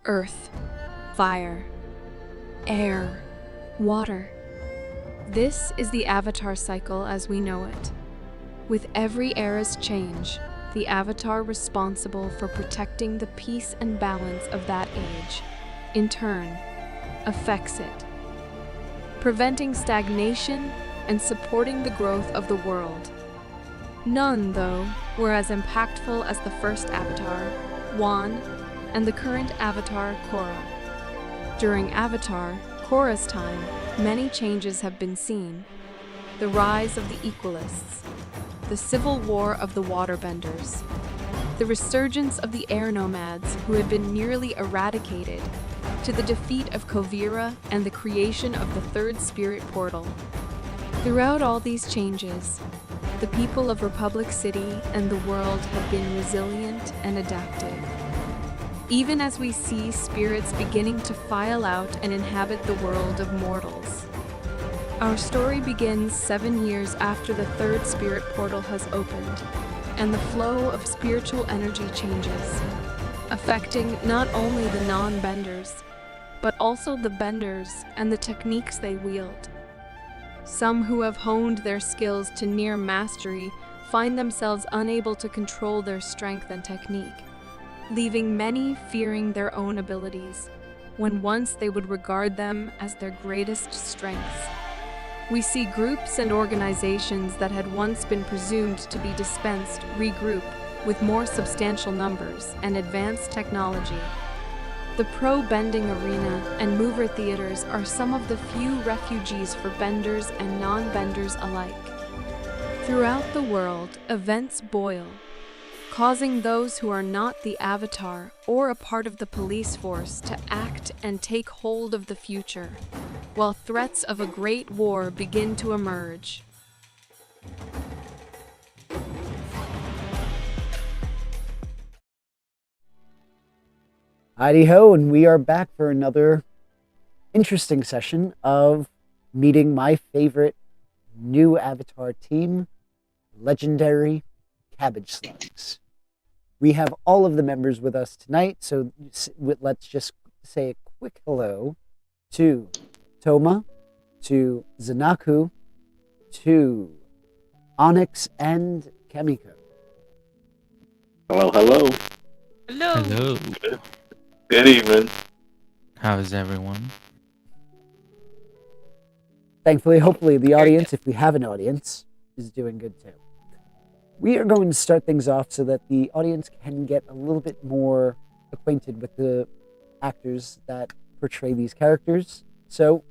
Earth, fire, air, water. This is the Avatar cycle as we know it. With every era's change, the Avatar responsible for protecting the peace and balance of that age, in turn, affects it, preventing stagnation and supporting the growth of the world. None, though, were as impactful as the first Avatar, Wan, and the current Avatar, Korra. During Avatar, Korra's time, many changes have been seen. The rise of the Equalists, the civil war of the Waterbenders, the resurgence of the Air Nomads who had been nearly eradicated, to the defeat of Kovira and the creation of the third spirit portal. Throughout all these changes, the people of Republic City and the world have been resilient and adaptive. Even as we see spirits beginning to file out and inhabit the world of mortals. Our story begins 7 years after the third spirit portal has opened, and the flow of spiritual energy changes, affecting not only the non-benders, but also the benders and the techniques they wield. Some who have honed their skills to near mastery find themselves unable to control their strength and technique, leaving many fearing their own abilities, when once they would regard them as their greatest strengths. We see groups and organizations that had once been presumed to be dispensed regroup with more substantial numbers and advanced technology. The pro-bending arena and mover theaters are some of the few refugees for benders and non-benders alike. Throughout the world, events boil, causing those who are not the Avatar or a part of the police force to act and take hold of the future, while threats of a great war begin to emerge. Heidi-ho, and we are back for another interesting session of meeting my favorite new Avatar team, legendary Cabbage Slugs. We have all of the members with us tonight, so let's just say a quick hello to Toma, to Zanaku, to Onyx, and Kamiko. Hello, hello. Hello. Hello. Good evening. How is everyone? Thankfully, hopefully, the audience, if we have an audience, is doing good too. We are going to start things off so that the audience can get a little bit more acquainted with the actors that portray these characters. So,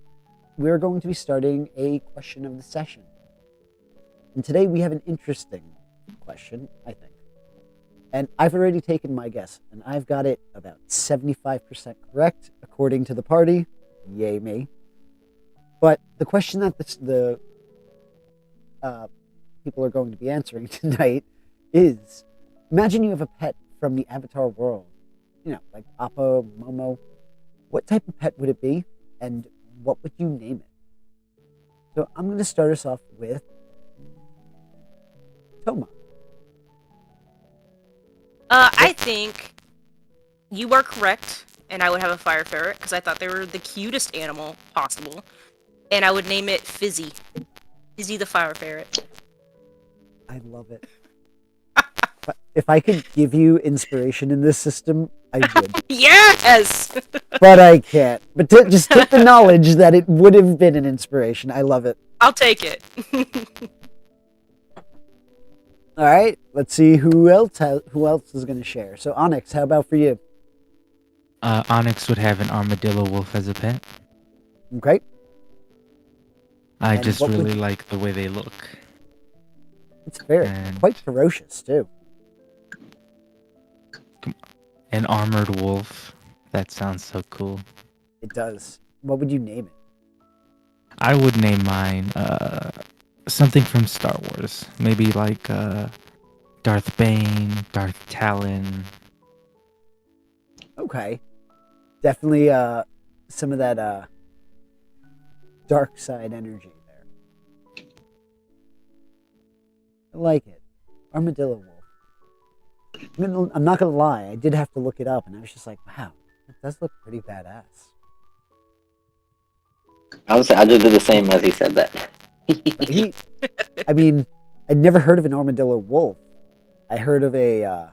we're going to be starting a question of the session. And today we have an interesting question, I think. And I've already taken my guess, and I've got it about 75% correct, according to the party. Yay me. But the question that the people are going to be answering tonight is, imagine you have a pet from the Avatar world. You know, like Appa, Momo. What type of pet would it be, and what would you name it? So I'm going to start us off with Toma. I think you are correct, and I would have a fire ferret, because I thought they were the cutest animal possible. And I would name it Fizzy. Fizzy the fire ferret. I love it. If I could give you inspiration in this system, I would. Yes! But I can't. But just take the knowledge that it would have been an inspiration. I love it. I'll take it. All right, let's see who else is going to share. So Onyx, how about for you? Onyx would have an armadillo wolf as a pet. Okay. I And just what really would- like the way they look. It's very And- quite ferocious too. An armored wolf. That sounds so cool. It does. What would you name it? I would name mine something from Star Wars. Maybe like Darth Bane, Darth Talon. Okay. Definitely some of that dark side energy there. I like it. Armadillo wolf. I'm not gonna lie, I did have to look it up, and I was just like, wow, It does look pretty badass. I just did the same as he said that. I mean, I'd never heard of an armadillo wolf. I heard of a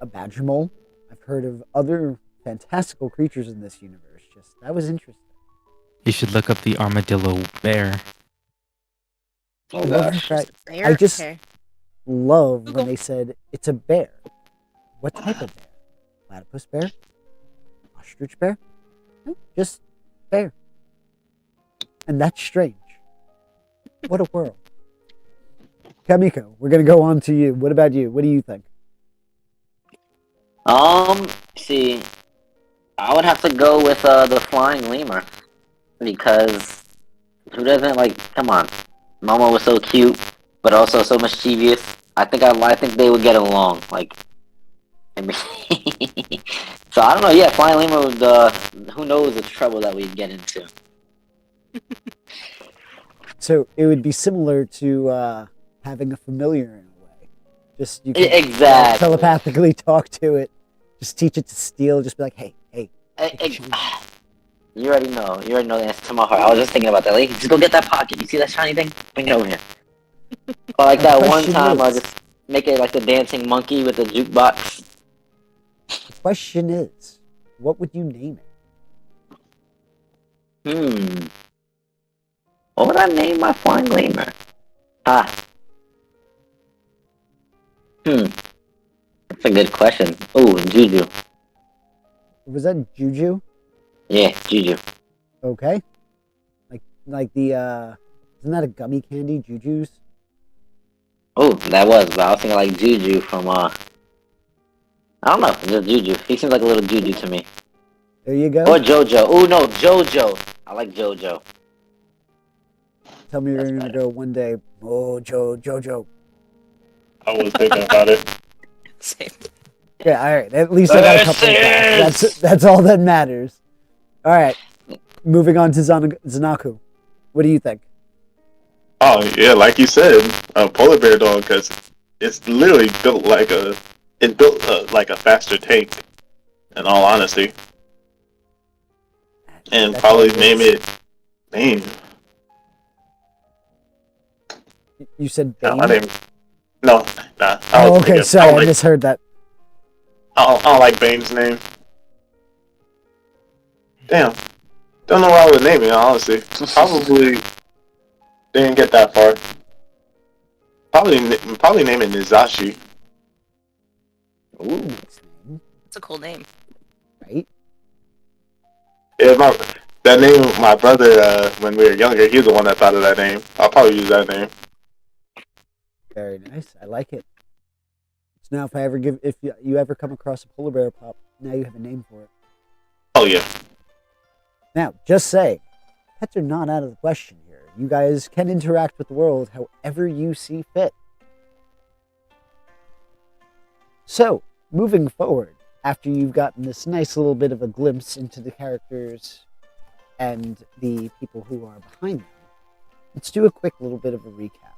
badger mole. I've heard of other fantastical creatures in this universe. Just that was interesting. You should look up the armadillo bear. Oh love the gosh. fact- There? I just Okay. love Google. when they said it's a bear. What type of bear? Platypus bear? Ostrich bear? No, just bear. And that's strange. What a world. Kamiko, we're gonna go on to you. What about you? What do you think? See, I would have to go with the flying lemur because who doesn't like? Come on, Momo was so cute, but also so mischievous. I think they would get along. Like, I mean, so I don't know. Yeah, flying lemur would. Who knows the trouble that we'd get into? So it would be similar to having a familiar in a way. Just you can Exactly. telepathically talk to it. Just teach it to steal. Just be like, hey. You already know. You already know the answer to my heart. I was just thinking about that. Like, just go get that pocket. You see that shiny thing? Bring it over here. Or like that one question time, I'll is- just make it like the dancing monkey with the jukebox. The question is, what would you name it? What would I name my flying lemur? That's a good question. Ooh, Juju. Was that Juju? Yeah, Juju. Okay. Like the isn't that a gummy candy, Juju's? Oh, that was, but I was thinking like Juju from I don't know, just Juju. He seems like a little Juju to me. There you go. Or Jojo. Oh no, Jojo. I like Jojo. Tell me you're That's gonna better. go one day. Oh, Jojo. I was thinking about it. Same. Yeah, all right. At least I got a couple of facts. That's all that matters. All right. Moving on to Zanaku. What do you think? Oh yeah, like you said, a polar bear dog, because it's literally built like like a faster tank. In all honesty, and That's probably all name is. it Bane. You said No, Bane? my name. No, nah. Oh, okay. Sorry, I misheard that. I don't like Bane's name. Damn. Don't know what I would name it, honestly. Probably didn't get that far. Probably name it Nizashi. Ooh. It's a cool name. Right? Yeah, that name, my brother, when we were younger, he's the one that thought of that name. I'll probably use that name. Very nice. I like it. So now, if you ever come across a polar bear pup, now you have a name for it. Oh yeah. Now, just say, pets are not out of the question here. You guys can interact with the world however you see fit. So, moving forward, after you've gotten this nice little bit of a glimpse into the characters and the people who are behind them, let's do a quick little bit of a recap.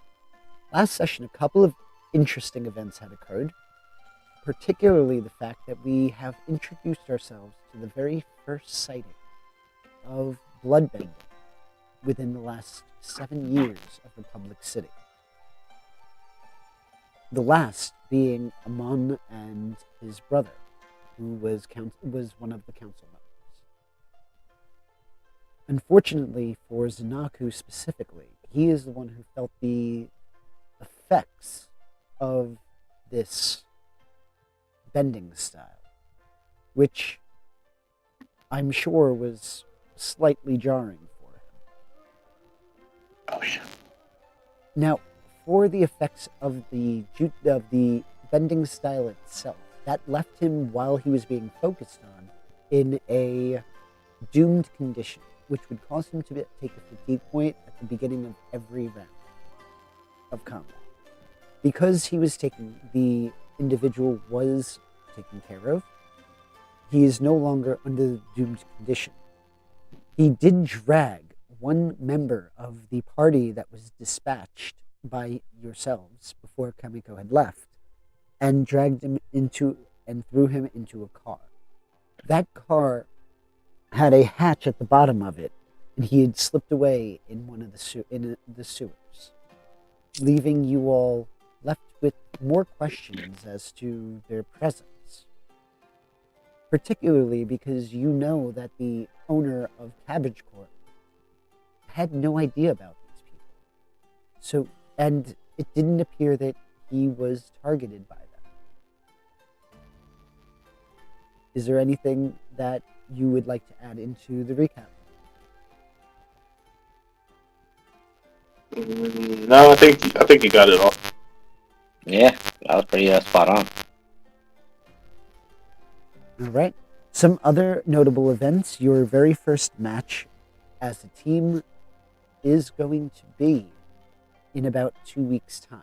Last session, a couple of interesting events had occurred, particularly the fact that we have introduced ourselves to the very first sighting of Bloodbending within the last 7 years of Republic City. The last being Amon and his brother, who was one of the council members. Unfortunately for Zanaku specifically, he is the one who felt the effects of this bending style, which I'm sure was slightly jarring for him. Oh yeah. Now, for the effects of the bending style itself, that left him, while he was being focused on, in a doomed condition, which would cause him to take a fatigue point at the beginning of every round of combat. Because the individual was taken care of, he is no longer under the doomed condition. He did drag one member of the party that was dispatched by yourselves before Kamiko had left, and dragged him and threw him into a car. That car had a hatch at the bottom of it, and he had slipped away in one of the sewers, leaving you all left with more questions as to their presence. Particularly because you know that the owner of Cabbage Corp had no idea about these people. So, and it didn't appear that he was targeted by them. Is there anything that you would like to add into the recap? No, I think you got it all. Yeah, that was pretty spot on. All right. Some other notable events. Your very first match as a team is going to be in about 2 weeks' time.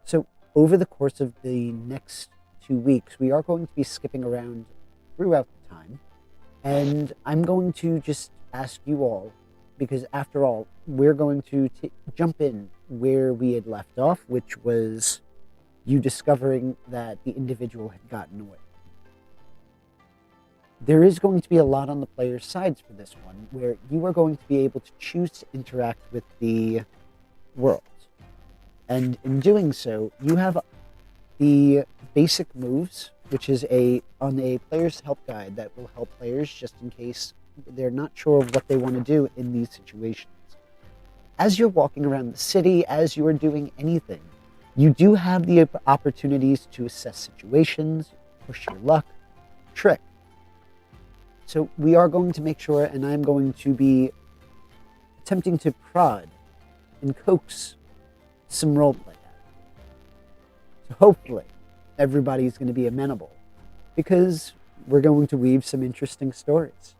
So over the course of the next 2 weeks, we are going to be skipping around throughout the time. And I'm going to just ask you all, because after all, we're going to jump in where we had left off, which was you discovering that the individual had gotten away. There is going to be a lot on the player's sides for this one, where you are going to be able to choose to interact with the world. And in doing so, you have the basic moves, which is on a player's help guide that will help players just in case they're not sure of what they want to do in these situations. As you're walking around the city, as you are doing anything, you do have the opportunities to assess situations, push your luck, trick. So we are going to make sure, and I'm going to be attempting to prod and coax some roleplay out. So hopefully everybody's going to be amenable, because we're going to weave some interesting stories.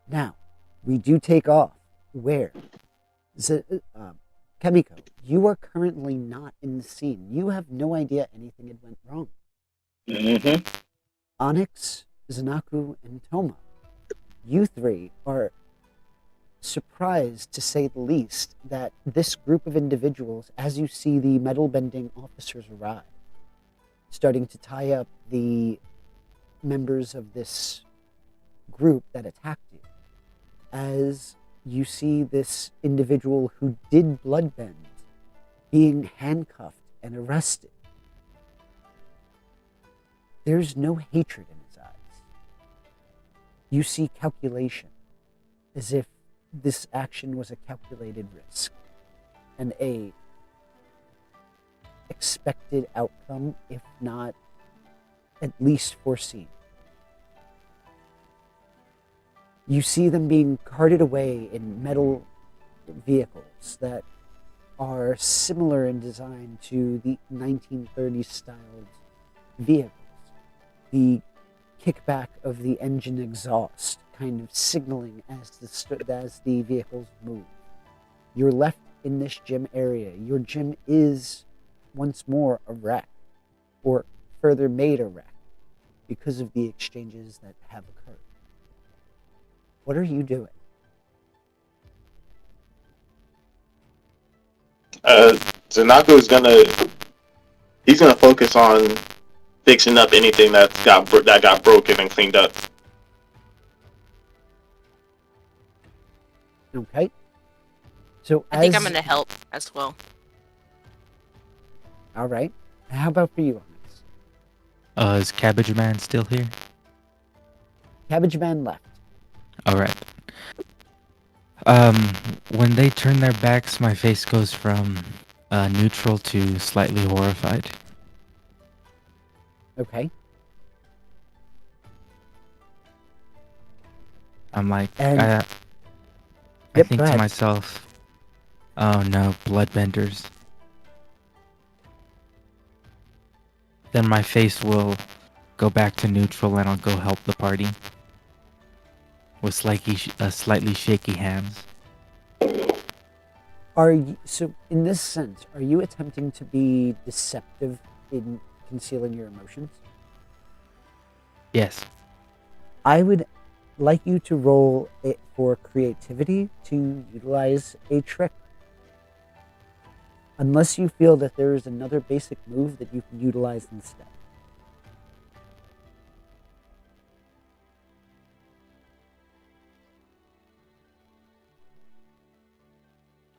Now, we do take off where? Kamiko, you are currently not in the scene. You have no idea anything had went wrong. Mm-hmm. Onyx, Zanaku, and Toma, you three are surprised, to say the least, that this group of individuals, as you see the metal bending officers arrive, starting to tie up the members of this group that attacked you, as you see this individual who did bloodbend being handcuffed and arrested. There's no hatred in his eyes. You see calculation, as if this action was a calculated risk and a expected outcome, if not at least foreseen. You see them being carted away in metal vehicles that are similar in design to the 1930s styled vehicles. The kickback of the engine exhaust kind of signaling as the vehicles move. You're left in this gym area. Your gym is once more a wreck, or further made a wreck, because of the exchanges that have occurred. What are you doing? Zanako's he's gonna focus on fixing up anything that got broken and cleaned up. Okay. So I think I'm gonna help as well. All right. How about for you, Onyx? Is Cabbage Man still here? Cabbage Man left. All right. When they turn their backs, my face goes from neutral to slightly horrified. Okay. I'm like, And- I Yep, think go to ahead. myself, oh no, bloodbenders. Then my face will go back to neutral and I'll go help the party. With slightly shaky hands. So in this sense, are you attempting to be deceptive in concealing your emotions? Yes. I would like you to roll it for creativity to utilize a trick. Unless you feel that there is another basic move that you can utilize instead.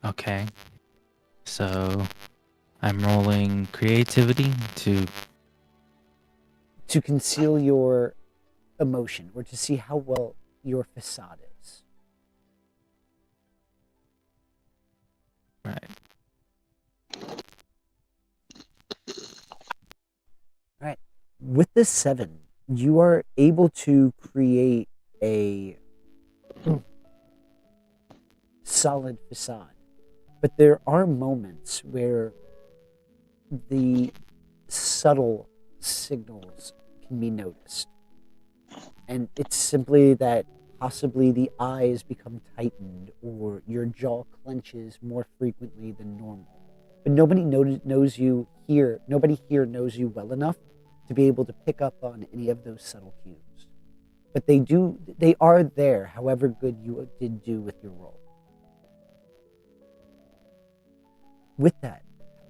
Okay. So I'm rolling creativity to. To conceal your emotion or to see how well your facade is. Right. Right. With this 7, you are able to create a solid facade. But there are moments where the subtle signals can be noticed. And it's simply that possibly the eyes become tightened or your jaw clenches more frequently than normal. But nobody knows you here. Nobody here knows you well enough to be able to pick up on any of those subtle cues. But they are there, however good you did do with your role. With that,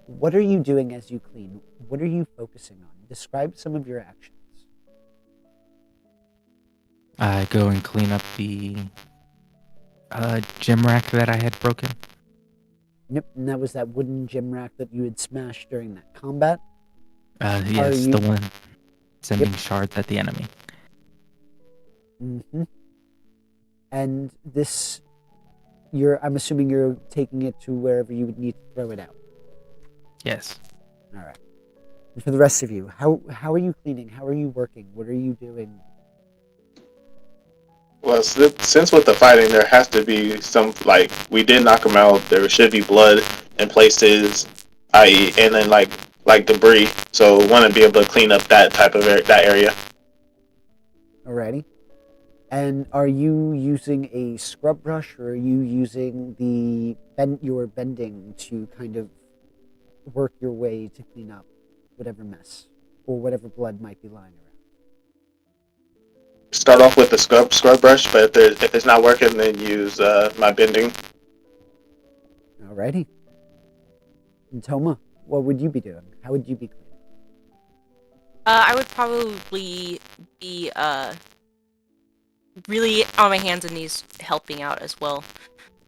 what are you doing as you clean? What are you focusing on? Describe some of your actions. I go and clean up the gym rack that I had broken. Yep, and that was that wooden gym rack that you had smashed during that combat. Yes, the one sending Yep. shards at the enemy. Mm-hmm. And this, I'm assuming you're taking it to wherever you would need to throw it out. Yes. All right. And for the rest of you, how are you cleaning? How are you working? What are you doing? Well, since with the fighting, there has to be some, like, we did knock him out. There should be blood in places, i.e., and then like debris. So, want to be able to clean up that type of that area. Alrighty. And are you using a scrub brush, or are you using your bending to kind of work your way to clean up whatever mess or whatever blood might be lying around? Start off with the scrub brush, but if it's not working, then use my bending. Alrighty. And Toma, what would you be doing? How would you be cleaning? I would probably be really on my hands and knees helping out as well.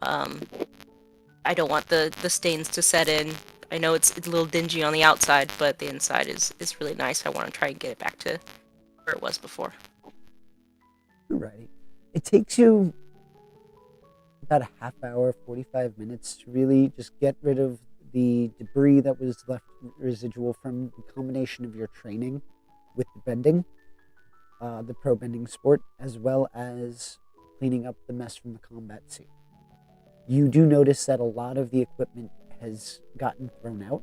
I don't want the stains to set in. I know it's a little dingy on the outside, but the inside is really nice. I want to try and get it back to where it was before. Alrighty. It takes you about a half hour, 45 minutes to really just get rid of the debris that was left residual from the combination of your training with the bending, the pro bending sport, as well as cleaning up the mess from the combat scene. You do notice that a lot of the equipment has gotten thrown out,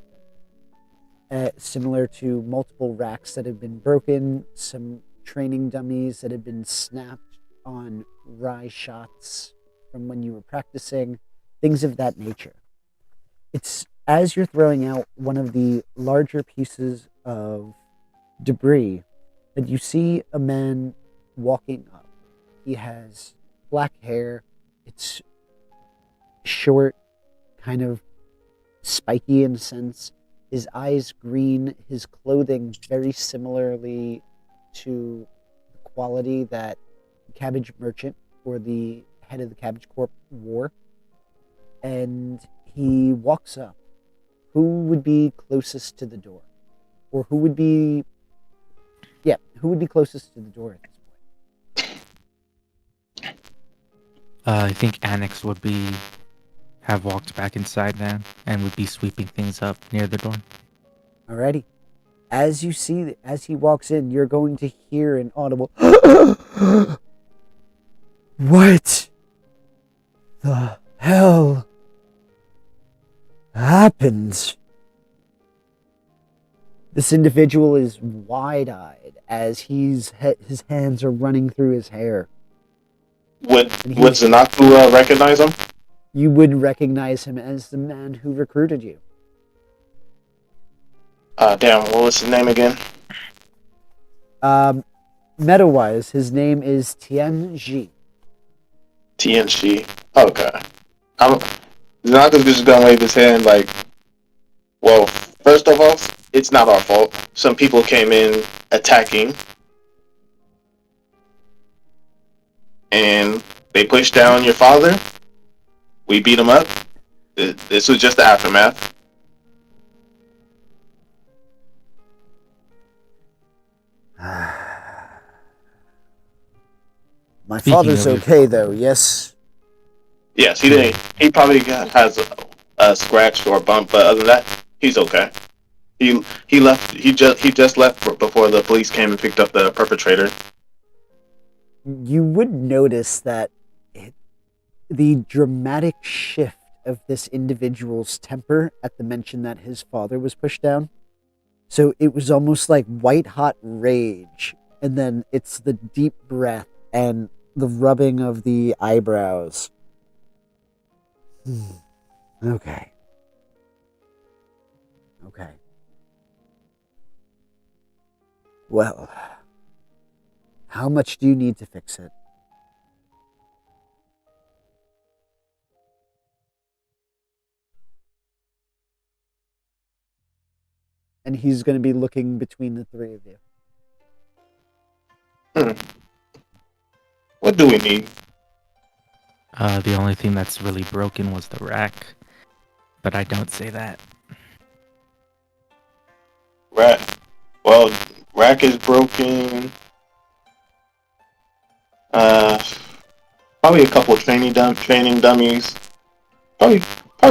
similar to multiple racks that have been broken, some training dummies that have been snapped on rye shots from when you were practicing, things of that nature. It's as you're throwing out one of the larger pieces of debris that you see a man walking up. He has black hair. It's short, kind of spiky in a sense. His eyes green, his clothing very similarly to the quality that the Cabbage Merchant or the head of the Cabbage Corp wore. And he walks up. Who would be closest to the door? Or who would be closest to the door at this point? I think Annex would have walked back inside now and would be sweeping things up near the door. Alrighty. As he walks in, you're going to hear an audible What the hell happened? This individual is wide-eyed as his hands are running through his hair. Would Zanaku recognize him? You would recognize him as the man who recruited you. Damn, what was his name again? Meta-wise, his name is Tianji. TNC. Okay. Zanaku's just gonna wave his hand like, well, first of all, it's not our fault. Some people came in attacking, and they pushed down your father. We beat him up. This was just the aftermath. My Speaking father's of your okay, father. though, yes? Yes, he didn't. He probably has a scratch or a bump, but other than that, he's okay. He left. He just left before the police came and picked up the perpetrator. You would notice that the dramatic shift of this individual's temper at the mention that his father was pushed down. So it was almost like white hot rage, and then it's the deep breath and the rubbing of the eyebrows. Okay. Okay. Well, how much do you need to fix it? And he's going to be looking between the three of you. What do we need? The only thing that's really broken was the rack, but I don't say that. Well, rack is broken. Probably a couple training dummies. Probably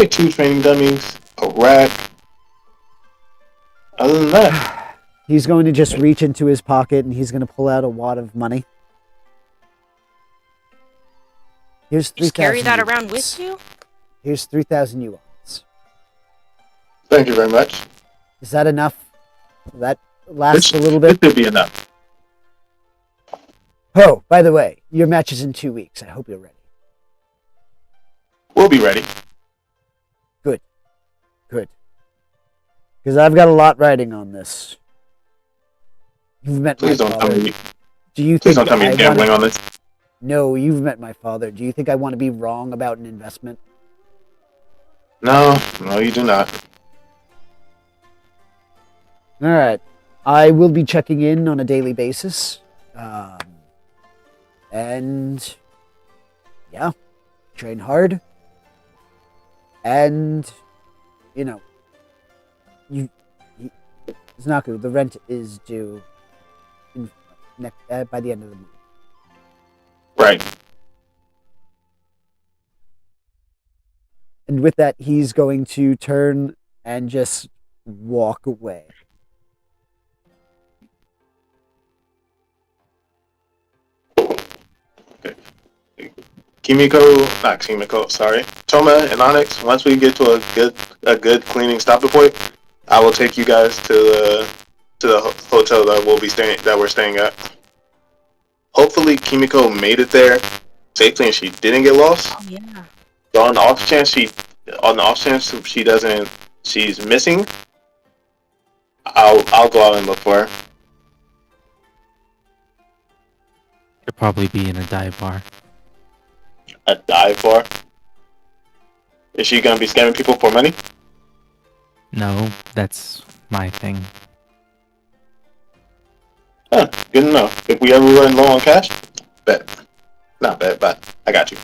2 training dummies. A rack. Other than that, He's going to just reach into his pocket and he's going to pull out a wad of money. Here's 3,000. Just carry that yuans. around with you? Here's 3,000 yuans. thank you very much. Is that enough? Will that last a little This bit? should be enough. Oh, by the way, your match is in 2 weeks. I hope you're ready. We'll be ready. Good. Because I've got a lot riding on this. You've met Please my don't tell father. me. Do you Please think don't tell me I you're gambling wanna... on this. No, you've met my father. Do you think I want to be wrong about an investment? No, you do not. All right. I will be checking in on a daily basis. And yeah, train hard. And Znaku, the rent is due by the end of the month. Right. And with that, he's going to turn and just walk away. Not Kimiko, sorry. Toma and Onyx, once we get to a good cleaning stopping point, I will take you guys to the hotel that we're staying at. Hopefully Kimiko made it there safely and she didn't get lost. Oh, yeah. So on the off chance she's missing, I'll go out and look for her. She'll probably be in a dive bar. A dive bar? Is she gonna be scamming people for money? No, that's my thing. Huh, good to know. If we ever run low on cash, bet. Not bet, but I got you.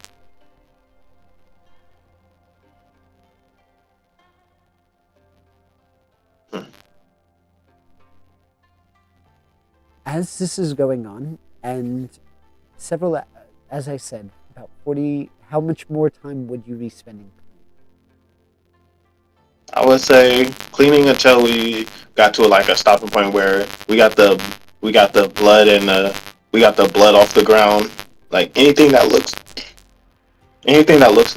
As this is going on, and several, as I said, about 40, how much more time would you be spending? I would say cleaning until we got to a stopping point where we got the blood and we got the blood off the ground. Like anything that looks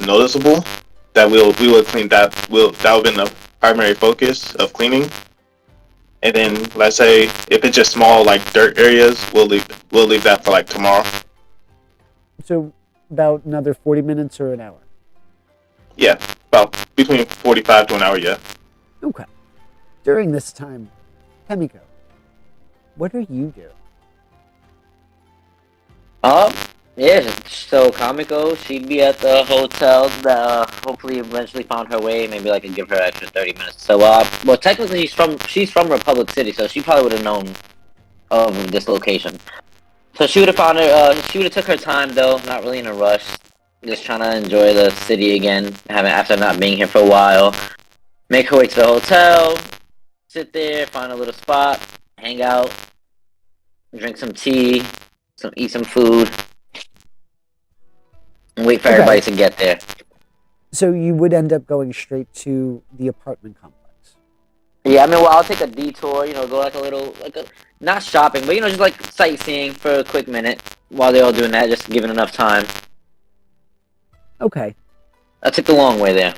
noticeable, that we would clean that. That would have been the primary focus of cleaning. And then let's say if it's just small dirt areas, we'll leave that for tomorrow. So about another 40 minutes or an hour? Yeah, about between 45 to an hour, yeah. Okay. During this time, Hemiko, what are you doing? Yeah, so Kamiko, she'd be at the hotel that hopefully eventually found her way. Maybe I could give her an extra 30 minutes. So, well, technically she's from Republic City, so she probably would have known of this location. So she would have found her, she would have took her time though, not really in a rush. just trying to enjoy the city again, after not being here for a while. Make her way to the hotel, sit there, find a little spot, hang out, drink some tea, eat some food, and wait for everybody to get there. So you would end up going straight to the apartment complex. Yeah, I mean, well, I'll take a detour, go like a little, not shopping, but, just like sightseeing for a quick minute while they're all doing that, just giving enough time. Okay. I took the long way there.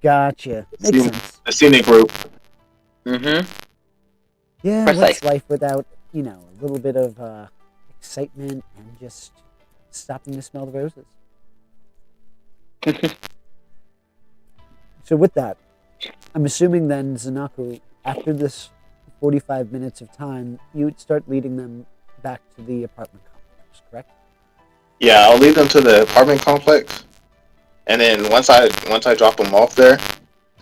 Gotcha. Makes sense. The scenic route. Mm-hmm. Yeah, Precise. what's life without, a little bit of excitement and just stopping to smell the roses? So with that, I'm assuming then, Zanaku, after this 45 minutes of time, you would start leading them back to the apartment complex, correct? Yeah, I'll lead them to the apartment complex, and then once I drop them off there,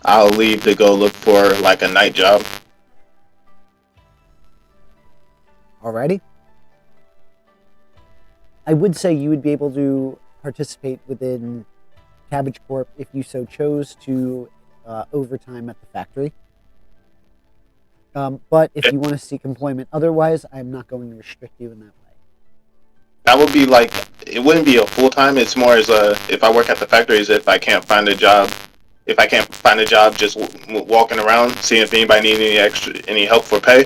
I'll leave to go look for like a night job. Alrighty. I would say you would be able to participate within Cabbage Corp if you so chose to overtime at the factory. But if you want to seek employment otherwise, I'm not going to restrict you in that way. That would be like, it wouldn't be a full time. It's more as if I work at the factories, if I can't find a job, just walking around, seeing if anybody needs any help for pay.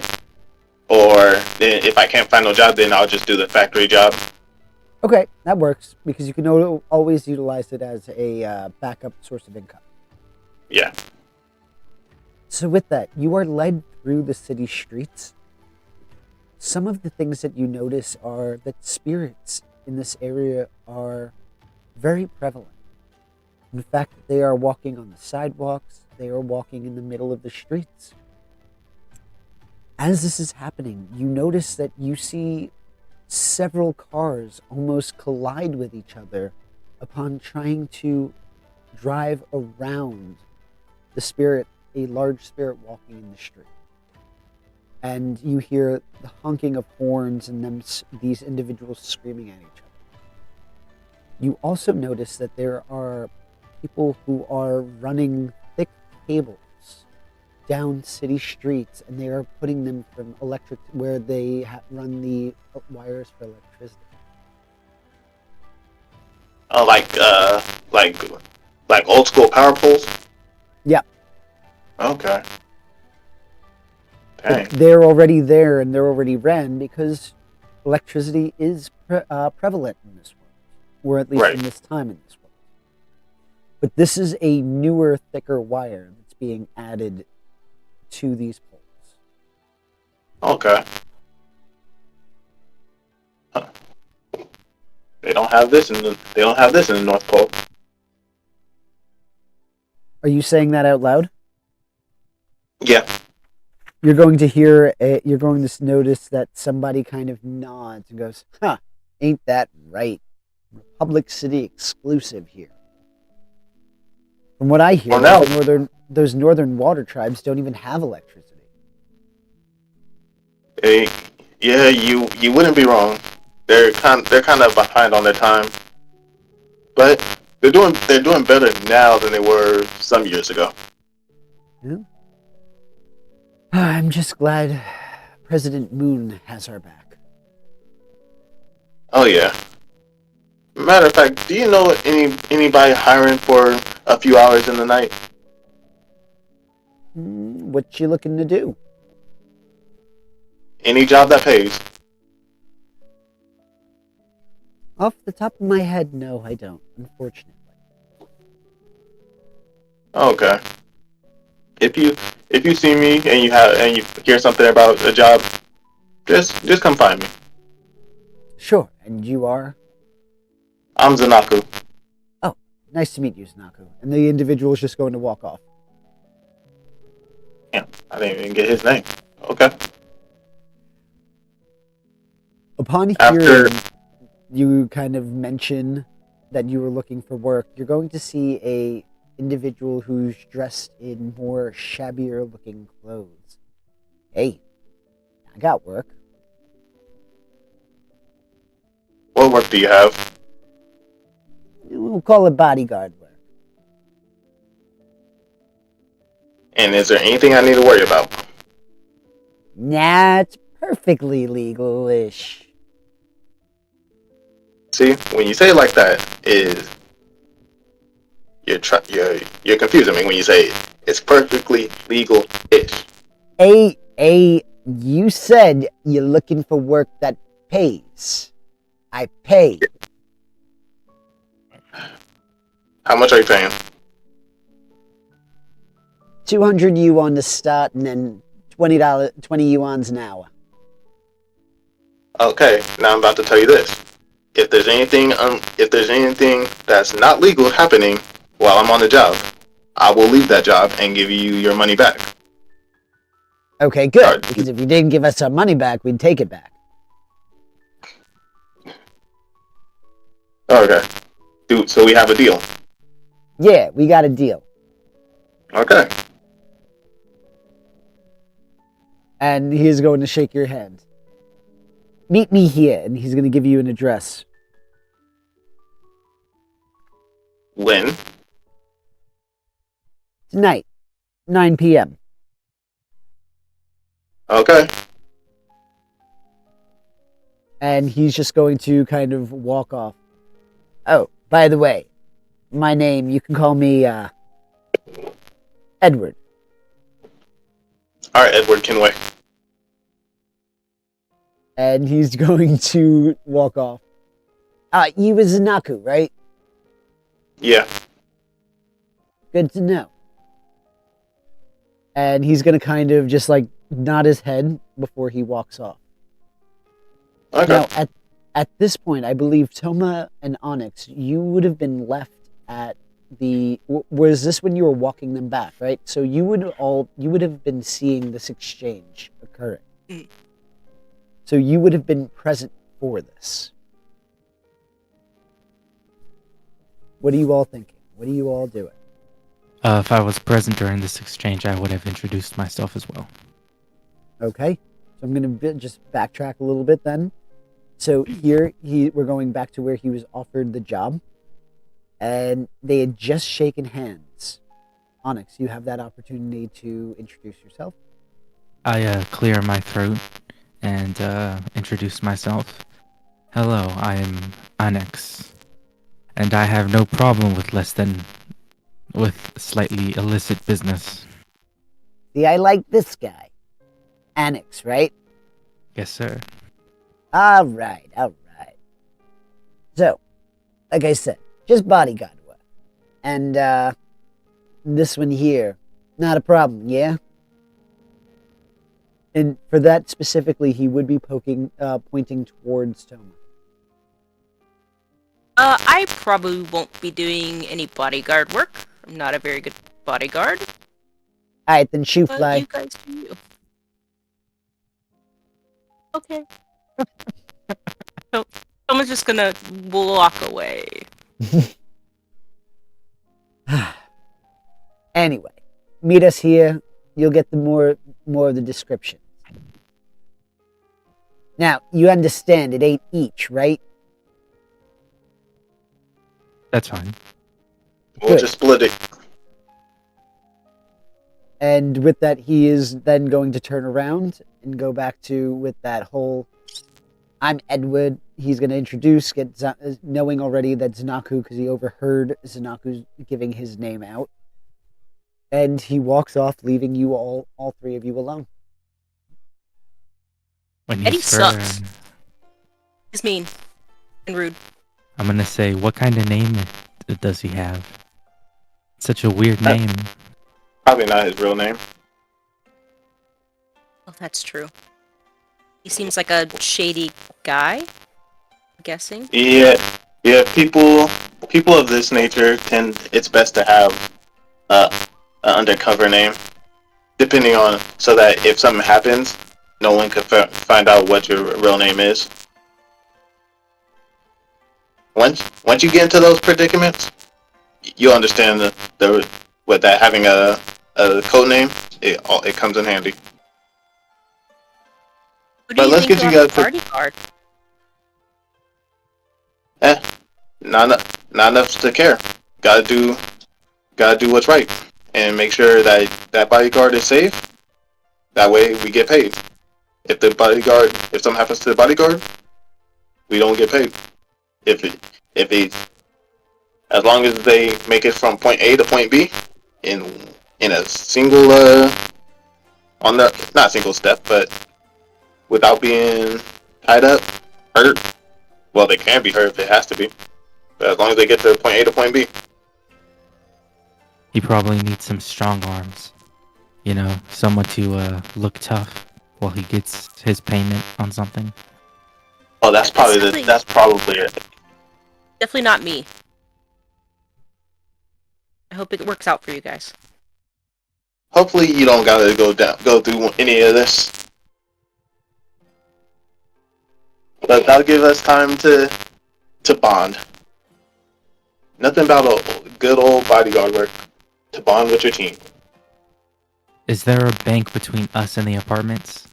Or if I can't find no job, then I'll just do the factory job. Okay, that works because you can always utilize it as a backup source of income. Yeah. So with that, you are led through the city streets. Some of the things that you notice are that spirits in this area are very prevalent. In fact, they are walking on the sidewalks. They are walking in the middle of the streets. As this is happening, you notice that you see several cars almost collide with each other upon trying to drive around the spirit, a large spirit walking in the street. And you hear the honking of horns and these individuals screaming at each other. You also notice that there are people who are running thick cables down city streets, and they are putting them from where they run the wires for electricity. Oh, like old school power poles. Yeah. Okay. Dang. They're already there and they're already ran because electricity is prevalent in this world, or at least in this time in this world. But this is a newer, thicker wire that's being added to these poles. Okay. Huh. They don't have this in the North Pole. Are you saying that out loud? Yeah. You're going to notice that somebody kind of nods and goes, "Huh, ain't that right? Republic City exclusive here." From what I hear, those northern water tribes don't even have electricity. Yeah, you wouldn't be wrong. They're kind of behind on their time, but they're doing better now than they were some years ago. Yeah. I'm just glad President Moon has our back. Oh yeah. Matter of fact, do you know anybody hiring for a few hours in the night? What you looking to do? Any job that pays. Off the top of my head, no, I don't, unfortunately. Okay. If you see me and you hear something about a job, just come find me. Sure, and you are? I'm Zanaku. Oh, nice to meet you, Zanaku. And the individual is just going to walk off. Yeah, I didn't even get his name. Okay. Upon hearing you kind of mention that you were looking for work, you're going to see a individual who's dressed in more shabbier looking clothes. Hey, I got work. What work do you have? call it bodyguard work. And is there anything I need to worry about? Nah, it's perfectly legal-ish. See, when you say it like that, you're confusing me when you say it's perfectly legal-ish. You said you're looking for work that pays. I pay. How much are you paying? 200 yuan to start, and then $20, 20 yuans an hour. Okay, now I'm about to tell you this. If there's anything that's not legal happening while I'm on the job, I will leave that job and give you your money back. Okay, good. Because if you didn't give us our money back, we'd take it back. Okay. So we have a deal. Yeah, we got a deal. Okay. And he is going to shake your hand. Meet me here, and he's going to give you an address. When? Tonight, 9 p.m. Okay. And he's just going to kind of walk off. Oh, by the way, my name, you can call me, Edward. Alright, Edward Kenway. And he's going to walk off. You was Naku, right? Yeah. Good to know. And he's going to kind of just like nod his head before he walks off. Okay. Now, at this point, I believe Toma and Onyx, you would have been left at the... Was this when you were walking them back, right? So you would have been seeing this exchange occurring. So you would have been present for this. What are you all thinking? What are you all doing? If I was present during this exchange, I would have introduced myself as well. Okay. So I'm going to just backtrack a little bit then. So here, we're going back to where he was offered the job. And they had just shaken hands. Onyx, you have that opportunity to introduce yourself. I clear my throat and introduce myself. Hello, I am Onyx, and I have no problem with slightly illicit business. See, I like this guy. Onyx, right? Yes, sir. All right. So, like I said, just bodyguard work. And, this one here, not a problem, yeah? And for that specifically, he would be pointing towards Toma. I probably won't be doing any bodyguard work. I'm not a very good bodyguard. Alright, then shoe But fly. you guys do you. Okay. So, someone's just gonna walk away. Anyway, meet us here. You'll get the more of the description. Now, you understand it ain't each, right? That's fine. We'll Good. just split it. And with that, he is then going to turn around and go back to with that whole, I'm Edward. He's going to introduce, knowing already that Zanaku, because he overheard Zanaku giving his name out. And he walks off, leaving you all three of you alone. When Eddie he's sucks. He's mean and rude. I'm gonna say, what kind of name does he have? Such a weird name. Probably not his real name. Oh, that's true. He seems like a shady guy. I'm guessing. Yeah. People of this nature it's best to have an undercover name, depending on so that if something happens, no one could find out what your real name is. Once you get into those predicaments, you'll understand that having a code name it comes in handy. Who do But you let's think get you got guys the bodyguard? not enough to care. Gotta do what's right, and make sure that that bodyguard is safe. That way, we get paid. If something happens to the bodyguard, we don't get paid. If it, as long as they make it from point A to point B, in a single on the not single step, but without being tied up, hurt. Well, they can be hurt if it has to be, but as long as they get to point A to point B. He probably needs some strong arms. You know, someone to look tough while he gets his payment on something. Oh, that's probably it. Definitely not me. I hope it works out for you guys. Hopefully, you don't gotta go through any of this. But that'll give us time to bond. Nothing about a good old bodyguard work to bond with your team. Is there a bank between us and the apartments?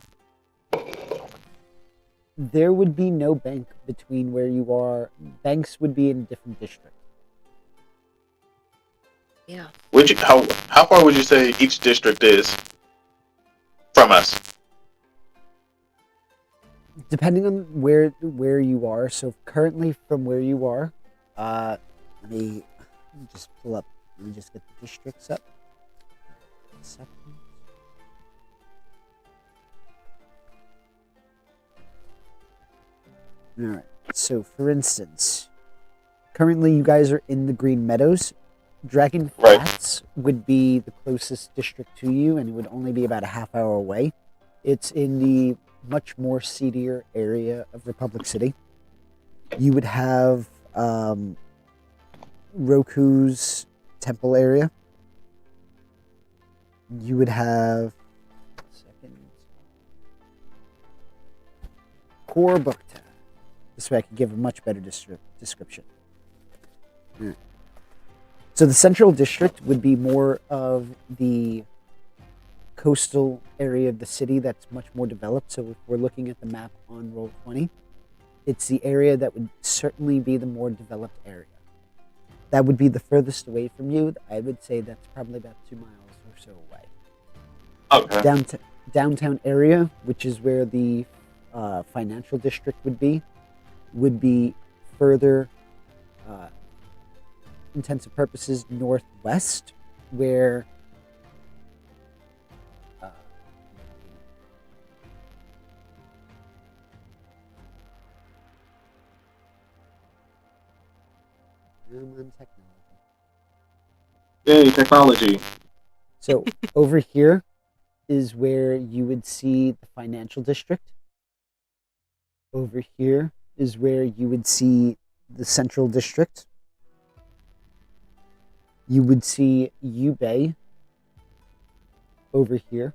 There would be no bank between where you are. Banks would be in different districts. Yeah. How far would you say each district is from us? Depending on where you are. So currently from where you are, let me just pull up. Let me just get the districts up. A second. All right. So for instance, currently you guys are in the Green Meadows. Dragon Flats would be the closest district to you, and it would only be about a half hour away. It's in the much more seedier area of Republic City. You would have Roku's temple area. You would have Core Booktown. This way I could give a much better description. Yeah. So the central district would be more of the coastal area of the city that's much more developed. So if we're looking at the map on Roll20, it's the area that would certainly be the more developed area. That would be the furthest away from you. I would say that's probably about 2 miles or so away. Okay. Downtown area, which is where the financial district would be further, intensive purposes, northwest, where Yay, technology. So over here is where you would see the financial district. Over here is where you would see the central district. You would see Yubei over here.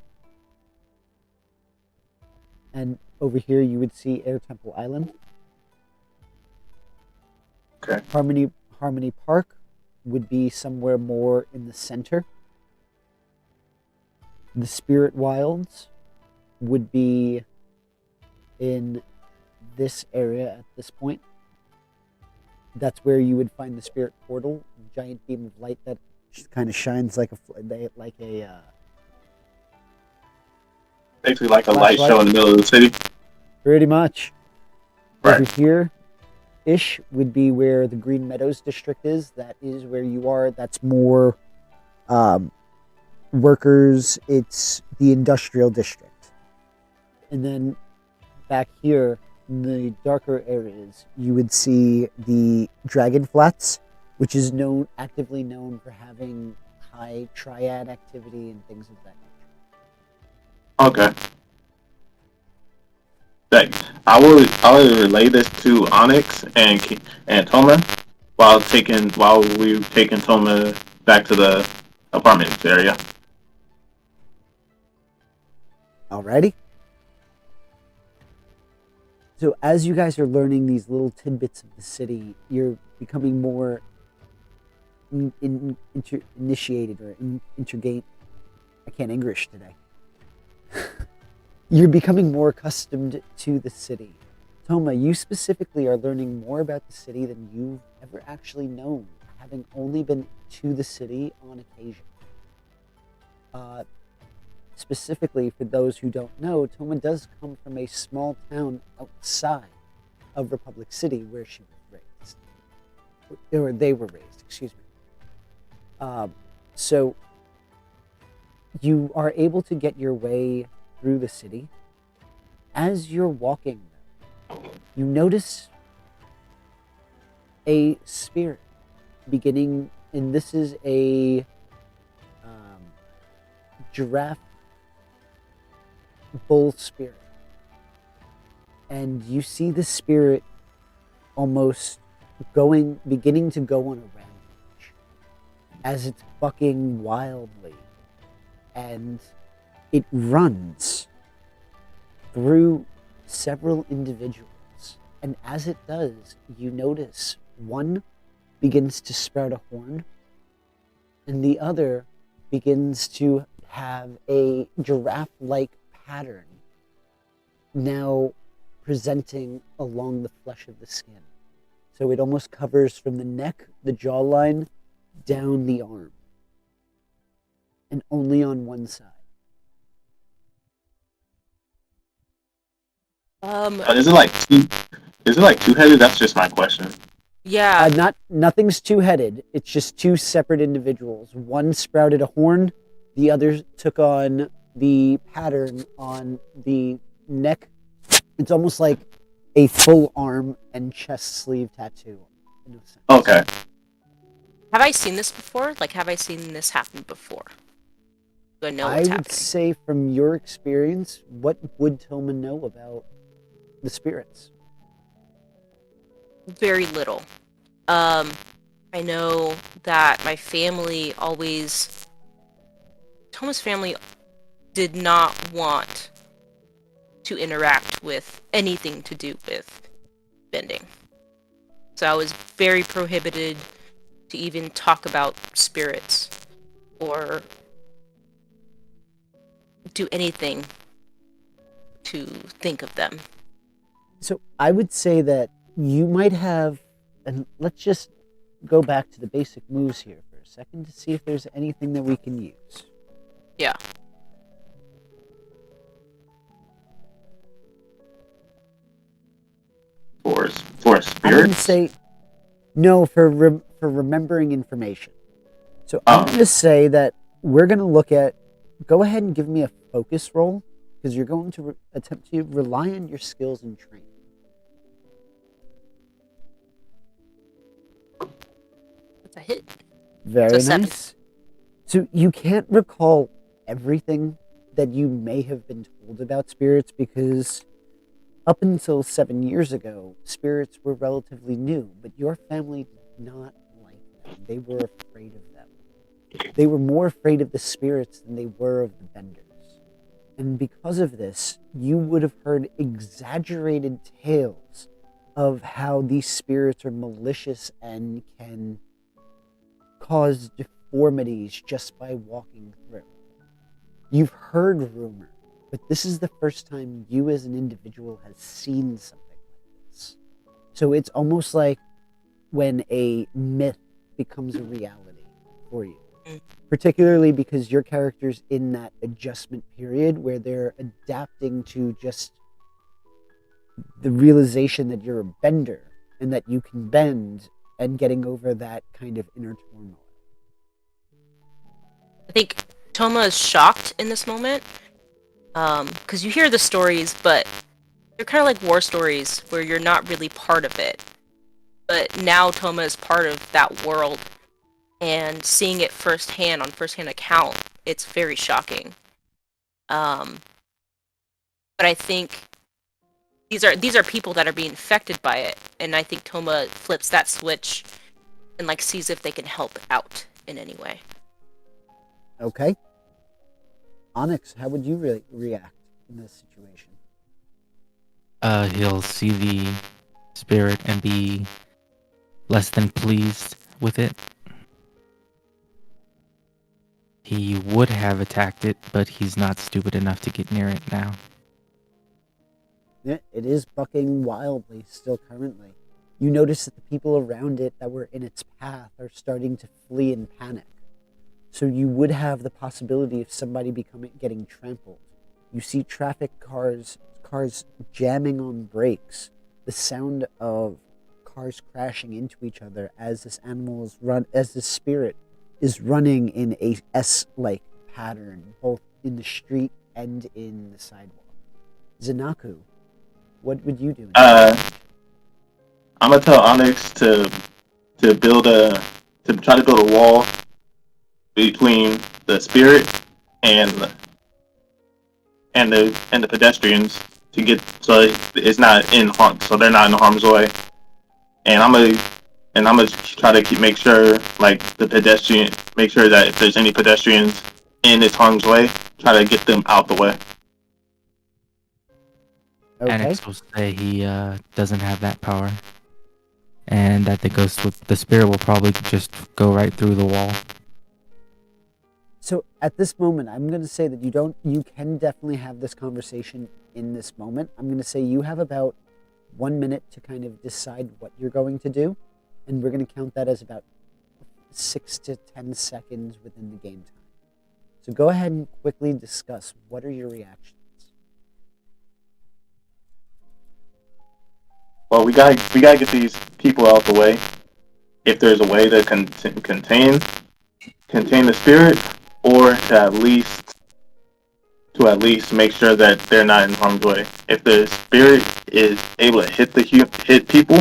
And over here you would see Air Temple Island. Okay. Harmony Park would be somewhere more in the center. The Spirit Wilds would be in this area at this point. That's where you would find the Spirit Portal, a giant beam of light that kind of shines like a basically like a light show in the middle of the city. Pretty much. Right. Over here ish would be where the Green Meadows district is. That is where you are. That's more workers. It's the industrial district. And then back here in the darker areas, you would see the Dragon Flats, which is actively known for having high triad activity and things of that nature. Okay. I will relay this to Onyx and Toma while we're taking Toma back to the apartments area. Alrighty. So as you guys are learning these little tidbits of the city, you're becoming more initiated or intergate. I can't English today. You're becoming more accustomed to the city. Toma, you specifically are learning more about the city than you've ever actually known, having only been to the city on occasion. Specifically, for those who don't know, Toma does come from a small town outside of Republic City where she was raised. Or they were raised, excuse me. So you are able to get your way through the city. As you're walking, you notice a spirit beginning, and this is a giraffe bull spirit. And you see the spirit almost beginning to go on a rampage as it's bucking wildly, and it runs through several individuals. And as it does, you notice one begins to sprout a horn, and the other begins to have a giraffe-like pattern now presenting along the flesh of the skin. So it almost covers from the neck, the jawline, down the arm. And only on one side. Is it like two-headed? That's just my question. Yeah. Nothing's two-headed. It's just two separate individuals. One sprouted a horn, the other took on the pattern on the neck. It's almost like a full arm and chest sleeve tattoo. In a sense. Okay. Have I seen this before? Like, have I seen this happen before? Do I know what's I would happening? say from your experience, what would Toma know about the spirits? Very little. I know that my family Toma's family did not want to interact with anything to do with bending. So I was very prohibited to even talk about spirits or do anything to think of them. So I would say that you might have, and let's just go back to the basic moves here for a second to see if there's anything that we can use. Yeah. For I'm going to spirits? say no for remembering information. So I'm going to say that we're going to look at. Go ahead and give me a focus roll because you're going to attempt to rely on your skills and training. That's a hit. Very So nice. So you can't recall everything that you may have been told about spirits because up until 7 years ago, spirits were relatively new, but your family did not like them. They were afraid of them. They were more afraid of the spirits than they were of the benders. And because of this, you would have heard exaggerated tales of how these spirits are malicious and can cause deformities just by walking through. You've heard rumor, but this is the first time you as an individual has seen something like this. So it's almost like when a myth becomes a reality for you. Particularly because your character's in that adjustment period where they're adapting to just the realization that you're a bender and that you can bend and getting over that kind of inner turmoil. I think Toma is shocked in this moment because you hear the stories, but they're kind of like war stories where you're not really part of it. But now Toma is part of that world, and seeing it firsthand on firsthand account, it's very shocking. But I think these are people that are being affected by it, and I think Toma flips that switch and like sees if they can help out in any way. Okay. Onyx, how would you react in this situation? He'll see the spirit and be less than pleased with it. He would have attacked it, but he's not stupid enough to get near it now. It is bucking wildly still currently. You notice that the people around it that were in its path are starting to flee in panic. So you would have the possibility of somebody getting trampled. You see traffic cars jamming on brakes, the sound of cars crashing into each other as this spirit is running in a S-like pattern, both in the street and in the sidewalk. Zanaku, what would you do? I'm gonna tell Onyx to try to build a wall between the spirit and the pedestrians to get so it's not in harm, so they're not in harm's way. And I'm gonna try to make sure make sure that if there's any pedestrians in its harm's way, try to get them out the way. Okay. Annex will say he doesn't have that power, and that the spirit will probably just go right through the wall. So at this moment, I'm going to say that you can definitely have this conversation in this moment. I'm going to say you have about 1 minute to kind of decide what you're going to do, and we're going to count that as about 6 to 10 seconds within the game time. So go ahead and quickly discuss what are your reactions. Well, we gotta get these people out the way. If there's a way to contain the spirit, or to at least make sure that they're not in harm's way. If the spirit is able to hit people,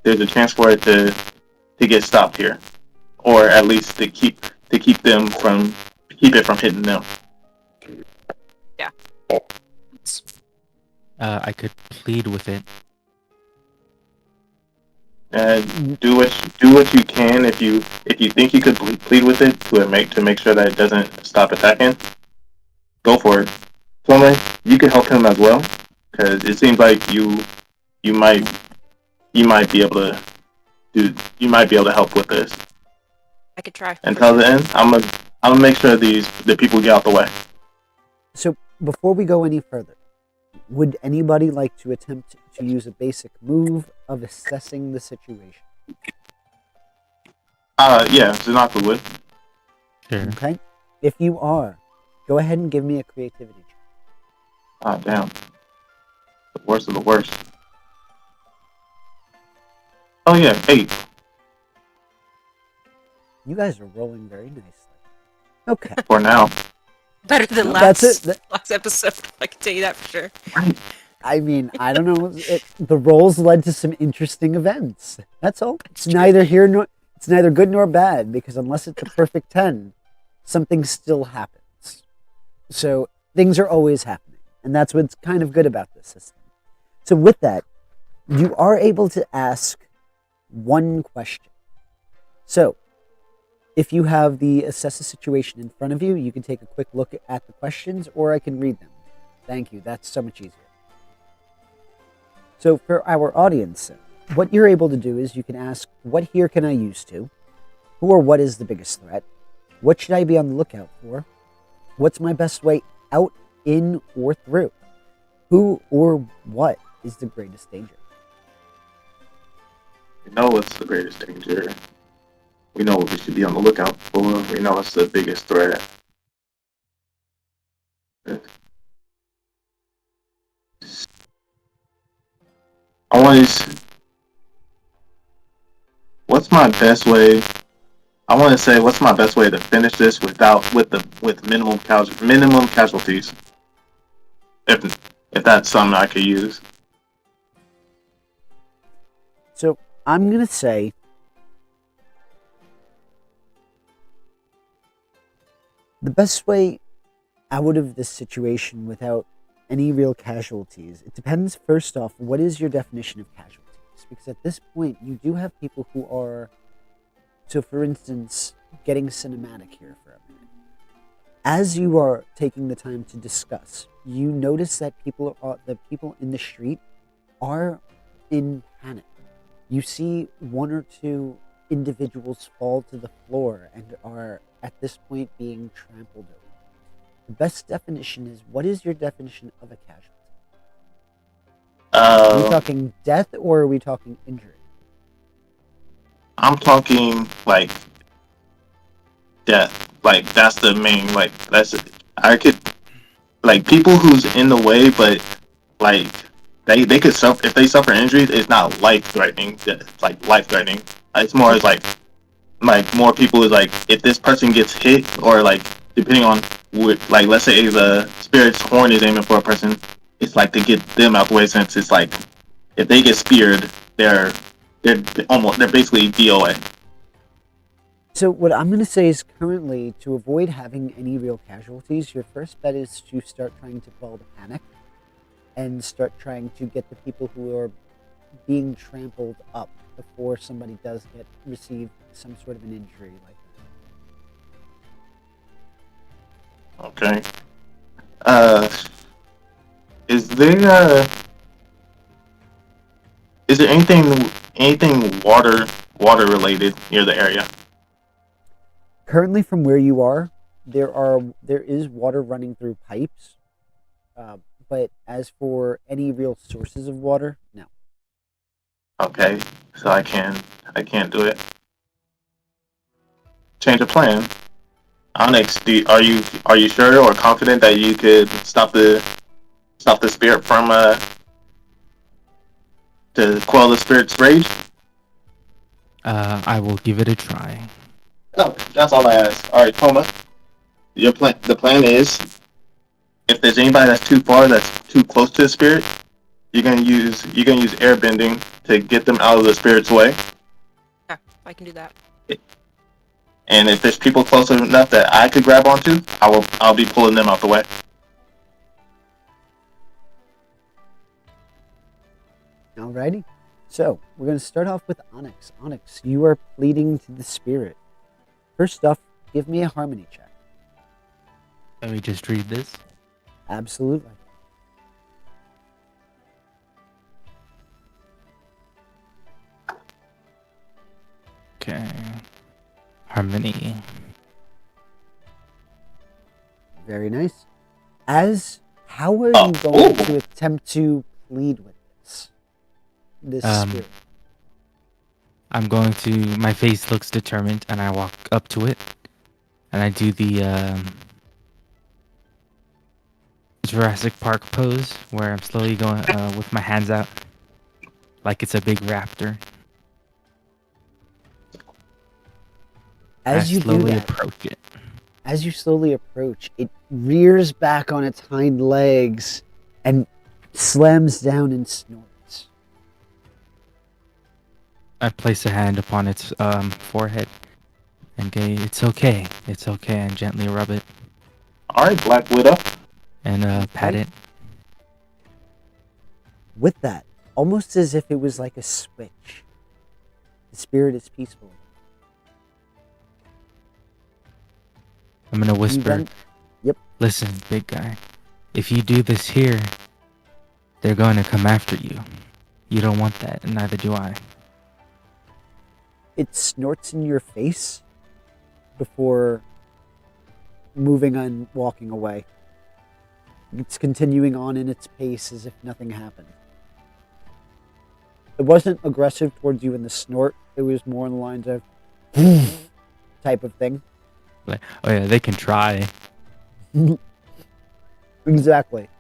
there's a chance for it to get stopped here, or at least to keep it from hitting them. Yeah. I could plead with it. Do what you can if you think you could plead with it to make sure that it doesn't stop attacking. Go for it. Tome, you can help him as well, because it seems like you might be able to help with this. I could try. Until then, I'm gonna make sure the people get out the way. So before we go any further, would anybody like to attempt to use a basic move of assessing the situation? Yeah, Zanaka would. Sure. Okay. If you are, go ahead and give me a creativity check. Oh, damn. The worst of the worst. Oh yeah, 8. You guys are rolling very nicely. Okay. For now. Better than That's last it. last episode. I can tell you that for sure. I mean, I don't know. The rolls led to some interesting events. That's all. It's neither good nor bad, because unless it's a perfect 10, something still happens. So things are always happening, and that's what's kind of good about this system. So with that, you are able to ask one question. So if you have the assess the situation in front of you, you can take a quick look at the questions, or I can read them. Thank you. That's so much easier. So for our audience, what you're able to do is you can ask, what here can I use to? Who or what is the biggest threat? What should I be on the lookout for? What's my best way out, in, or through? Who or what is the greatest danger? We know what's the greatest danger. We know what we should be on the lookout for. We know what's the biggest threat. What's my best way? I want to say, what's my best way to finish this with minimum casualties? If that's something I could use. So I'm going to say the best way out of this situation without any real casualties, it depends, first off, what is your definition of casualties? Because at this point, you do have people who are, so for instance, getting cinematic here for a minute. As you are taking the time to discuss, you notice that the people in the street are in panic. You see one or two individuals fall to the floor and are at this point being trampled over. The best definition is, what is your definition of a casualty? Are we talking death or are we talking injury? I'm talking like death. Like that's the main. Like that's I could like people who's in the way, but like they could suffer if they suffer injuries. It's not life threatening. It's like life threatening. It's more as like more people is like if this person gets hit or like depending on what, like let's say the spirit's horn is aiming for a person, it's like to get them out the way since it's like if they get speared, they're basically DOA. So what I'm going to say is currently, to avoid having any real casualties, your first bet is to start trying to quell the panic and start trying to get the people who are being trampled up before somebody does receive some sort of an injury like that. Okay. Is there anything water related near the area? Currently, from where you are, there is water running through pipes, but as for any real sources of water, no. Okay, so I can't do it. Change of plan. Onyx, are you sure or confident that you could stop the spirit from to quell the spirit's rage? I will give it a try. No, that's all I ask. All right, Toma. The plan is if there's anybody that's too far, that's too close to the spirit, you're gonna use airbending to get them out of the spirit's way. Yeah, I can do that. And if there's people close enough that I could grab onto, I'll be pulling them out the way. Alrighty. So, we're going to start off with Onyx. Onyx, you are pleading to the spirit. First off, give me a harmony check. Let me just read this. Absolutely. Okay. Harmony. Very nice. How are you going to attempt to plead with this spirit? I'm going to, my face looks determined, and I walk up to it, and I do the Jurassic Park pose, where I'm slowly going with my hands out, like it's a big raptor. As you slowly do that, approach it. As you slowly approach, it rears back on its hind legs and slams down and snorts. I place a hand upon its forehead and go, it's okay, and gently rub it. All right, Black Widow. And pat it. With that, almost as if it was like a switch, the spirit is peaceful. I'm gonna whisper, Yep. Listen, big guy, if you do this here, they're going to come after you. You don't want that, and neither do I. It snorts in your face before moving on, walking away. It's continuing on in its pace as if nothing happened. It wasn't aggressive towards you in the snort. It was more in the lines of type of thing. Like, oh yeah, they can try. Exactly.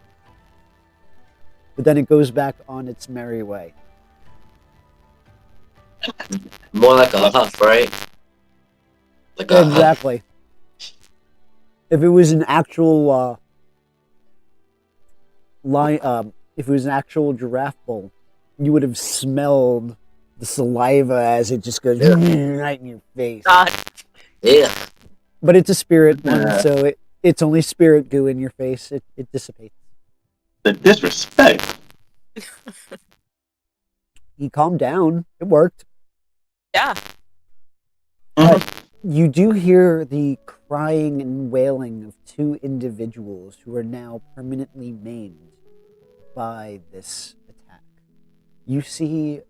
But then it goes back on its merry way. More like a huff, right? Like a Exactly. If it was an actual if it was an actual giraffe bull, you would have smelled the saliva as it just goes right in your face. God. Yeah. But it's a spirit one, so it's only spirit goo in your face. It dissipates. The disrespect. He calmed down. It worked. Yeah. But you do hear the crying and wailing of two individuals who are now permanently maimed by this attack. You see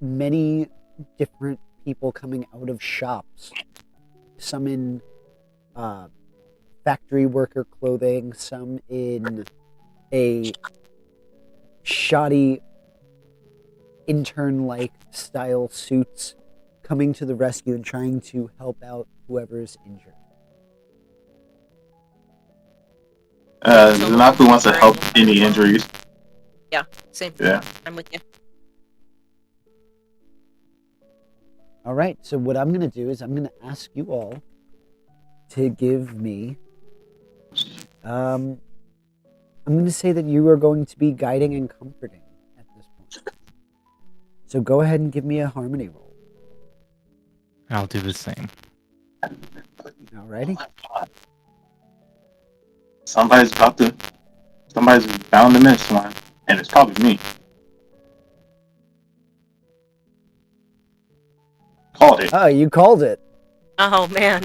many different people coming out of shops. Some in factory worker clothing, some in a shoddy intern-like style suits coming to the rescue and trying to help out whoever's injured. Zanaku wants to help any injuries. Yeah, same. Yeah. I'm with you. All right, so what I'm going to do is I'm going to ask you all to give me... I'm going to say that you are going to be guiding and comforting at this point. So go ahead and give me a harmony roll. I'll do the same. Alrighty. Somebody's bound to miss one, and it's probably me. Called it. Oh, you called it. Oh man.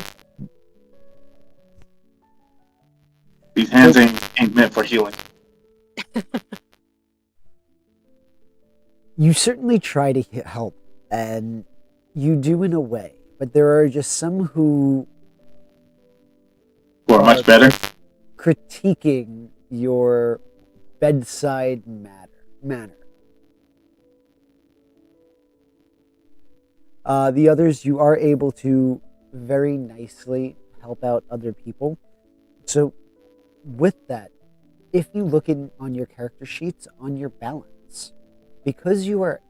These hands ain't meant for healing. You certainly try to help, and you do in a way, but there are just some who Or much better. critiquing your bedside manner. The others, you are able to very nicely help out other people. So with that, if you look on your character sheets, on your balance, because you are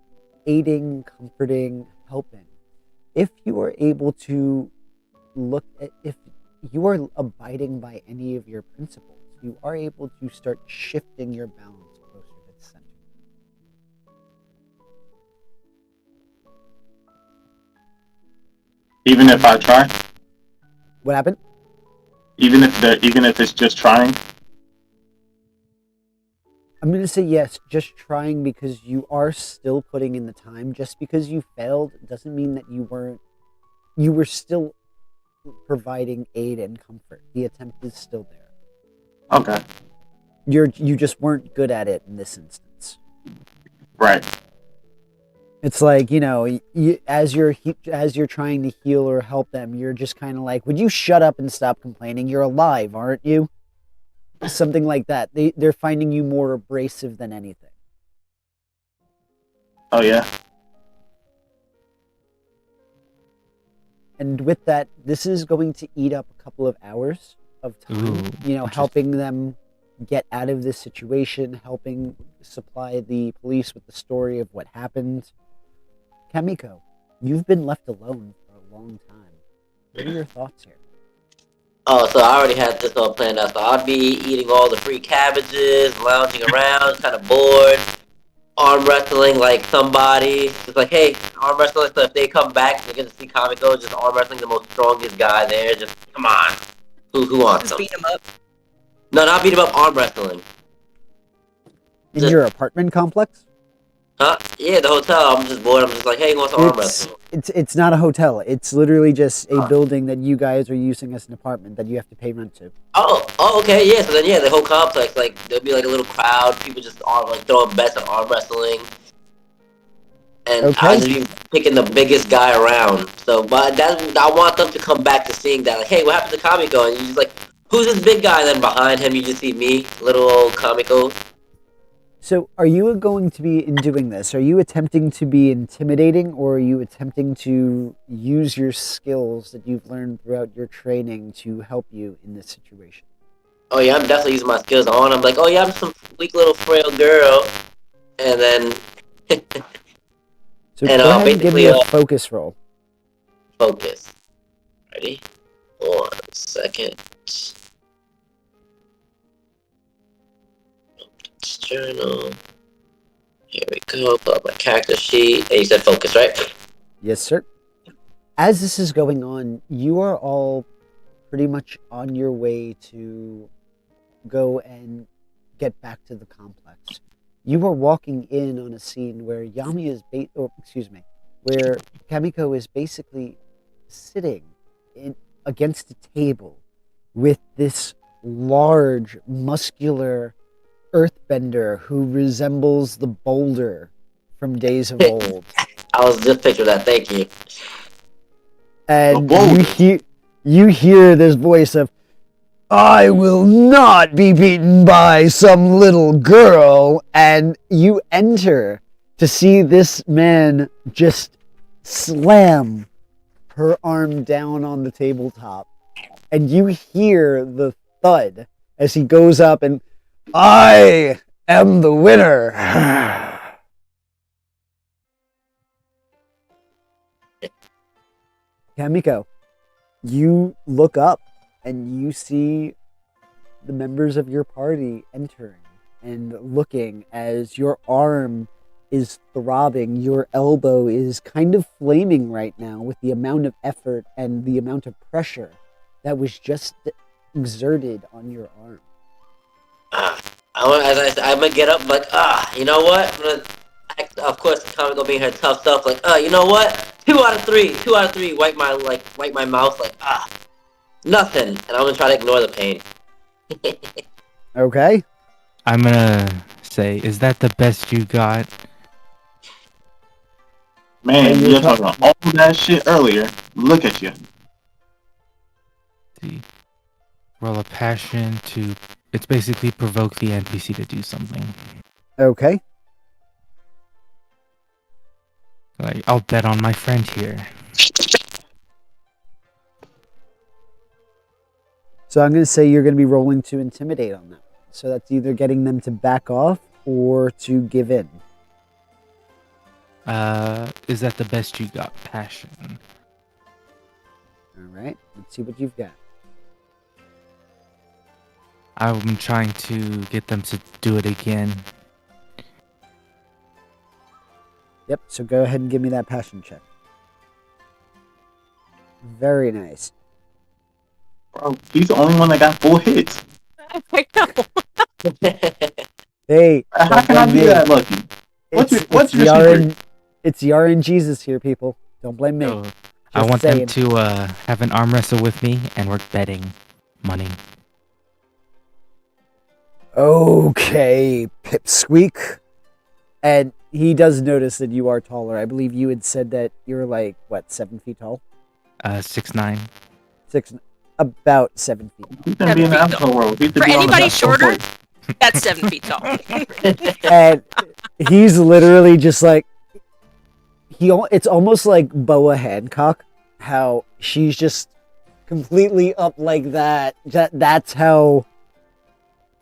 aiding, comforting, helping, if you are able to look at, if you are abiding by any of your principles, you are able to start shifting your balance closer to the center. Even if I try. What happened? Even if it's just trying. I'm going to say yes, just trying, because you are still putting in the time. Just because you failed doesn't mean that you were still providing aid and comfort. The attempt is still there. Okay. You just weren't good at it in this instance. Right. It's like, as you're trying to heal or help them, you're just kind of like, would you shut up and stop complaining? You're alive, aren't you? Something like that. They're finding you more abrasive than anything. Oh yeah. And with that, this is going to eat up a couple of hours of time. Helping them get out of this situation, helping supply the police with the story of what happened. Kamiko, you've been left alone for a long time. What are your thoughts here? Oh, so I already had this all planned out. So I'd be eating all the free cabbages, lounging around, kind of bored, arm wrestling like somebody. Just like, hey, arm wrestling. So if they come back, they're gonna see Kamiko just arm wrestling the most strongest guy there. Just come on, who wants Just him? beat him up. No, not beat him up. Arm wrestling. In your apartment complex? Huh? Yeah, the hotel. I'm just bored. I'm just like, hey, who wants to arm wrestle? It's not a hotel. It's literally just a building that you guys are using as an apartment that you have to pay rent to. Oh, okay, yeah. So then, yeah, the whole complex, like, there'll be like a little crowd, people just throwing bets on arm wrestling, and Okay. I just be picking the biggest guy around. So, but I want them to come back to seeing that, like, hey, what happened to Kamiko? And you just like, who's this big guy? And then behind him, you just see me, little old Kamiko. So, are you going to be, in doing this, are you attempting to be intimidating, or are you attempting to use your skills that you've learned throughout your training to help you in this situation? Oh yeah, I'm definitely using my skills on. I'm like, oh yeah, I'm some weak little frail girl, and then So, and go ahead and give me basically a focus roll. focus. Ready? 1 second. Journal. Here we go. Pull up my character sheet. And you said focus, right? Yes, sir. As this is going on, you are all pretty much on your way to go and get back to the complex. You are walking in on a scene where where Kamiko is basically sitting against a table with this large, muscular earthbender who resembles the boulder from Days of Old. I was just picturing that. Thank you. And you hear this voice of, I will not be beaten by some little girl, and you enter to see this man just slam her arm down on the tabletop. And you hear the thud as he goes up and, I am the winner. Kamiko, you look up and you see the members of your party entering and looking as your arm is throbbing. Your elbow is kind of flaming right now with the amount of effort and the amount of pressure that was just exerted on your arm. I'm gonna get up like, you know what? I'm gonna act, of course, Kamiko being her tough stuff, like, you know what? 2 out of 3, wipe my mouth, like, nothing. And I'm gonna try to ignore the pain. Okay. I'm gonna say, is that the best you got? Man, you're talking all that shit earlier. Look at you. See, roll a passion to. It's basically provoke the NPC to do something. Okay. Like, I'll bet on my friend here. So I'm going to say you're going to be rolling to intimidate on them. So that's either getting them to back off or to give in. Is that the best you got? Passion. All right. Let's see what you've got. I'm trying to get them to do it again. Yep. So go ahead and give me that passion check. Very nice. Bro, he's the only one that got 4 hits. I know. Hey. How can I be that lucky? What's your secret? It's the RNGesus here, people. Don't blame me. So, I want them to have an arm wrestle with me, and we're betting money. Okay, Pipsqueak. And he does notice that you are taller. I believe you had said that you're like, what, 7 feet tall? 6'9". About 7 feet. He's gonna be in the Avatar world. For anybody shorter, that's 7 feet tall. And he's literally just like, it's almost like Boa Hancock, how she's just completely up like that. That's how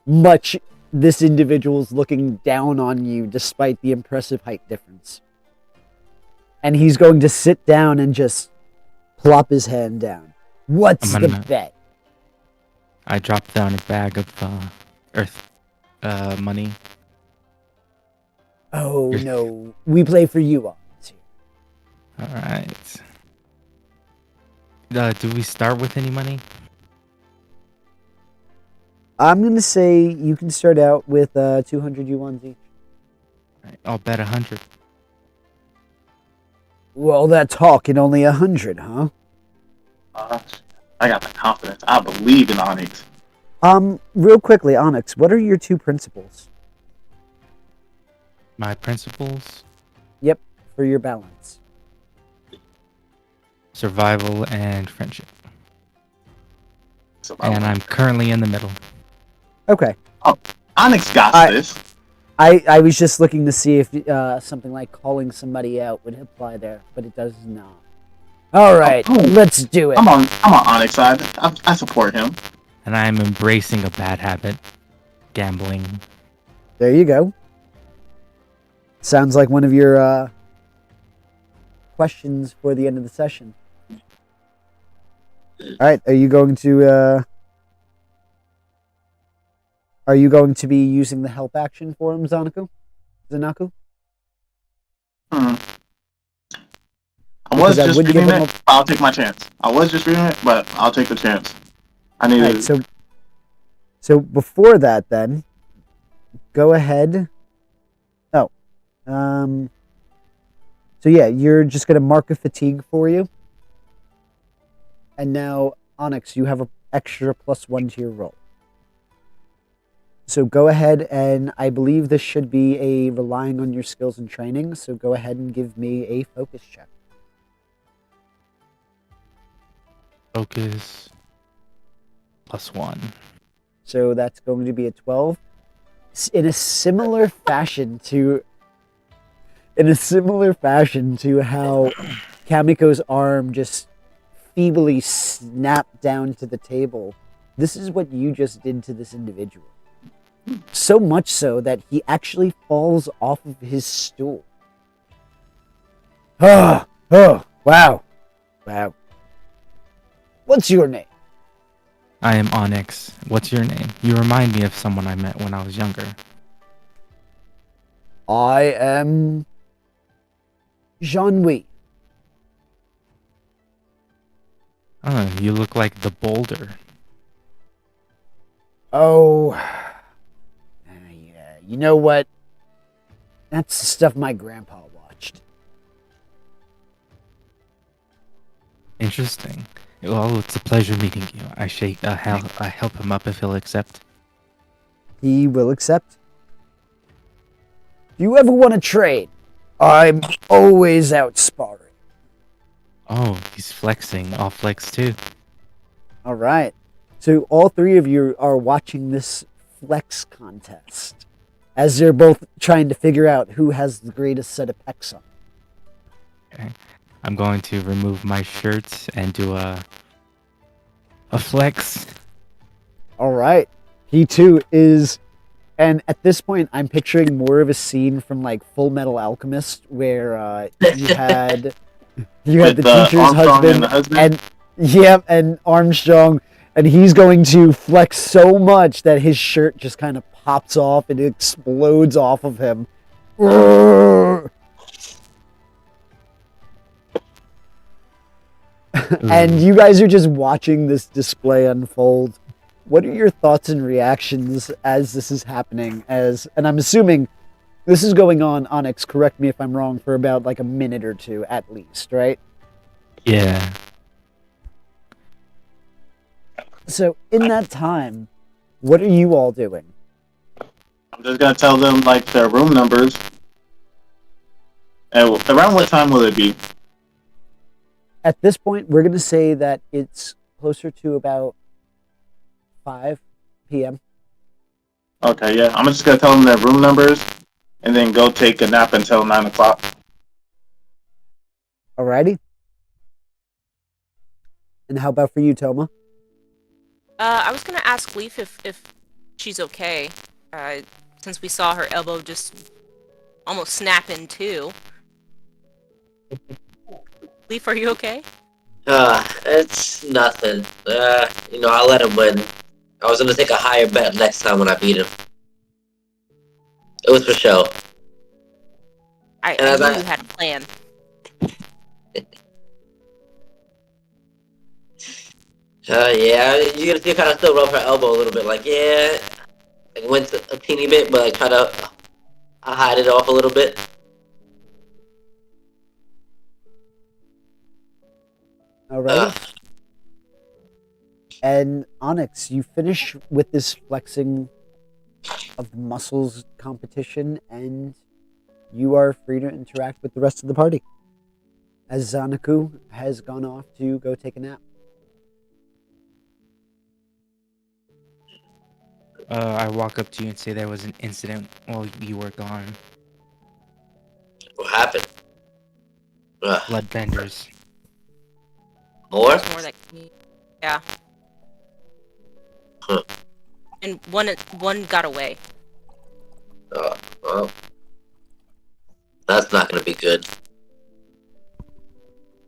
much this individual's looking down on you despite the impressive height difference. And he's going to sit down and just plop his hand down. What's the bet? I dropped down a bag of earth money. Oh no, we play for you all. Alright. Do we start with any money? I'm going to say you can start out with 200 yuans each. Alright, I'll bet 100. Well, that talk in only 100, huh? I got the confidence. I believe in Onyx. Real quickly, Onyx, what are your 2 principles? My principles? Yep, for your balance. Survival and friendship. Survival. And I'm currently in the middle. Okay. Oh, Onyx got this. I was just looking to see if something like calling somebody out would apply there, but it does not. All right, let's do it. I'm on Onyx side. I support him. And I'm embracing a bad habit. Gambling. There you go. Sounds like one of your questions for the end of the session. All right, are you going to be using the help action for him, Zanaku? I was just reading it, but I'll take my chance. I was just reading it, but I'll take the chance. I need Right, so before that, then, go ahead. Oh. So yeah, you're just going to mark a fatigue for you. And now, Onyx, you have an extra +1 to your roll. So go ahead, and I believe this should be a relying on your skills and training, so go ahead and give me a focus check. Focus. +1. So that's going to be a 12. In a similar fashion to in a similar fashion to how Kamiko's arm just feebly snapped down to the table, this is what you just did to this individual. So much so that he actually falls off of his stool. Oh, wow. Wow. What's your name? I am Onyx. What's your name? You remind me of someone I met when I was younger. I am Jean-Louis. Oh, you look like the boulder. Oh, yeah. You know what? That's the stuff my grandpa watched. Interesting. Well, it's a pleasure meeting you. I help him up if he'll accept. He will accept. Do you ever want to trade? I'm always out sparring. Oh, he's flexing. I'll flex too. All right. So all three of you are watching this flex contest as they're both trying to figure out who has the greatest set of pecs on. Okay. I'm going to remove my shirt and do a flex. All right. He too is, and at this point, I'm picturing more of a scene from like Full Metal Alchemist, where you had With the the teacher's Armstrong and the husband, husband? and Armstrong, and he's going to flex so much that his shirt just kind of pops off and explodes off of him. And you guys are just watching this display unfold. What are your thoughts and reactions as this is happening? And I'm assuming this is going on, Onyx, correct me if I'm wrong, for about like a minute or two at least, right? Yeah. So in that time, what are you all doing? I'm just gonna tell them like their room numbers. And around what time will it be? At this point, we're going to say that it's closer to about 5 p.m. Okay, yeah. I'm just gonna tell them their room numbers, and then go take a nap until 9 o'clock. Alrighty. And how about for you, Toma? I was gonna ask Leaf if she's okay, since we saw her elbow just almost snap in two. Leaf, are you okay? It's nothing. I'll let him win. I was gonna take a higher bet next time when I beat him. It was for show. I knew you had a plan. Yeah, you're gonna see kind of still rub her elbow a little bit, like, yeah, like went a teeny bit, but like try to hide it off a little bit. Alrighty. And Onyx, you finish with this flexing of the muscles competition, and you are free to interact with the rest of the party, as Zanaku has gone off to go take a nap. I walk up to you and say there was an incident while you were gone. What happened? Bloodbenders. More? There's more that yeah. Huh. And one got away. Well, that's not gonna be good.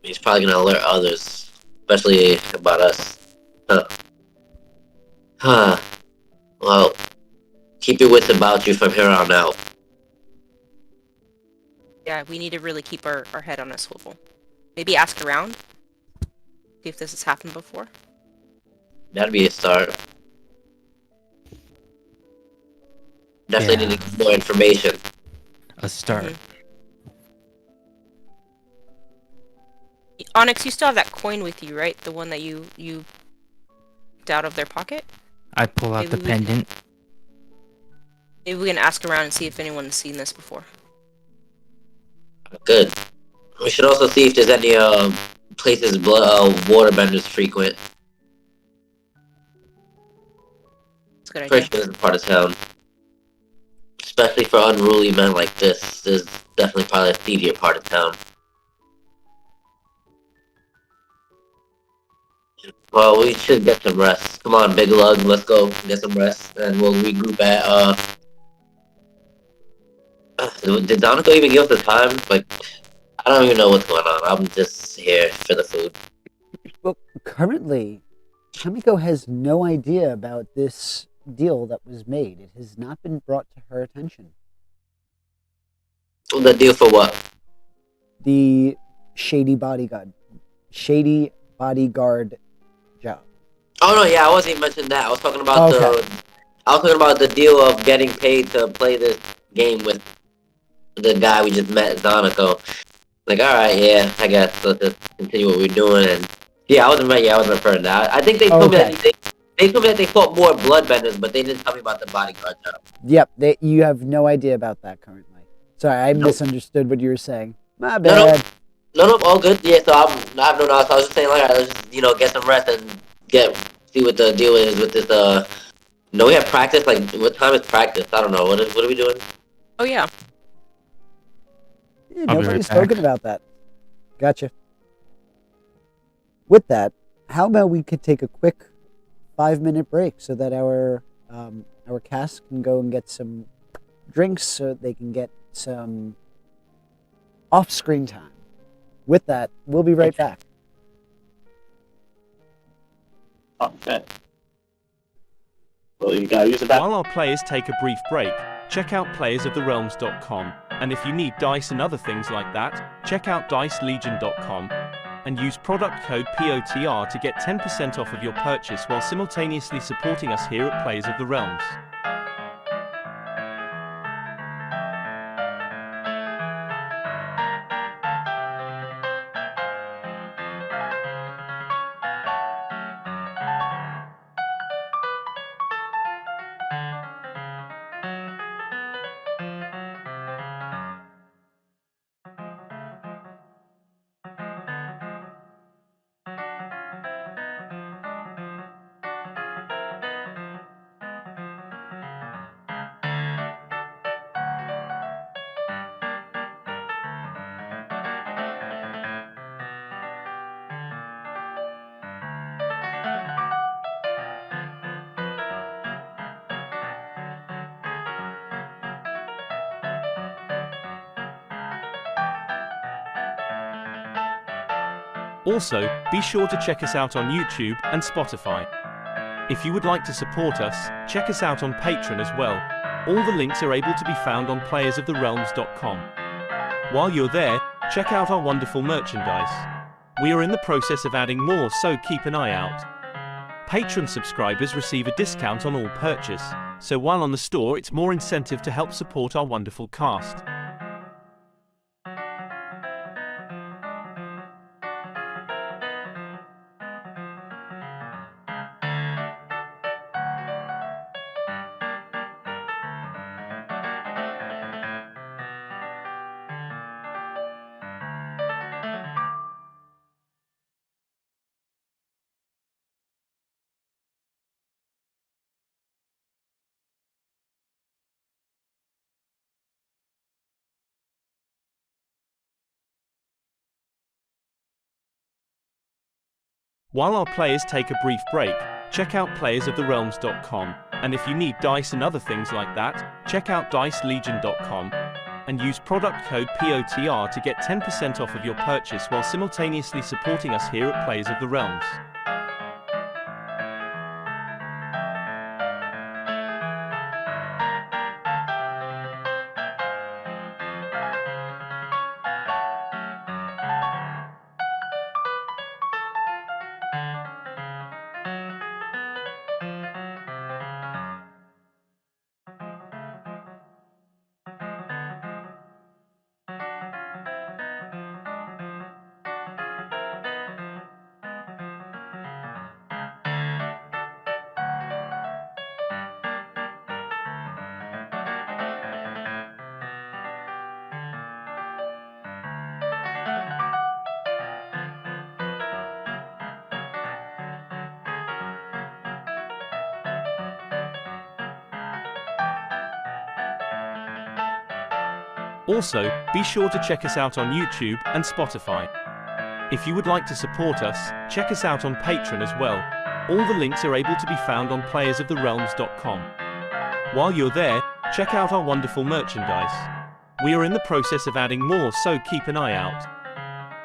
He's probably gonna alert others, especially about us. Huh. Well, keep your wits about you from here on out. Yeah, we need to really keep our head on a swivel. Maybe ask around. See if this has happened before. That'd be a start. Definitely need to get more information. A start. Mm-hmm. Onyx, you still have that coin with you, right? The one that you took out of their pocket? I pull out the pendant. Maybe we can ask around and see if anyone's seen this before. Good. We should also see if there's any places waterbenders frequent. That's a good idea. Pretty sure this is part of town. Especially for unruly men like this. There's definitely probably a seedier part of town. Well, we should get some rest. Come on, Big Lug, let's go get some rest, and we'll regroup at, did Donegal even give us the time? Like, I don't even know what's going on. I'm just here for the food. Well, currently, Kamiko has no idea about this deal that was made. It has not been brought to her attention. The deal for what? The shady bodyguard job. Oh no, yeah, I wasn't even mentioning that. I was talking about the deal of getting paid to play this game with the guy we just met, Zonico. Like, alright, yeah, I guess let's just continue what we're doing. And yeah, I wasn't referring to that. I think they told me that they told me that they fought more bloodbenders, but they didn't tell me about the bodyguard job. Yep, you have no idea about that currently. Sorry, I misunderstood what you were saying. My bad. No, all good. Yeah, so I have no knowledge. I was just saying, like, let's just, get some rest and see what the deal is with this. We have practice. Like, what time is practice? I don't know. What are we doing? Oh yeah. Yeah, I'll be nobody's right back. spoken about that. Gotcha. With that, how about we could take a quick 5-minute break so that our cast can go and get some drinks so they can get some off-screen time. With that, we'll be right back. Okay. Well, you gotta use it back. While our players take a brief break, check out playersoftherealms.com, and if you need dice and other things like that, check out dicelegion.com, and use product code POTR to get 10% off of your purchase while simultaneously supporting us here at Players of the Realms. Also, be sure to check us out on YouTube and Spotify. If you would like to support us, check us out on Patreon as well. All the links are able to be found on playersoftherealms.com. While you're there, check out our wonderful merchandise. We are in the process of adding more, so keep an eye out. Patreon subscribers receive a discount on all purchase, so while on the store it's more incentive to help support our wonderful cast. While our players take a brief break, check out playersoftherealms.com, and if you need dice and other things like that, check out dicelegion.com, and use product code POTR to get 10% off of your purchase while simultaneously supporting us here at Players of the Realms. Also, be sure to check us out on YouTube and Spotify. If you would like to support us, check us out on Patreon as well. All the links are able to be found on playersoftherealms.com. While you're there, check out our wonderful merchandise. We are in the process of adding more, so keep an eye out.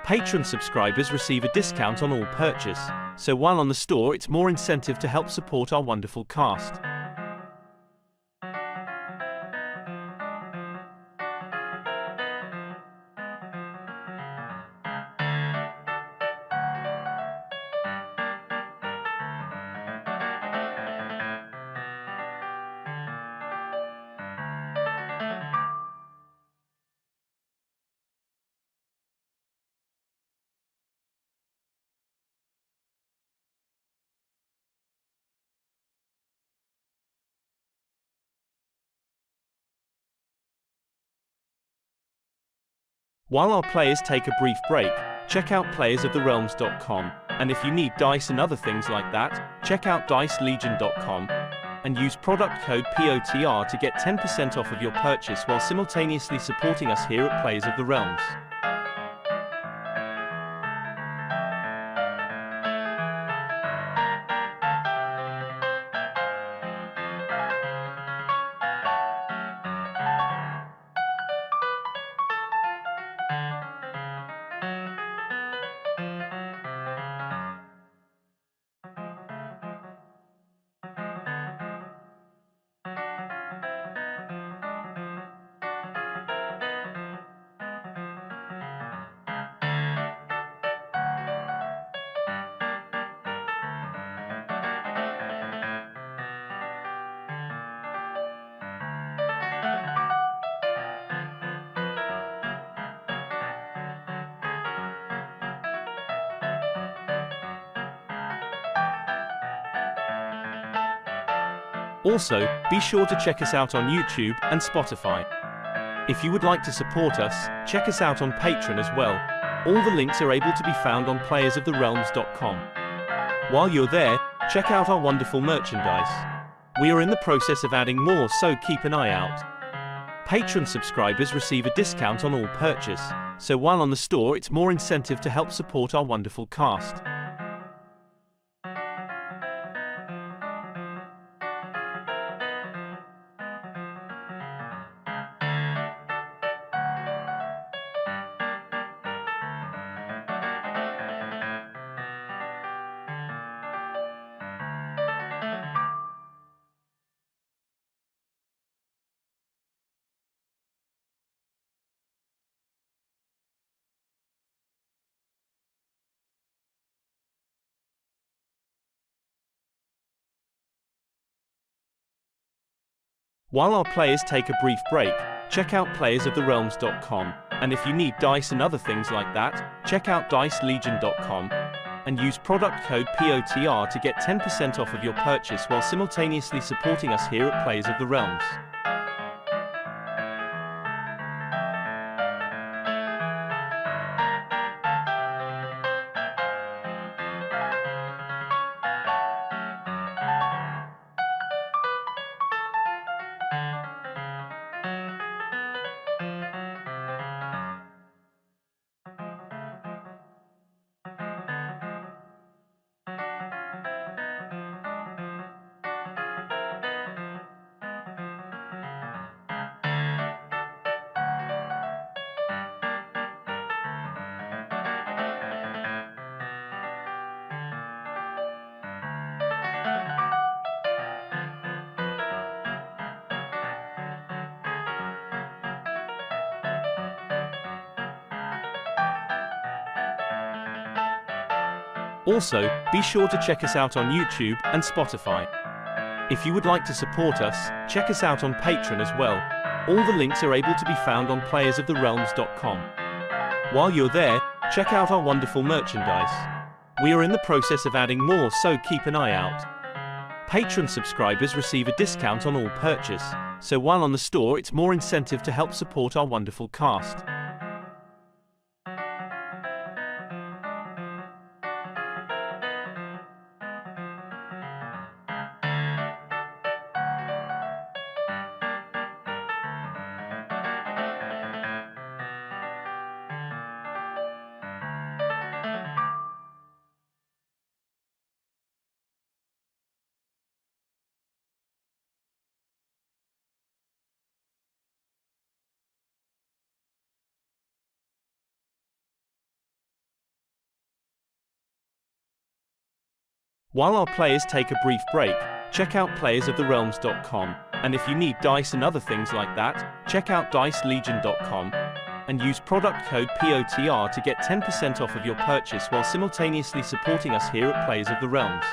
Patreon subscribers receive a discount on all purchase, so while on the store it's more incentive to help support our wonderful cast. While our players take a brief break, check out playersoftherealms.com, and if you need dice and other things like that, check out dicelegion.com, and use product code POTR to get 10% off of your purchase while simultaneously supporting us here at Players of the Realms. Also, be sure to check us out on YouTube and Spotify. If you would like to support us, check us out on Patreon as well. All the links are able to be found on playersoftherealms.com. While you're there, check out our wonderful merchandise. We are in the process of adding more, so keep an eye out. Patreon subscribers receive a discount on all purchase, so while on the store it's more incentive to help support our wonderful cast. While our players take a brief break, check out playersoftherealms.com, and if you need dice and other things like that, check out dicelegion.com, and use product code POTR to get 10% off of your purchase while simultaneously supporting us here at Players of the Realms. Also, be sure to check us out on YouTube and Spotify. If you would like to support us, check us out on Patreon as well. All the links are able to be found on playersoftherealms.com. While you're there, check out our wonderful merchandise. We are in the process of adding more, so keep an eye out. Patreon subscribers receive a discount on all purchase, so while on the store it's more incentive to help support our wonderful cast. While our players take a brief break, check out playersoftherealms.com, and if you need dice and other things like that, check out dicelegion.com, and use product code POTR to get 10% off of your purchase while simultaneously supporting us here at Players of the Realms.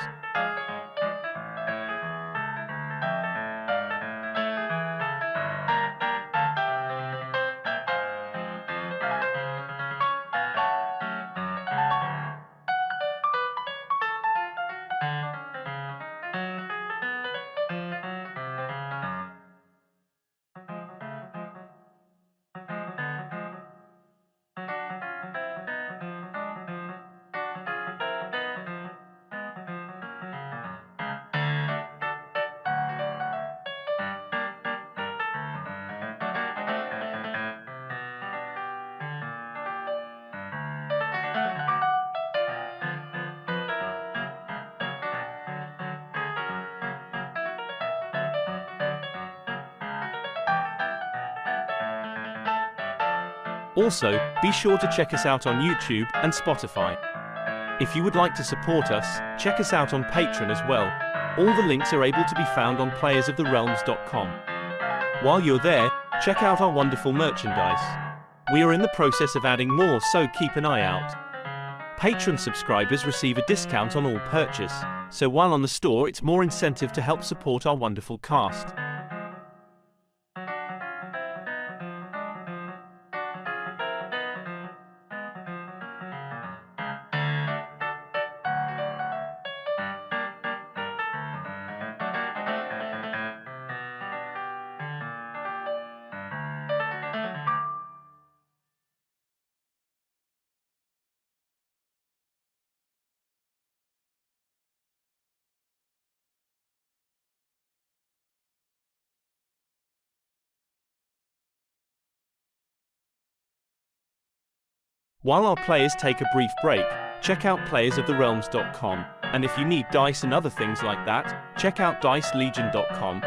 Also, be sure to check us out on YouTube and Spotify. If you would like to support us, check us out on Patreon as well. All the links are able to be found on playersoftherealms.com. While you're there, check out our wonderful merchandise. We are in the process of adding more, so keep an eye out. Patreon subscribers receive a discount on all purchase, so while on the store it's more incentive to help support our wonderful cast. While our players take a brief break, check out playersoftherealms.com, and if you need dice and other things like that, check out dicelegion.com,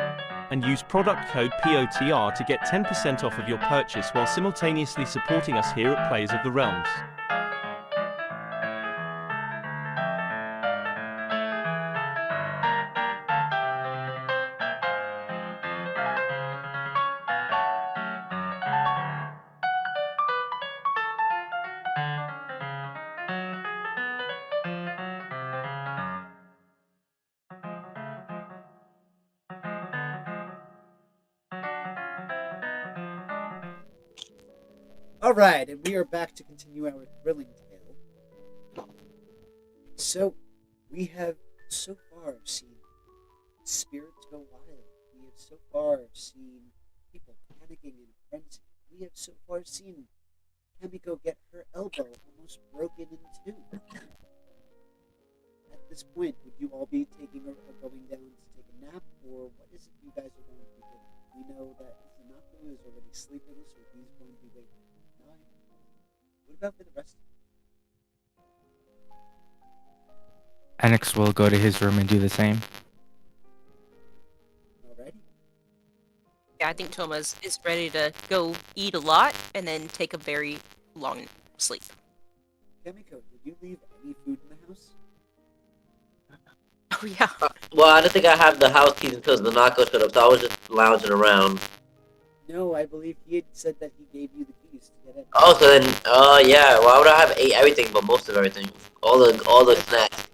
and use product code POTR to get 10% off of your purchase while simultaneously supporting us here at Players of the Realms. All right, and we are back to continue our thrilling tale. So, we have so far seen spirits go wild. We have so far seen people panicking in a frenzy. We have so far seen Kamiko get her elbow almost broken in two. At this point, would you all be taking or going down to take a nap, or what is it you guys are going to be doing? We know that Zanaku is already sleeping, so he's going to be waking. What about for the rest of you? Anix will go to his room and do the same. Alrighty. Yeah, I think Thomas is ready to go eat a lot and then take a very long sleep. Kamiko, did you leave any food in the house? Oh yeah. Well, I don't think I have the house keys until the Nanako showed up, so I was just lounging around. No, I believe he had said that he gave you the keys to get in. Oh, so then, yeah. Well, I would have ate everything, but most of everything, all the snacks.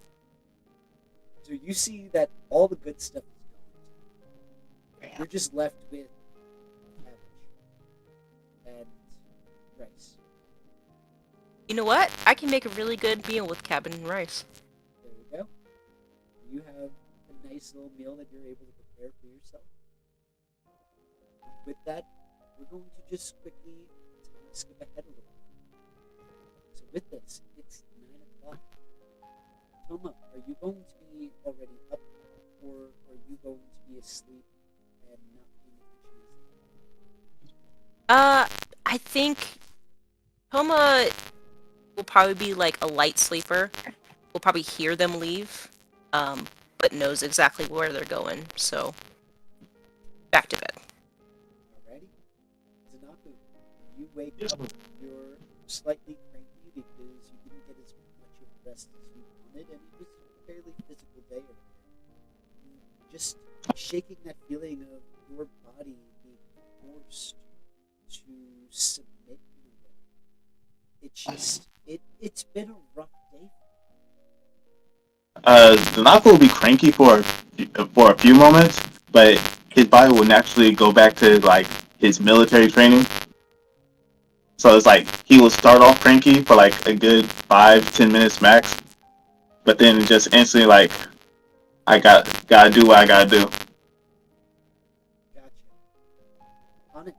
So you see that all the good stuff is gone. You're just left with cabbage and rice. You know what? I can make a really good meal with cabbage and rice. There you go. You have a nice little meal that you're able to prepare for yourself. With that, we're going to just quickly skip ahead a little bit. So with this, it's 9 o'clock. Toma, are you going to be already up, or are you going to be asleep and not paying attention? I think Toma will probably be like a light sleeper. We'll probably hear them leave, but knows exactly where they're going, so back to bed. Alrighty. Zanaku, when you wake up, you're slightly cranky because you didn't get as much of rest as you wanted, and it was fairly physical day. Just shaking that feeling of your body being forced to submit in a way. It's been a rough day. The Naka will be cranky for a few moments, but his body will naturally go back to like his military training. So it's like he will start off cranky for like a good 5-10 minutes max, but then just instantly like I gotta do what I gotta do. Gotcha. Onyx,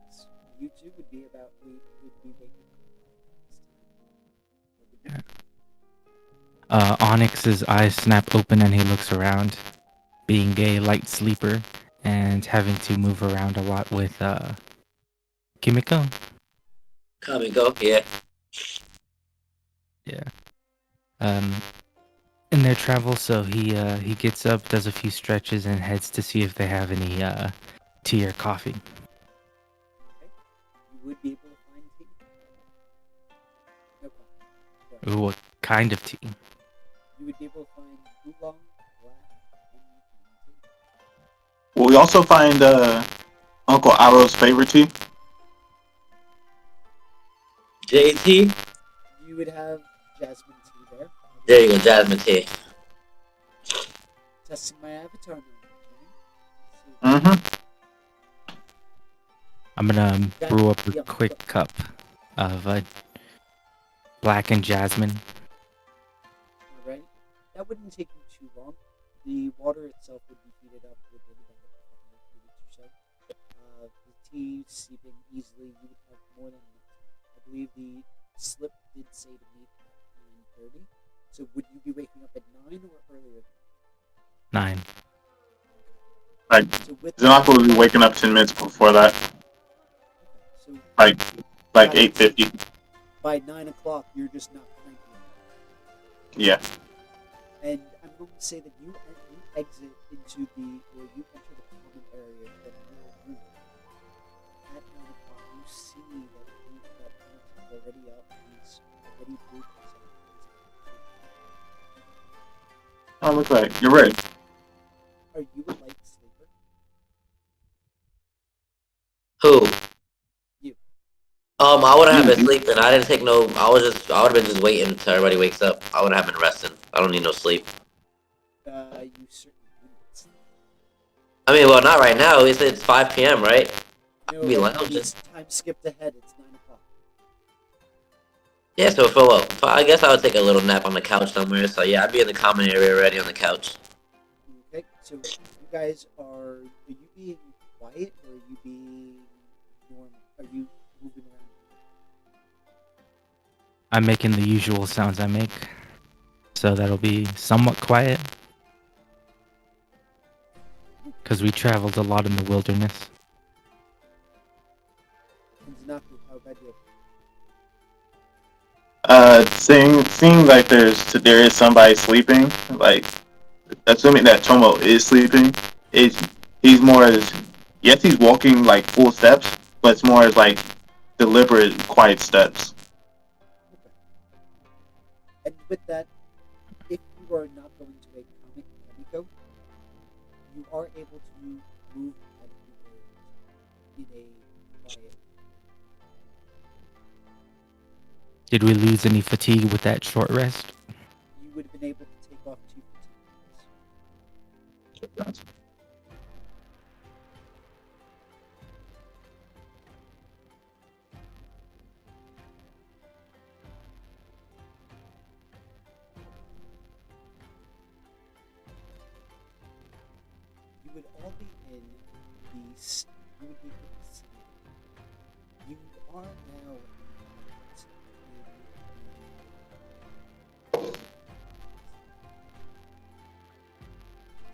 you two would be waking up. Onyx's eyes snap open and he looks around, being a light sleeper and having to move around a lot with Kimiko. Come and go, yeah. Yeah. In their travel, so he gets up, does a few stretches, and heads to see if they have any tea or coffee. Okay. You would be able to find tea. No problem. Ooh, what kind of tea? You would be able to find oolong, black, and green tea. Will we also find Uncle Aro's favorite tea? JT? You would have jasmine tea there. There you go, jasmine tea. Testing my avatar now. Mm-hmm. I'm gonna brew up a quick cup of black and jasmine. Alright. That wouldn't take you too long. The water itself would be heated up within about 5 minutes or so. The tea seeping easily, you would have more than enough time. I believe the slip did say to meet at 9:30. So would you be waking up at 9 or earlier? 9. Like So with Zanaka will be waking up 10 minutes before that, so like 8:50. by 9 o'clock, you're just not cranky. Yeah. And I'm going to say that you exit into you enter the common area from your room. At 9 o'clock, you see that Onyx is already up. He's already brewed himself. Oh, look like you're right. Are you a light sleeper? Who? You. I wouldn't have been sleeping. I didn't take no. I would have been just waiting until everybody wakes up. I wouldn't have been resting. I don't need no sleep. You certainly do not sleep. I mean, well, not right now. It's 5 p.m., right? No, Be lounging. time skipped ahead. It's 9 o'clock. Yeah, so I guess I would take a little nap on the couch somewhere. So yeah, I'd be in the common area already on the couch. Okay, so you guys are you being quiet or are you being normal? Are you moving around? I'm making the usual sounds I make, so that'll be somewhat quiet. Because we traveled a lot in the wilderness. And Zanaku, how about you? Seeing like there is somebody sleeping, like assuming that Tomo is sleeping, he's more as yes he's walking like full steps, but it's more as like deliberate, quiet steps. Okay. And with that, if you are not going to a Kamiko, you are able to move out of the area in a quiet. Did we lose any fatigue with that short rest? You would have been able to take off 2 fatigue points. You would all be in these. You would be in the city. You are now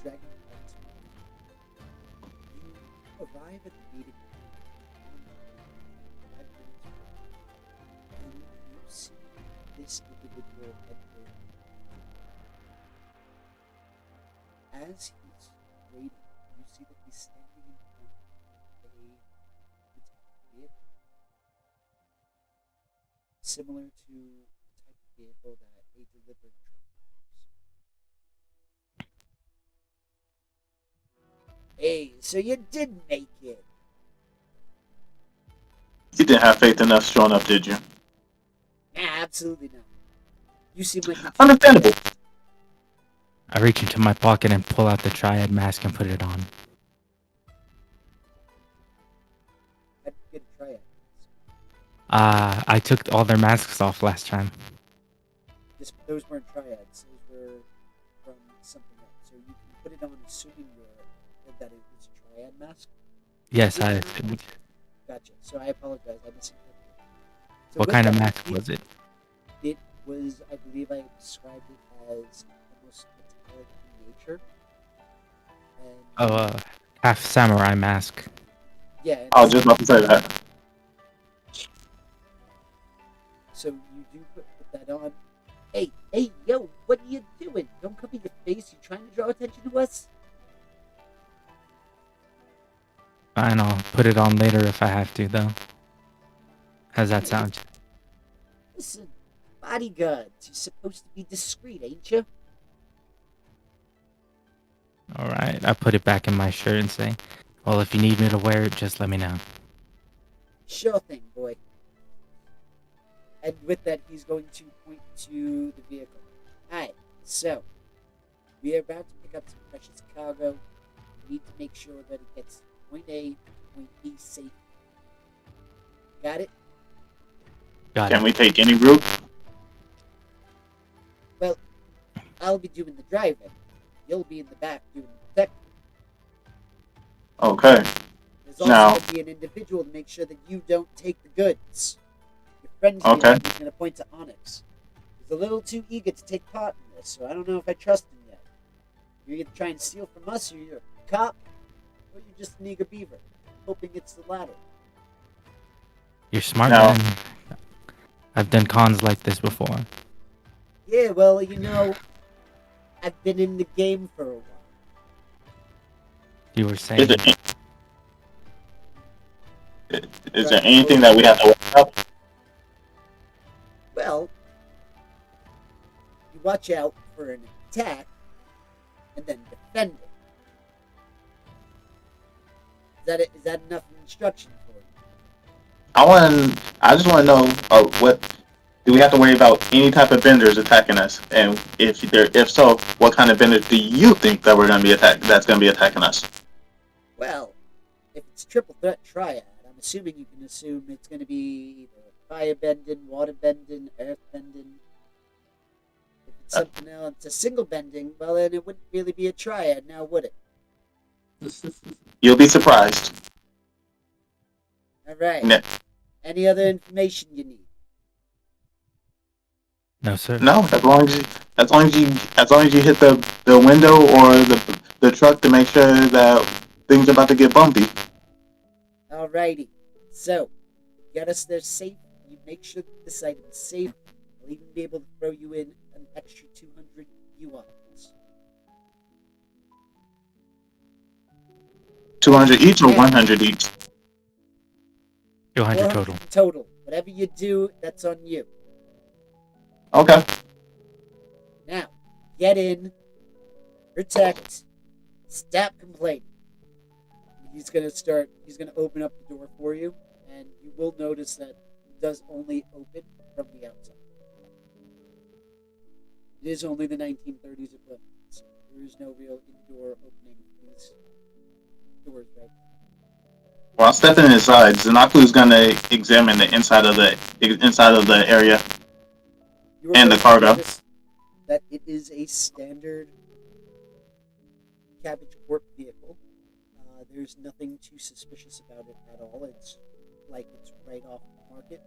Dragon Heights. You arrive at the meeting and you see this individual enter. As he's waiting, you see that he's standing in front of a metallic vehicle. Similar to the type of vehicle that a delivery truck uses. Hey, so you did make it. You didn't have faith enough showing up, did you? Nah, absolutely not. You seem like the Understandable. I reach into my pocket and pull out the triad mask and put it on. I'd get a triad. I took all their masks off last time. Those weren't triads. Those were from something else. So you can put it on assuming that it was a triad mask. Yes, I. Gotcha. So I apologize. I misinterpreted. So What with kind of that, mask was it? It was, I believe I described it as almost metallic in nature. And Oh, half samurai mask. yeah. and I was just about to say that. So you do put that on. Hey, yo, what are you doing? Don't cover your face. You trying to draw attention to us? Fine, I'll put it on later if I have to, though. How's that sound? Listen, bodyguards, you're supposed to be discreet, ain't you? Alright, I put it back in my shirt and say, well, if you need me to wear it, just let me know. Sure thing, boy. And with that, he's going to point to the vehicle. Alright, so, we are about to pick up some precious cargo. We need to make sure that it gets point A to point B safe. Got it? Got Can it. we take any route? Well, I'll be doing the driving. You'll be in the back doing the protecting. Okay. There's also Now- going to be an individual to make sure that you don't take the goods. Your friend's Okay. here, he's going to point to Onyx. He's a little too eager to take part in this, so I don't know if I trust him yet. You're either trying to steal from us, or you're a cop, or you're just an eager beaver. Hoping it's the latter. You're smart, No. man. I've done cons like this before. Yeah, well, you know, I've been in the game for a while. You were saying. Is there anything that we have to worry about? Well, you watch out for an attack, and then defend it. Is that enough instruction for you? I just want to know what do we have to worry about any type of vendors attacking us, and if so, what kind of vendors do you think that we're going to be that's going to be attacking us? Well, if it's triple threat triad, I'm assuming you can assume it's going to be either firebending, waterbending, earthbending. If it's something else, it's a single bending, well then it wouldn't really be a triad now, would it? You'll be surprised. Alright. No, Any other information you need? No, sir. no, as long as you hit the window or the truck to make sure that things are about to get bumpy. Alrighty. So, get us there safe. You make sure that this item's safe. I'll even be able to throw you in an extra 200 yuan. 200 each or 100 each? 200 total. Total. Whatever you do, that's on you. Okay. Now, get in, protect, stop complaining. He's gonna open up the door for you, and you will notice that it does only open from the outside. It is only the 1930s equivalent, so there is no real indoor opening for these doors right now. While stepping inside, Zanaku's gonna examine the inside of the area. You are And the going to cargo. notice that it is a standard Cabbage Corp vehicle. There's nothing too suspicious about it at all. It's like it's right off the market.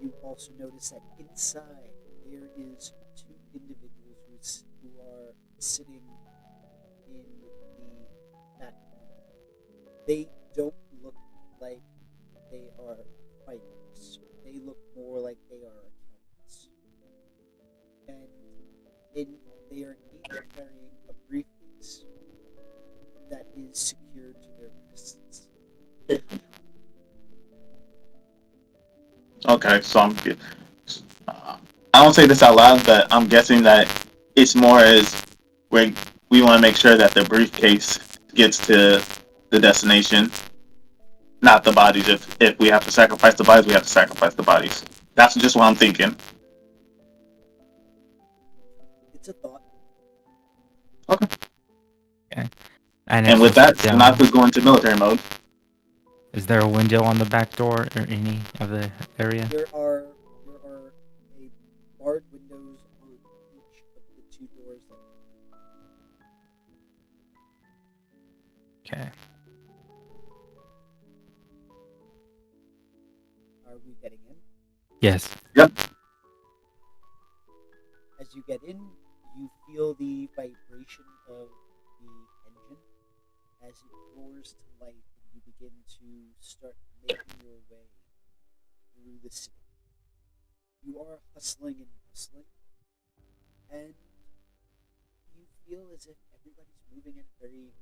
You also notice that inside there is two individuals who are sitting in the back. They don't look like they are fighters. They look more like they are accountants. And they are each carrying a briefcase that is secured to their wrists. Okay, so I don't say this out loud, but I'm guessing that it's more as we want to make sure that the briefcase gets to the destination, not the bodies. If we have to sacrifice the bodies, we have to sacrifice the bodies. That's just what I'm thinking. It's a thought. Okay. And with that, Tanaka's going to military mode. Is there a window on the back door or any of the area? There are a barred windows on each of the 2 doors. Okay. Are we getting in? Yes. Yep. As you get in, you feel the vibration of the engine as it roars to life, and you begin to start making your way through the city. You are hustling and bustling, and you feel as if everybody's moving at a very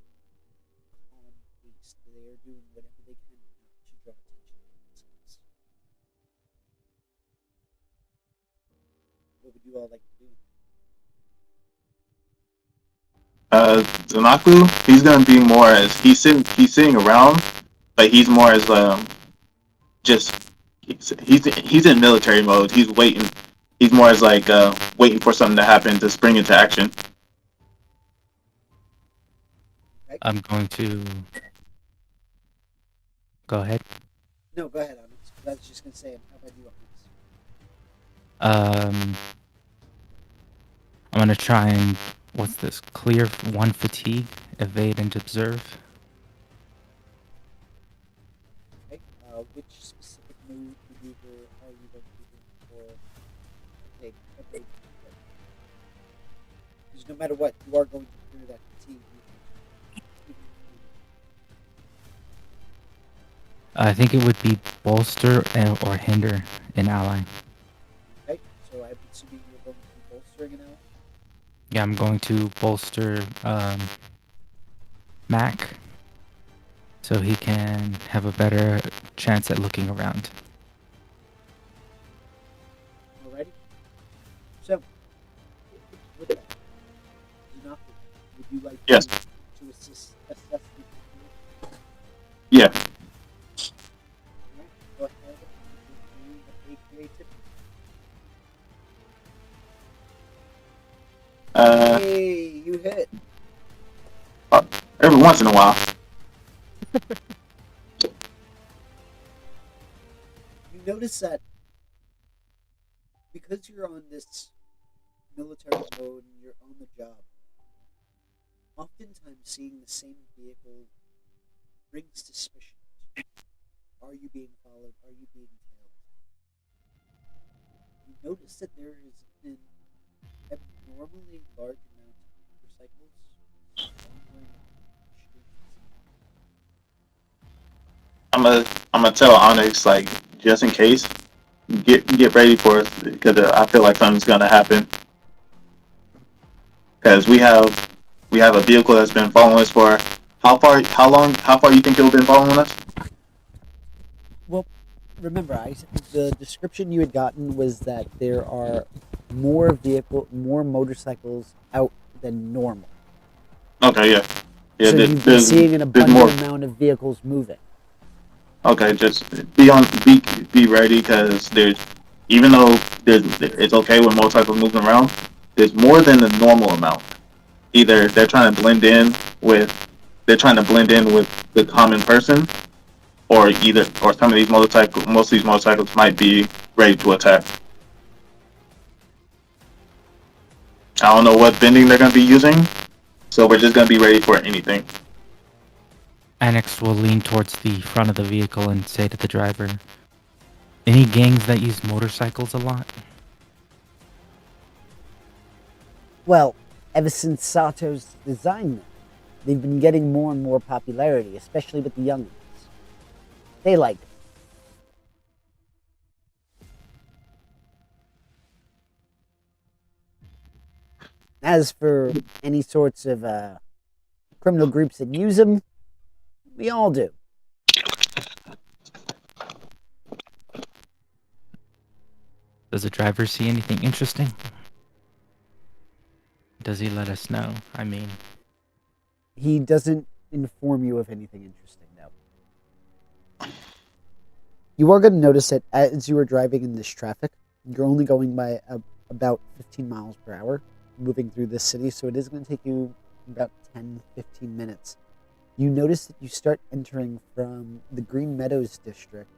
calm pace. They are doing whatever they can not to draw attention to themselves. What would you all like to do? Zanaku, he's gonna be more as he's sitting around, but he's more as he's in military mode. He's waiting. He's more as like waiting for something to happen to spring into action. I'm going to go ahead. No, go ahead, Onyx. I was just gonna say, how about you, Onyx? I'm gonna try and what's this? Clear 1 fatigue, evade and observe. Okay. Which specific maneuver are you going to be doing for take evade? Because no matter what, you are going to clear that fatigue. I think it would be bolster or hinder an ally. Okay, so I'm assuming you're going to be bolstering an ally? Yeah, I'm going to bolster Mac so he can have a better chance at looking around. Alrighty. So, with that, Zanaku, would you like Yes. to assess the Yeah. Alright, go ahead and give me a creativity. Hey, you hit. Every once in a while. You notice that because you're on this military mode and you're on the job, oftentimes seeing the same vehicle brings suspicion. Are you being followed? Are you being tailed? You notice that there is an abnormally large amount of motorcycles wandering the streets. I'm gonna tell Onyx, like, just in case, get ready for it, because I feel like something's gonna happen. Because we have a vehicle that's been following us for how far you think it'll been following us? Well, remember, the description you had gotten was that there are more motorcycles out than normal. Okay, yeah. So you've been seeing an abundant amount of vehicles moving. Okay, just be ready, because even though it's okay when motorcycles moving around, there's more than the normal amount. Either they're trying to blend in with the common person, or most of these motorcycles might be ready to attack. I don't know what bending they're going to be using, so we're just going to be ready for anything. Annex will lean towards the front of the vehicle and say to the driver, any gangs that use motorcycles a lot? Well, ever since Sato's designed them, they've been getting more and more popularity, especially with the young ones. They like it. As for any sorts of criminal groups that use them, we all do. Does the driver see anything interesting? Does he let us know? I mean... He doesn't inform you of anything interesting, though. You are going to notice that as you are driving in this traffic, you're only going by about 15 miles per hour moving through this city, so it is going to take you about 10-15 minutes. You notice that you start entering from the Green Meadows district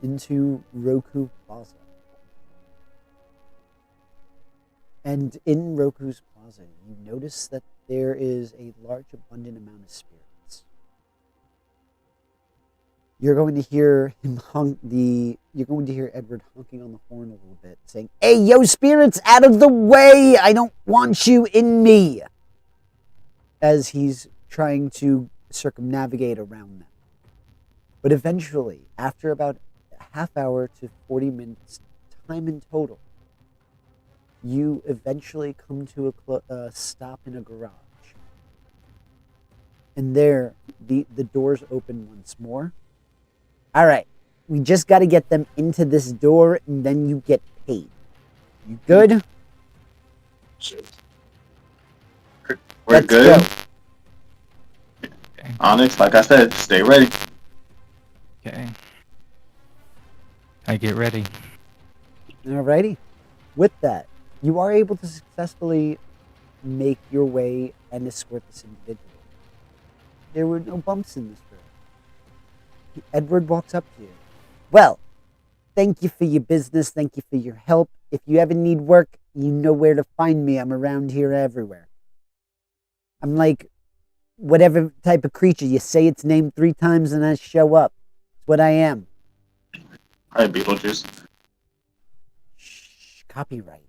into Roku Plaza. And in Roku's Plaza, you notice that there is a large, abundant amount of spirits. You're going to hear him you're going to hear Edward honking on the horn a little bit, saying, "Hey, yo, spirits, out of the way! I don't want you in me!" As he's trying to circumnavigate around them. But eventually, after about a half hour to 40 minutes time in total, you eventually come to a stop in a garage. And there, the doors open once more. All right, we just got to get them into this door, and then you get paid. You good? We're Let's good. go. Okay. Onyx, like I said, stay ready. Okay. I get ready. Alrighty. With that, you are able to successfully make your way and escort this individual. There were no bumps in this road. Edward walks up to you. "Well, thank you for your business. Thank you for your help. If you ever need work, you know where to find me. I'm around here everywhere. I'm like whatever type of creature. You say its name 3 times and I show up. That's what I am." All right, Beetlejuice. Shh, copyright.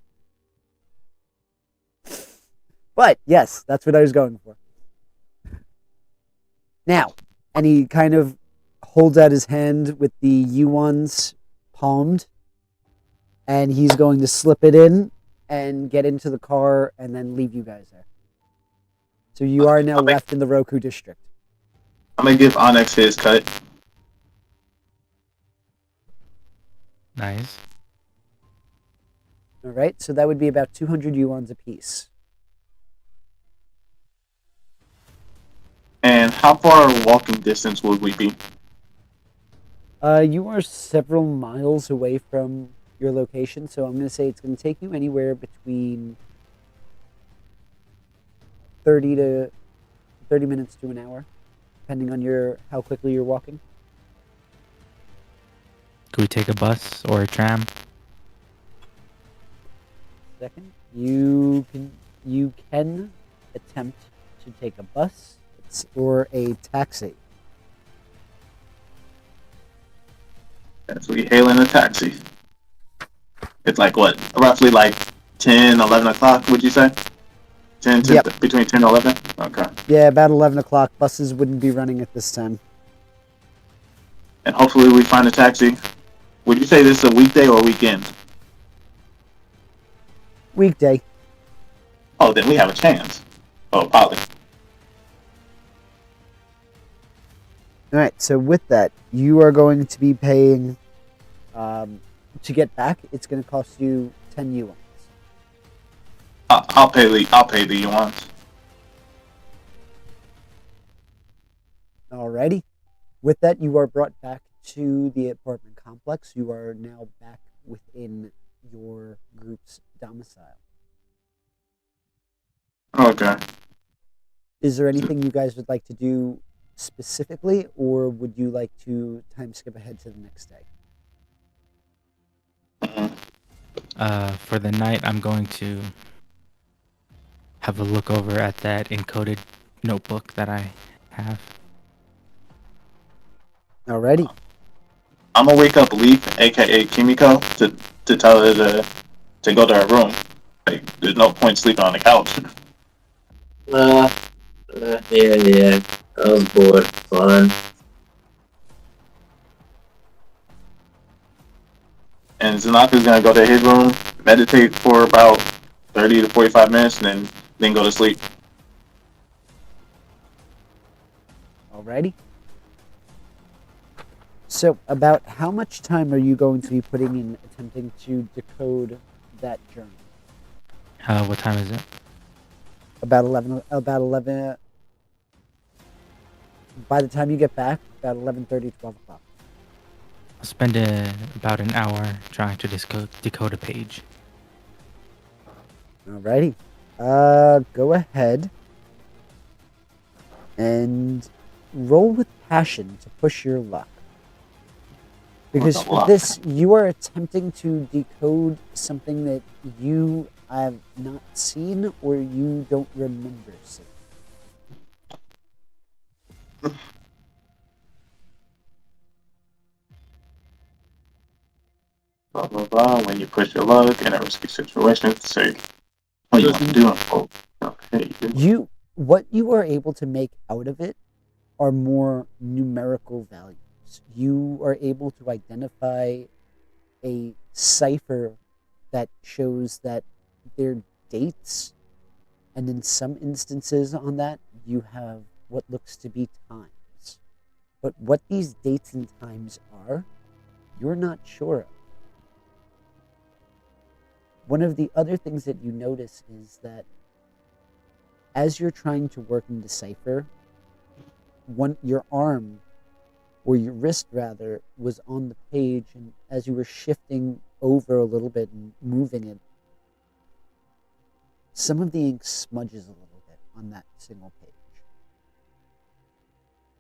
But yes, that's what I was going for. Now, and he kind of holds out his hand with the yuans palmed, and he's going to slip it in and get into the car and then leave you guys there. So you are now left in the Roku district. I'm gonna give Onyx his cut. Nice. All right, so that would be about 200 yuans apiece. And how far walking distance would we be? You are several miles away from your location, so I'm going to say it's going to take you anywhere between 30 minutes to an hour, depending on how quickly you're walking. Could we take a bus or a tram? Second, you can attempt to take a bus or a taxi. So we hail in a taxi. It's like what? Roughly like 10, 11 o'clock, would you say? Yep. Between 10 and 11? Okay. Yeah, about 11 o'clock. Buses wouldn't be running at this time. And hopefully we find a taxi. Would you say this is a weekday or a weekend? Weekday. Oh, then we have a chance. Oh, probably. All right, so with that, you are going to be paying, to get back, it's going to cost you 10 yuans. I'll pay the yuans. Alrighty. With that, you are brought back to the apartment complex. You are now back within your group's domicile. Okay. Is there anything you guys would like to do specifically, or would you like to time skip ahead to the next day? For the night, I'm going to have a look over at that encoded notebook that I have. Alrighty. I'm gonna wake up Leaf, aka Kimiko, to tell her to go to her room. Like, there's no point sleeping on the couch. Yeah. I was bored. Fine. And Zanaka's gonna go to his room, meditate for about 30 to 45 minutes, and then go to sleep. Alrighty. So, about how much time are you going to be putting in attempting to decode that journal? What time is it? About 11. by the time you get back, about 11:30, 12 o'clock. I'll spend about an hour trying to decode a page. Alrighty. Go ahead and roll with passion to push your luck. Because for this, you are attempting to decode something that you have not seen or you don't remember seeing. Blah blah blah. When you push your luck in a risky situation, say what you want to do. Okay. What you are able to make out of it are more numerical values. You are able to identify a cipher that shows that they're dates, and in some instances on that, you have what looks to be times. But what these dates and times are, you're not sure of. One of the other things that you notice is that as you're trying to work and decipher, your arm, or your wrist rather, was on the page, and as you were shifting over a little bit and moving it, some of the ink smudges a little bit on that single page.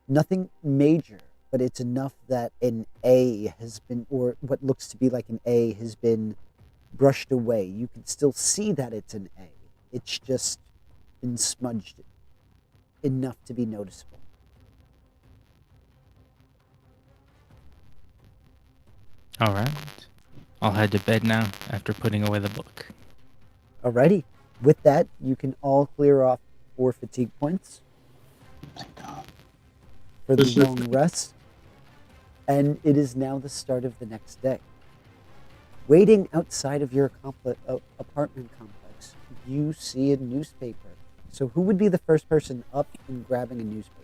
Nothing major, but it's enough that an A has been, or what looks to be like an A, has been brushed away. You can still see that it's an A. It's just been smudged enough to be noticeable. All right. I'll head to bed now after putting away the book. Alrighty. With that, you can all clear off 4 fatigue points for the long rest. And it is now the start of the next day. Waiting outside of your apartment complex, you see a newspaper. So who would be the first person up and grabbing a newspaper?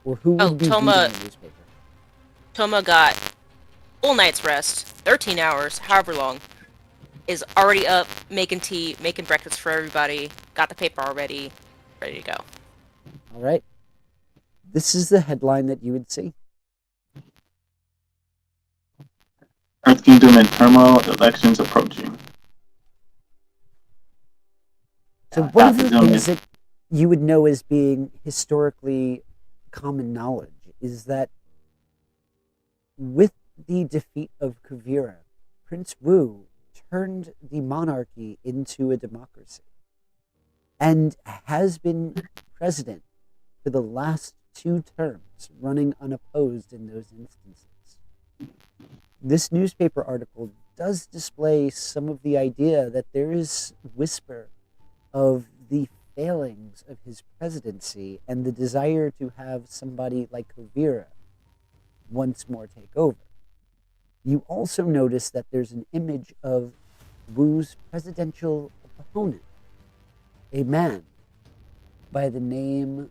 Or who would be reading a newspaper? Toma got full night's rest, 13 hours, however long, is already up, making tea, making breakfast for everybody, got the paper already, ready to go. All right. This is the headline that you would see. Earth Kingdom in turmoil, elections approaching. So one of the things that you would know as being historically common knowledge is that with the defeat of Kuvira, Prince Wu turned the monarchy into a democracy and has been president for the last 2 terms, running unopposed in those instances. This newspaper article does display some of the idea that there is whisper of the failings of his presidency and the desire to have somebody like Kuvira once more take over. You also notice that there's an image of Wu's presidential opponent, a man by the name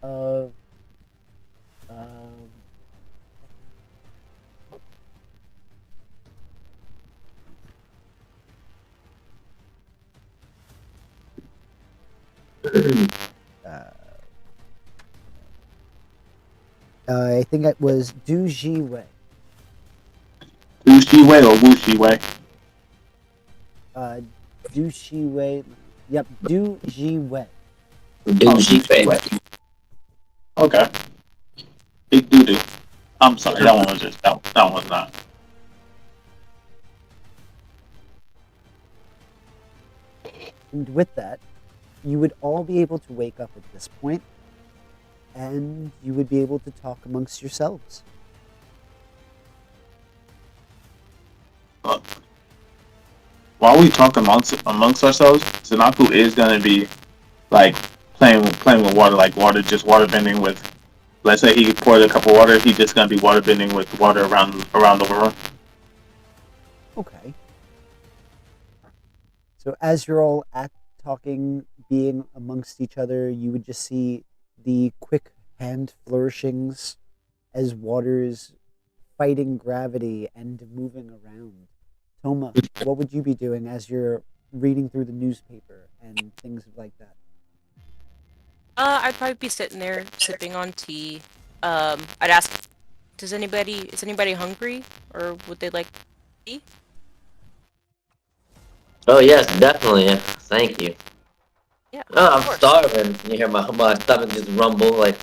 of I think it was Du Jiwei. Du Jiwei or Wu Jiwei? Du Jiwei. Yep, Du Jiwei. Okay. Big doo-doo. I'm sorry, that one was just, that one was not. And with that, you would all be able to wake up at this point, and you would be able to talk amongst yourselves. While we talk amongst ourselves, Sanaku is gonna be like playing with water, like water bending with. Let's say he poured a cup of water, he's just gonna be water bending with water around the room. Okay. So as you're all talking, being amongst each other, you would just see the quick hand flourishings as water is fighting gravity and moving around. Toma, what would you be doing as you're reading through the newspaper and things like that? I'd probably be sitting there sipping on tea. I'd ask, is anybody hungry, or would they like tea? Oh yes, definitely. Yeah. Thank you. Yeah, Oh, of I'm course. starving. You hear my stomach just rumble like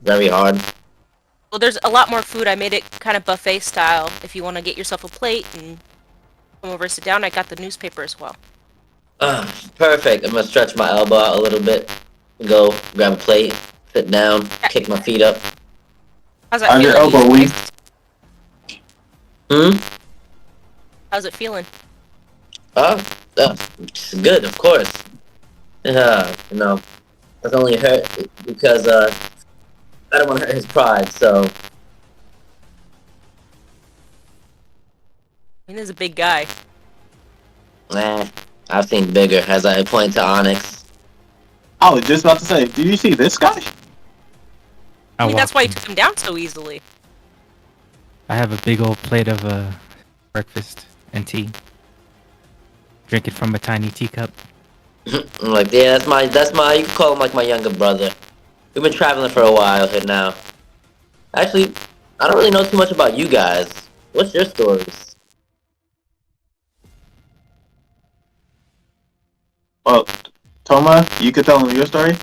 very hard. Well, there's a lot more food. I made it kind of buffet style. If you want to get yourself a plate and come over and sit down, I got the newspaper as well. Perfect. I'm gonna stretch my elbow out a little bit. Go grab a plate, sit down, kick my feet up. How's that On your feeling? elbow, we. How's it feeling? It's good, of course. You know, it's only hurt because I don't want to hurt his pride. So He is a big guy. I've seen bigger. As I point to Onyx. I was just about to say, do you see this guy? I mean, that's walk why you in. took him down so easily. I have a big old plate of breakfast and tea. Drink it from a tiny teacup. I'm like, yeah, that's my. You can call him like my younger brother. We've been traveling for a while here now. Actually, I don't really know too much about you guys. What's your stories? Well, Toma, you could tell him your story.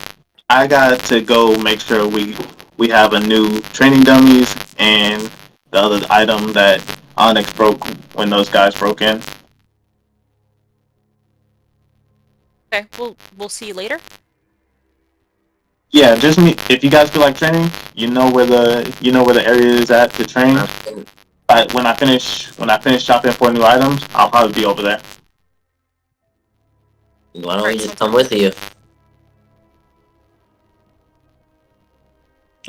I got to go make sure we have a new training dummies and the other item that Onyx broke when those guys broke in. Okay, we'll see you later. Yeah, just me. If you guys feel like training, you know where the area is at to train. But when I finish shopping for new items, I'll probably be over there. Why don't we just come with you?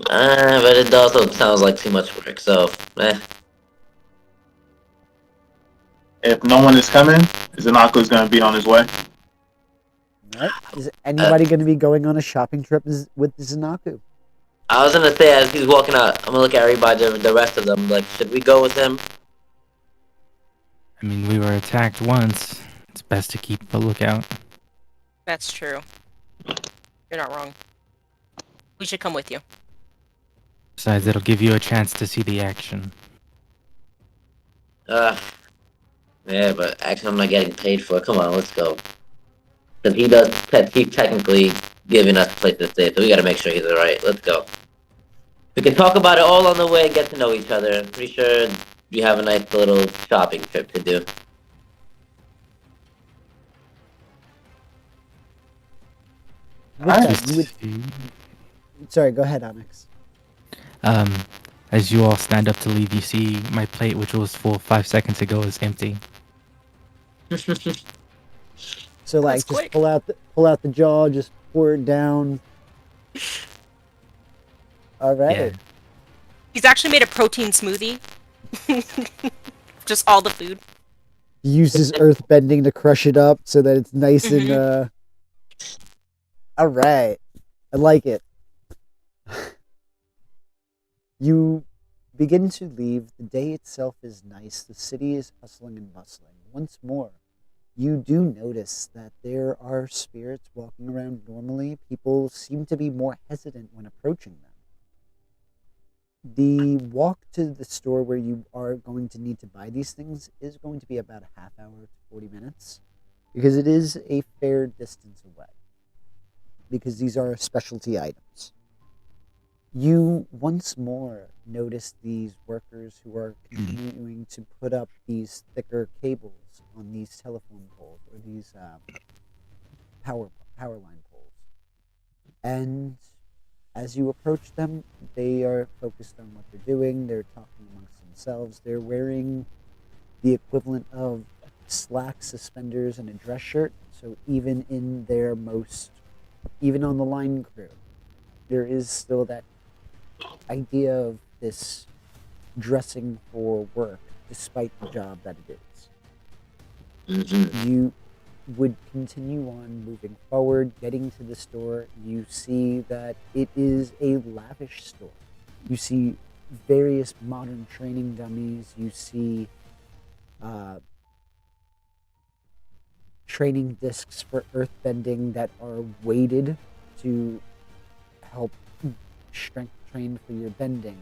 But it also sounds like too much work, so, If no one is coming, Zanako's gonna be on his way. Alright. Is anybody going to be going on a shopping trip with Zanaku? I was gonna say, as he's walking out, I'm gonna look at everybody, the rest of them, like, should we go with him? I mean, we were attacked once. It's best to keep a lookout. That's true. You're not wrong. We should come with you. Besides, it'll give you a chance to see the action. Yeah, but actually I'm not getting paid for it. Come on, let's go. Because he's technically giving us a place to stay, so we gotta make sure he's alright. Let's go. We can talk about it all on the way and get to know each other. I'm pretty sure you have a nice little shopping trip to do. With that, Sorry, go ahead, Onyx. As you all stand up to leave, you see my plate, which was full 5 seconds ago, is empty. So like, That's just quick. pull out the jaw, just pour it down. All right. Yeah. He's actually made a protein smoothie. Just all the food. He uses earth bending to crush it up so that it's nice and all right. I like it. You begin to leave. The day itself is nice. The city is hustling and bustling. Once more, you do notice that there are spirits walking around normally. People seem to be more hesitant when approaching them. The walk to the store where you are going to need to buy these things is going to be about a half hour to 40 minutes because it is a fair distance away because these are specialty items. You once more notice these workers who are continuing to put up these thicker cables on these telephone poles or these power line poles. And as you approach them, they are focused on what they're doing. They're talking amongst themselves. They're wearing the equivalent of slacks, suspenders, and a dress shirt. So even in their even on the line crew, there is still that idea of this dressing for work, despite the job that it is. You would continue on moving forward, getting to the store. You see that it is a lavish store. You see various modern training dummies. You see training discs for earthbending that are weighted to help strength train for your bending.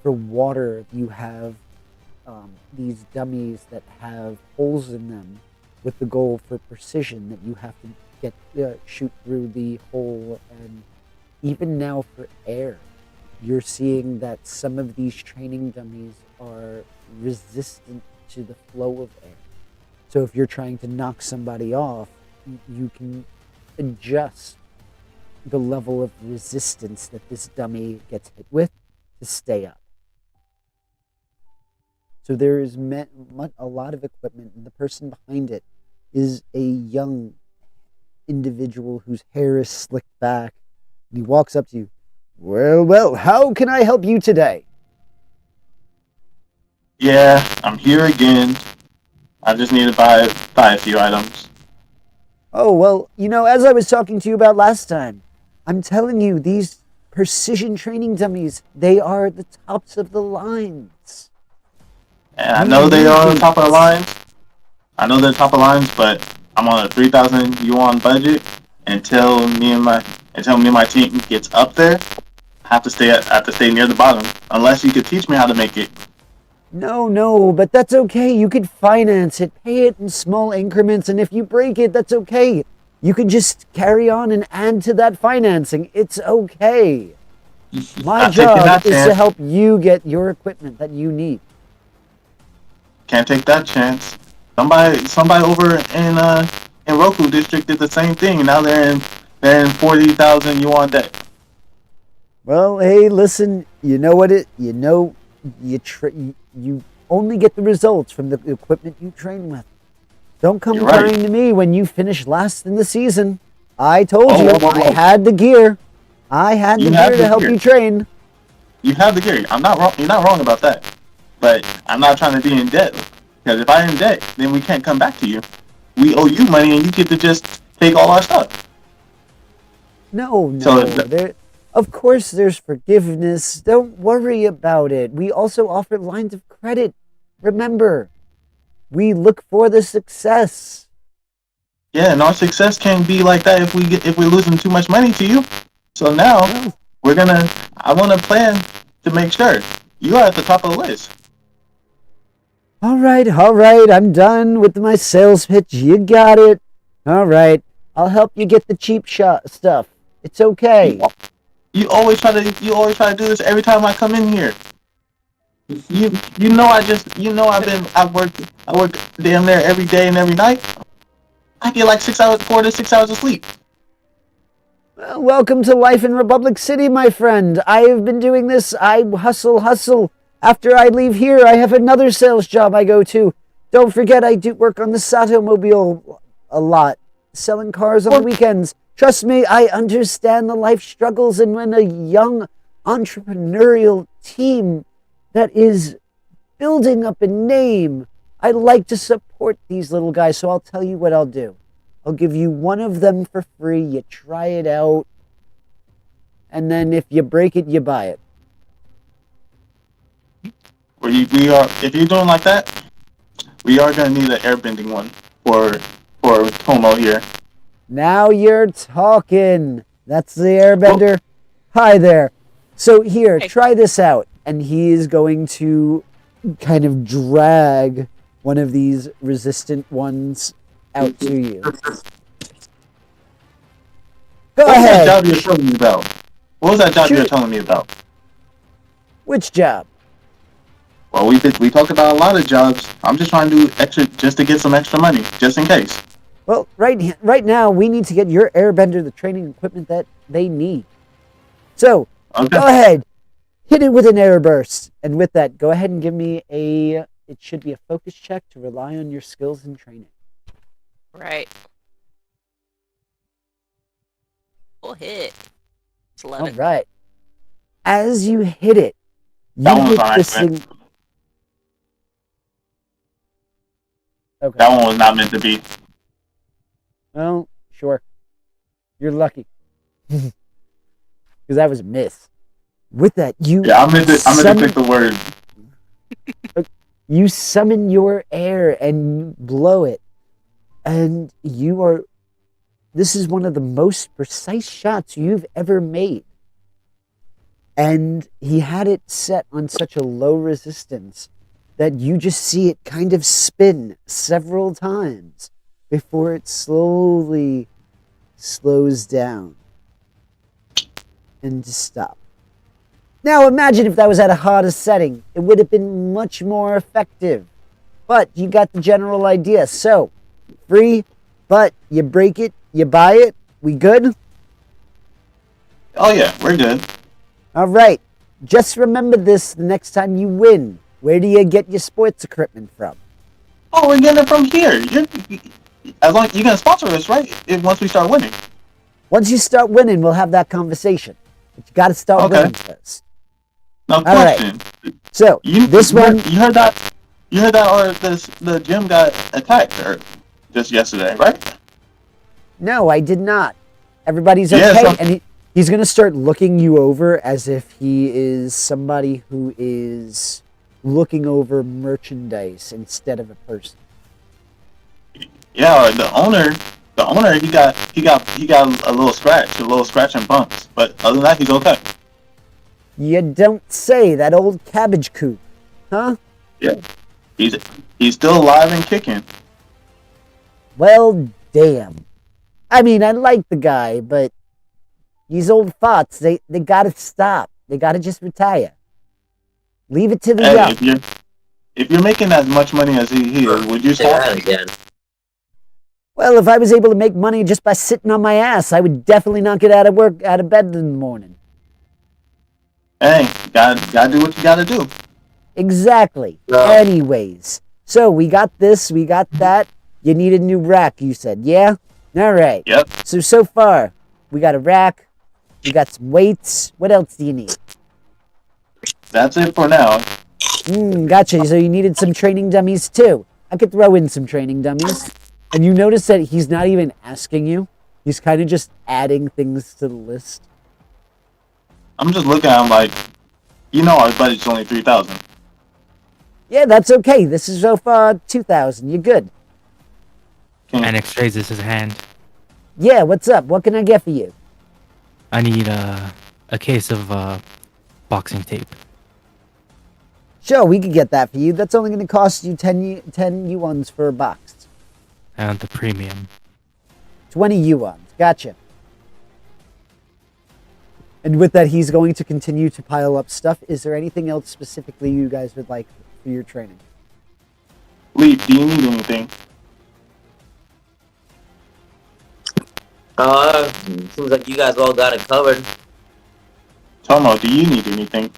For water, you have these dummies that have holes in them with the goal for precision that you have to shoot through the hole. And even now for air, you're seeing that some of these training dummies are resistant to the flow of air. So if you're trying to knock somebody off, you can adjust the level of resistance that this dummy gets hit with to stay up. So there is a lot of equipment, and the person behind it is a young individual whose hair is slicked back, and he walks up to you. Well, how can I help you today? Yeah, I'm here again. I just need to buy a few items. Oh, well, as I was talking to you about last time, I'm telling you, these precision training dummies, they are at the tops of the lines. And I know they are on top of the lines. I know they're top of lines, but I'm on a 3,000 yuan budget. Until me and my team gets up there, I have to stay near the bottom. Unless you could teach me how to make it. No, but that's okay. You could finance it, pay it in small increments, and if you break it, that's okay. You can just carry on and add to that financing. It's okay. My job is to help you get your equipment that you need. Can't take that chance. Somebody over in Roku district did the same thing. Now they're in 40,000 yuan debt. Well, hey, listen. You only get the results from the equipment you train with. Don't come crying to me when you finish last in the season. I told you I had the gear. I had the gear to help you train. You have the gear. I'm not wrong. You're not wrong about that. But I'm not trying to be in debt. Because if I'm in debt, then we can't come back to you. We owe you money, and you get to just take all our stuff. No. Of course there's forgiveness. Don't worry about it. We also offer lines of credit. Remember, we look for the success. Yeah, and our success can't be like that if we're losing too much money to you. So now I want to plan to make sure you are at the top of the list. All right. I'm done with my sales pitch. You got it. All right. I'll help you get the cheap stuff. It's okay. You always try to do this every time I come in here. I work damn near every day and every night. I get like 4 to 6 hours of sleep. Well, welcome to life in Republic City, my friend. I have been doing this. I hustle. After I leave here, I have another sales job I go to. Don't forget, I do work on the Sato Mobile a lot, selling cars on the weekends. Trust me, I understand the life struggles, and when a young entrepreneurial team that is building up a name, I like to support these little guys, so I'll tell you what I'll do. I'll give you one of them for free. You try it out, and then if you break it, you buy it. If you're doing like that, we are going to need an airbending one for Tomo here. Now you're talking. That's the airbender. Hi there. So here, try this out. And he is going to kind of drag one of these resistant ones out to you. Go ahead. What was that job you were telling me about? What was that job you were telling me about? Which job? Well, we talked about a lot of jobs. I'm just trying to do extra just to get some extra money, just in case. Well, right now, we need to get your airbender the training equipment that they need. So, Go ahead. Hit it with an air burst. And with that, go ahead and give me it should be a focus check to rely on your skills and training. Right. Full hit. It's 11. All right. As you hit it, you hit this thing. Okay. That one was not meant to be. Well, sure. You're lucky. Because that was a miss. With that, I'm meant to pick the word. You summon your air and you blow it. And this is one of the most precise shots you've ever made. And he had it set on such a low resistance that you just see it kind of spin several times before it slowly slows down and just stop. Now imagine if that was at a harder setting. It would have been much more effective. But you got the general idea. So, free, but you break it, you buy it, we good? Oh yeah, we're good. Alright, just remember this the next time you win. Where do you get your sports equipment from? Oh, we're getting it from here. As long you're gonna sponsor us, right? Once we start winning. Once you start winning, we'll have that conversation. But you gotta start winning first. Now, question. So, You heard that? You heard that? Or the gym got attacked just yesterday, right? No, I did not. Everybody's okay, and he's gonna start looking you over as if he is somebody who is looking over merchandise instead of a person. Yeah, the owner, he got a little scratch and bumps, but other than that, he's okay. You don't say. That old cabbage coop, huh? Yeah, he's still alive and kicking. Well, damn. I mean, I like the guy, but these old farts, they gotta stop. They gotta just retire. Leave it to the young. If you're making as much money as he is, would you stop? Again. Well, if I was able to make money just by sitting on my ass, I would definitely not get out of bed in the morning. Hey, gotta do what you gotta do. Exactly. No. Anyways, so we got this, we got that. You need a new rack, you said, yeah? All right. Yep. So far, we got a rack, we got some weights. What else do you need? That's it for now. Gotcha. So you needed some training dummies too. I could throw in some training dummies. And you notice that he's not even asking you. He's kind of just adding things to the list. I'm just looking at him like, our budget's only 3,000. Yeah, that's okay. This is so far 2,000. You're good. Annex raises his hand. Yeah, what's up? What can I get for you? I need a case of boxing tape. Sure, we could get that for you. That's only going to cost you 10 yuans for a box. And the premium. 20 yuans. Gotcha. And with that, he's going to continue to pile up stuff. Is there anything else specifically you guys would like for your training? Leaf, do you need anything? Seems like you guys all got it covered. Tomo, do you need anything?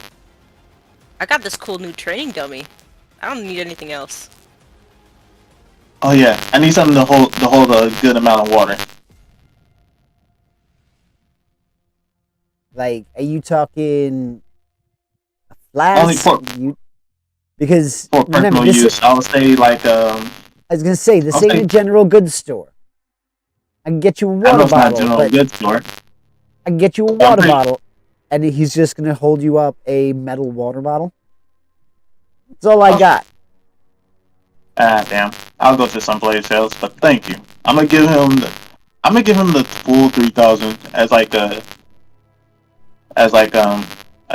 I got this cool new training dummy. I don't need anything else. Oh yeah, I need something to hold a good amount of water. Like, are you talking a flask? Because for personal use, I would say like I was gonna say this ain't a general goods store. I can get you a water bottle. Not general goods store. I can get you a water bottle, and he's just gonna hold you up a metal water bottle. That's all I got. Damn. I'll go to someplace else, but thank you. I'm gonna give him the full 3,000 as a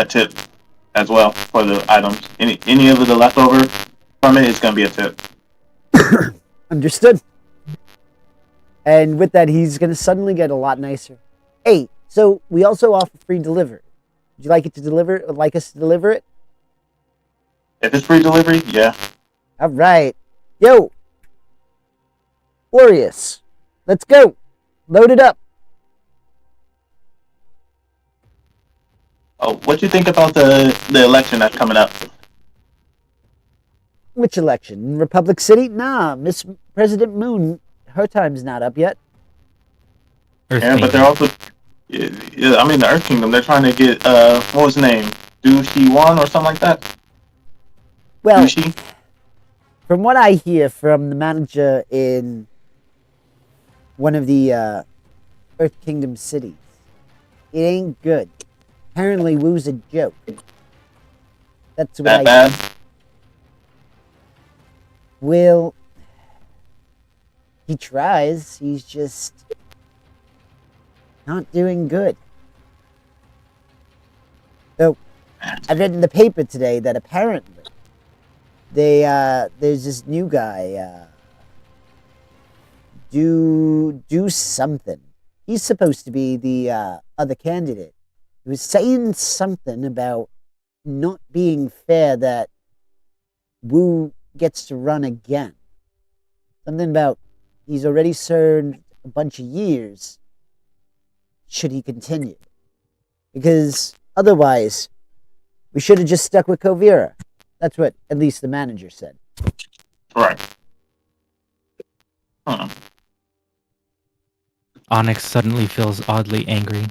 tip as well for the items. Any of the leftover from it is gonna be a tip. Understood. And with that, he's gonna suddenly get a lot nicer. Hey, so we also offer free delivery. Would you like us to deliver it? If it's free delivery, yeah. All right. Yo, Warriors, let's go. Load it up. Oh, what do you think about the election that's coming up? Which election? Republic City? Nah, Miss President Moon, her time's not up yet. Yeah, but they're also, the Earth Kingdom. They're trying to get what was his name? Du Shi-wan or something like that. Well, from what I hear from the manager in one of the Earth Kingdom cities, it ain't good. Apparently, Wu's a joke. That's what that I hear. bad? Well, He tries. He's just not doing good. So, I read in the paper today that apparently there's this new guy. Do something. He's supposed to be the other candidate. He was saying something about not being fair that Wu gets to run again. Something about he's already served a bunch of years. Should he continue? Because otherwise, we should have just stuck with Kovira. That's what at least the manager said. Right. Onyx suddenly feels oddly angry.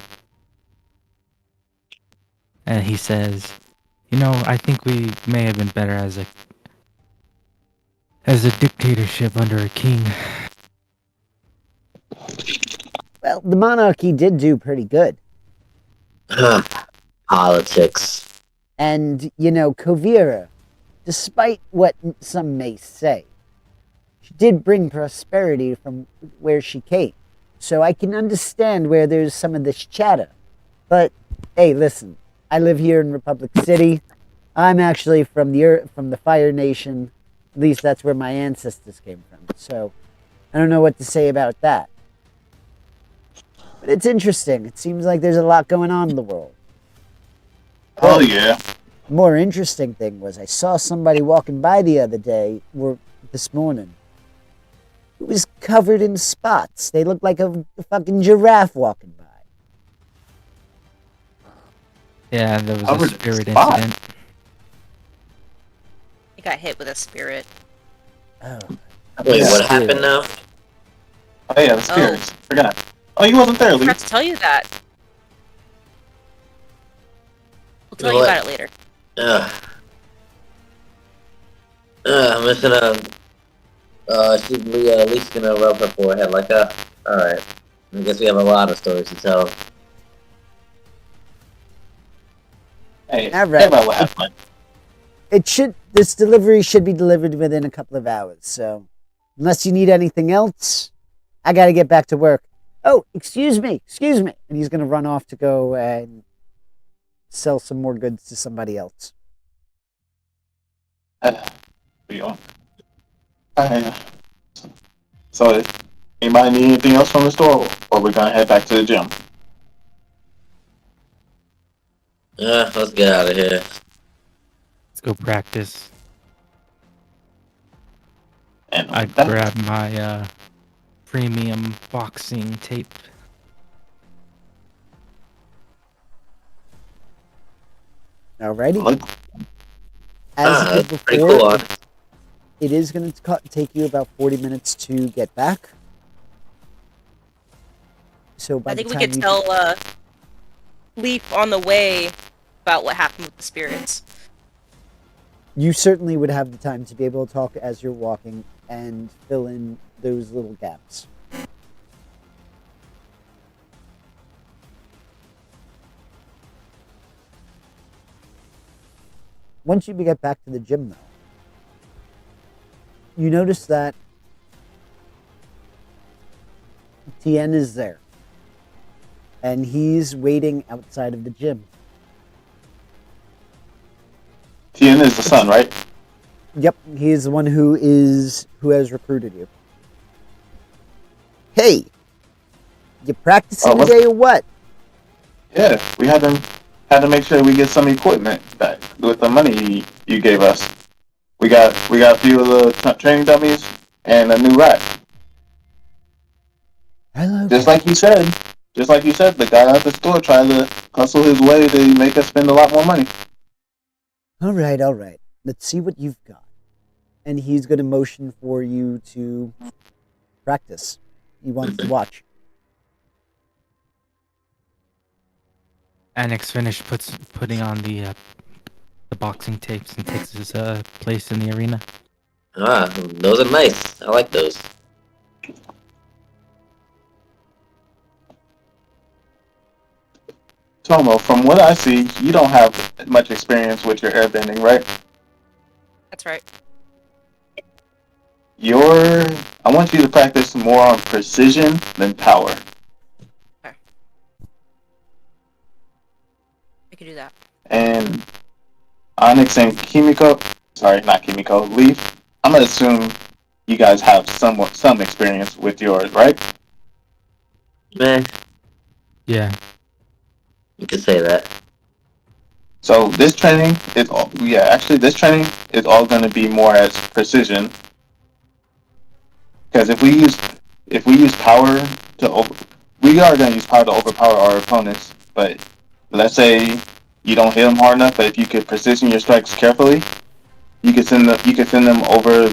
And he says, I think we may have been better as a dictatorship under a king. Well, the monarchy did do pretty good. Politics. And, Kovira, despite what some may say, she did bring prosperity from where she came. So I can understand where there's some of this chatter. But, hey, listen, I live here in Republic City. I'm actually from the Fire Nation. At least that's where my ancestors came from. So I don't know what to say about that. But it's interesting. It seems like there's a lot going on in the world. Oh, yeah. The more interesting thing was I saw somebody walking by the other day, or this morning, who was covered in spots. They looked like a fucking giraffe walking by. Yeah, there was Covered a spirit in spots. incident. He got hit with a spirit. Oh. Wait, Yeah. what happened now? Oh, yeah, the spirits. Forgot. Oh, you wasn't there, I Lee. forgot to tell you that. We'll tell you What? about it later. I'm just gonna. Lee's gonna rub her forehead like alright. I guess we have a lot of stories to tell. Hey, All right. everybody will have fun. This delivery should be delivered within a couple of hours, so unless you need anything else, I gotta get back to work. Oh, excuse me. And he's gonna run off to go and sell some more goods to somebody else. We on. So, anybody need anything else from the store, or we're gonna head back to the gym? Let's get out of here. Let's go practice. And I that- grab my premium boxing tape. Alrighty. Look, As I That's said pretty before, cool. it is going to take you about 40 minutes to get back. So by I think the we time could tell Leaf on the way about what happened with the spirits. you certainly would have the time to be able to talk as you're walking and fill in those little gaps. Once you get back to the gym, though, you notice that Tien is there. And he's waiting outside of the gym. Tien is the son, right? Yep, he is the one who has recruited you. Hey, you practicing Oh, what? today or what? Yeah, we had to make sure we get some equipment back with the money you gave us. We got a few of the training dummies and a new rack. Hello. Just like you said, the guy at the store tried to hustle his way to make us spend a lot more money. All right. Let's see what you've got. And he's going to motion for you to practice. He wants to watch. Annex finished putting on the boxing tapes and takes his place in the arena. Those are nice. I like those. Tomo, from what I see, you don't have much experience with your airbending, right? That's right. Your I want you to practice more on precision than power. Okay. I can do that. And Onyx and not Kimiko, Leaf, I'm gonna assume you guys have some experience with yours, right? Man, Yeah. you could say that. So this training is all this training is all gonna be more as precision. Because if we use power we are gonna use power to overpower our opponents, but let's say you don't hit them hard enough, but if you could precision your strikes carefully, you could send them over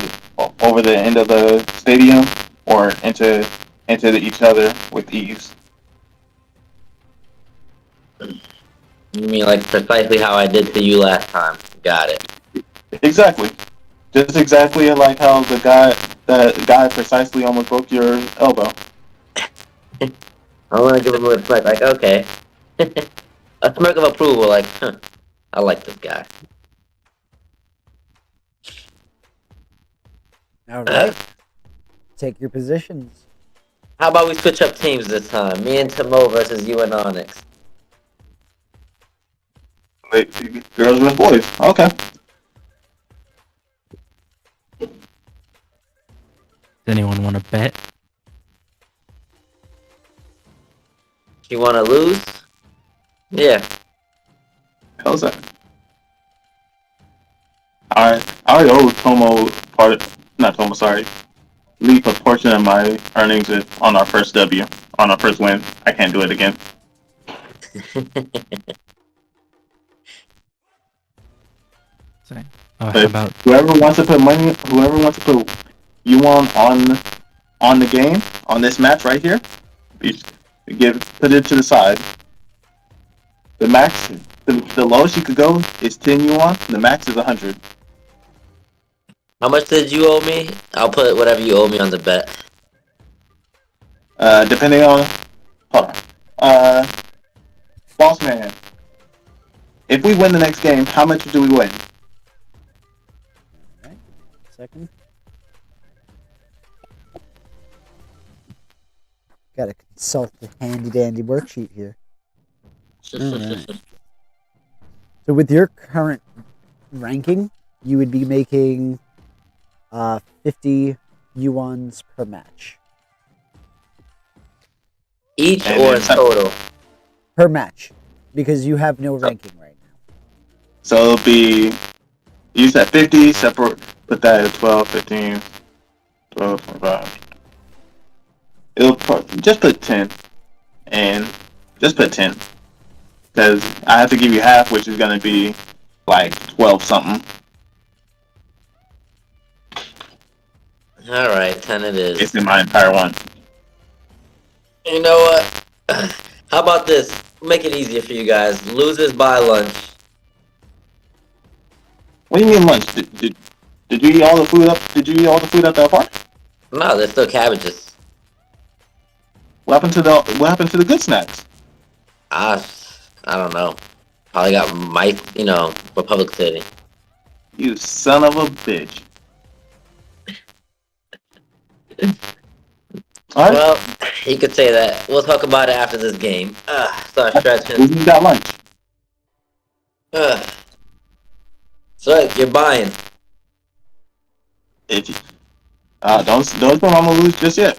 the end of the stadium or into each other with ease. You mean like precisely how I did to you last time? Got it. Exactly, just exactly like how the guy precisely almost broke your elbow. I want to give him a smirk, like, okay. A smirk of approval, like, huh, I like this guy. All right. Take your positions. How about we switch up teams this time? Me and Timo versus you and Onyx. Wait, girls versus boys. Okay. Does anyone want to bet? You want to lose? Yeah. How's that? I already owe Leap a portion of my earnings on our first win. I can't do it again. How But about whoever wants to put you on the game on this match right here, put it to the side. The max, the lowest you could go is 10 yuan. The max is 100. How much did you owe me? I'll put whatever you owe me on the bet. Depending on, hold on. Boss man, if we win the next game, how much do we win? All right. Second. Got to consult the handy dandy worksheet here. Alright. So with your current ranking, you would be making 50 yuans per match. Each And or then total? Per match. Because you have no ranking right now. So it'll be, you said 50, separate, put that at 12, 15, 12, 25. Just put 10. And just put 10. Because I have to give you half, which is going to be like 12 something. Alright, 10 it is. It's in my entire one. You know what? How about this? Make it easier for you guys. Losers buy lunch. What do you mean lunch? Did you eat all the food up? Did you eat all the food at the park? No, there's still cabbages. What happened to the good snacks? I don't know. Probably got mice, for public city. You son of a bitch. All right. Well, you could say that. We'll talk about it after this game. Start stretching. Who's got lunch? So, you're buying. If you, don't think I'm gonna lose just yet.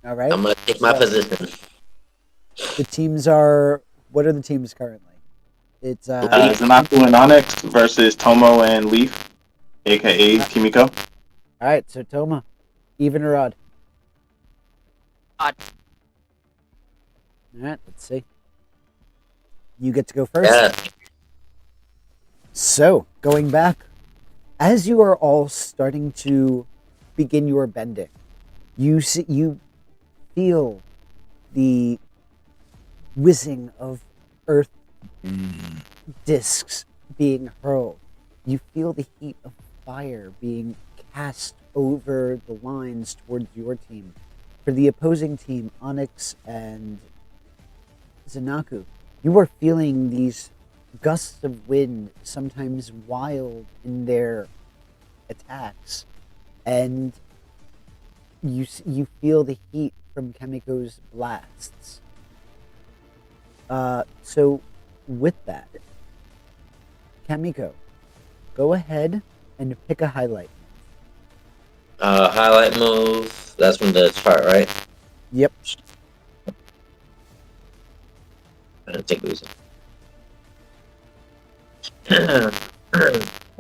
All right. I'm gonna take my position. The teams are. What are the teams currently? It's Zanaku and Onyx versus Tomo and Leaf, aka Kimiko. All right. So Toma, even or odd? Odd. All right. Let's see. You get to go first. Yeah. So going back, as you are all starting to begin your bending, you feel the whizzing of earth discs being hurled. You feel the heat of fire being cast over the lines towards your team. For the opposing team, Onyx and Zanaku, you are feeling these gusts of wind, sometimes wild in their attacks, and you feel the heat from Kamiko's blasts. So with that, Kamiko, go ahead and pick a highlight. Highlight move. That's from the chart, right? Yep. I don't think it was.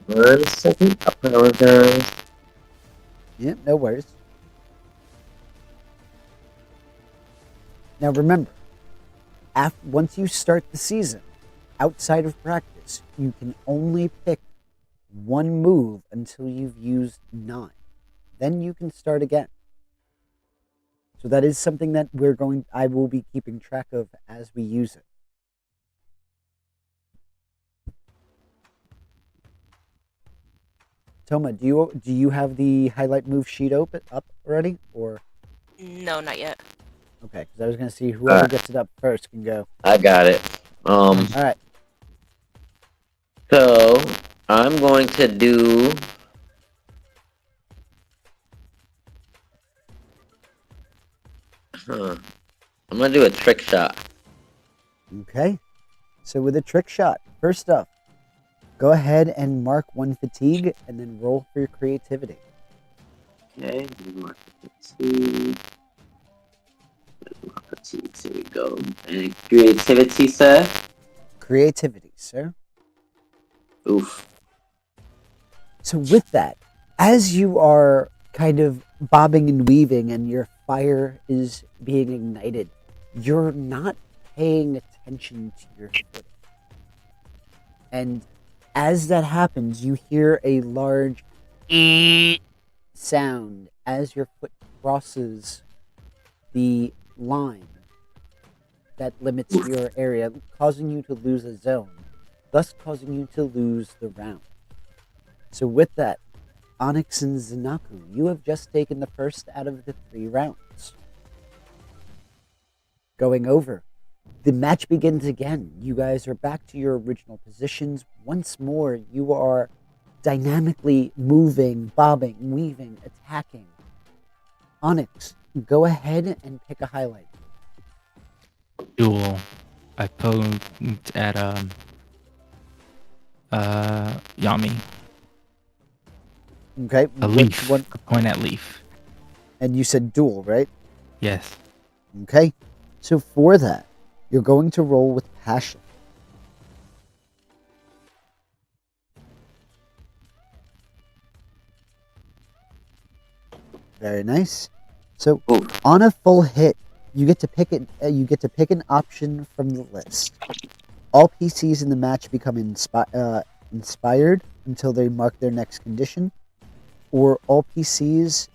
1 second. I apologize. Yep, no worries. Now remember, once you start the season, outside of practice, you can only pick one move until you've used 9. Then you can start again. So that is something that I will be keeping track of as we use it. Toma, do you have the highlight move sheet up already, or? No, not yet. Okay, because I was gonna see whoever gets it up first can go. I got it. All right. So I'm going to do. I'm gonna do a trick shot. Okay. So with a trick shot, first up, go ahead and mark 1 fatigue, and then roll for your creativity. Okay, mark fatigue. Fatigue. Here we go. And creativity, sir. Creativity, sir. Oof. So with that, as you are kind of bobbing and weaving and your fire is being ignited, you're not paying attention to your footing. And as that happens, you hear a large sound as your foot crosses the line that limits your area, causing you to lose a zone, thus causing you to lose the round. So with that, Onyx and Zanaku, you have just taken the first out of the 3 rounds. Going over, the match begins again. You guys are back to your original positions. Once more, you are dynamically moving, bobbing, weaving, attacking. Onyx, go ahead and pick a highlight. Duel. I poked at Yami. Okay. A leaf. A point at leaf. And you said duel, right? Yes. Okay. So for that, you're going to roll with passion. Very nice. So on a full hit, you get to pick it. You get to pick an option from the list. All PCs in the match become inspired until they mark their next condition, or all PCs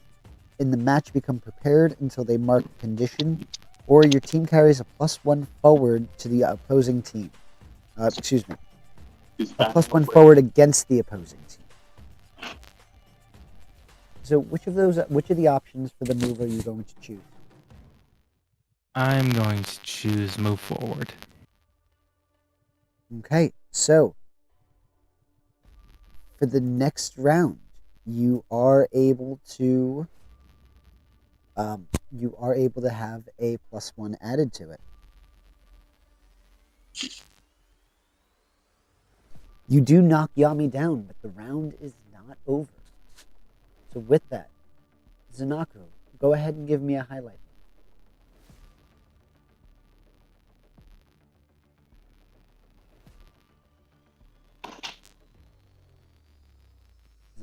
in the match become prepared until they mark a condition, or your team carries a +1 forward to the opposing team. A +1 forward against the opposing team. So which of the options for the move are you going to choose? I'm going to choose move forward. Okay, so for the next round, you are able to have a +1 added to it. You do knock Yami down, but the round is not over. So with that, Zanako, go ahead and give me a highlight.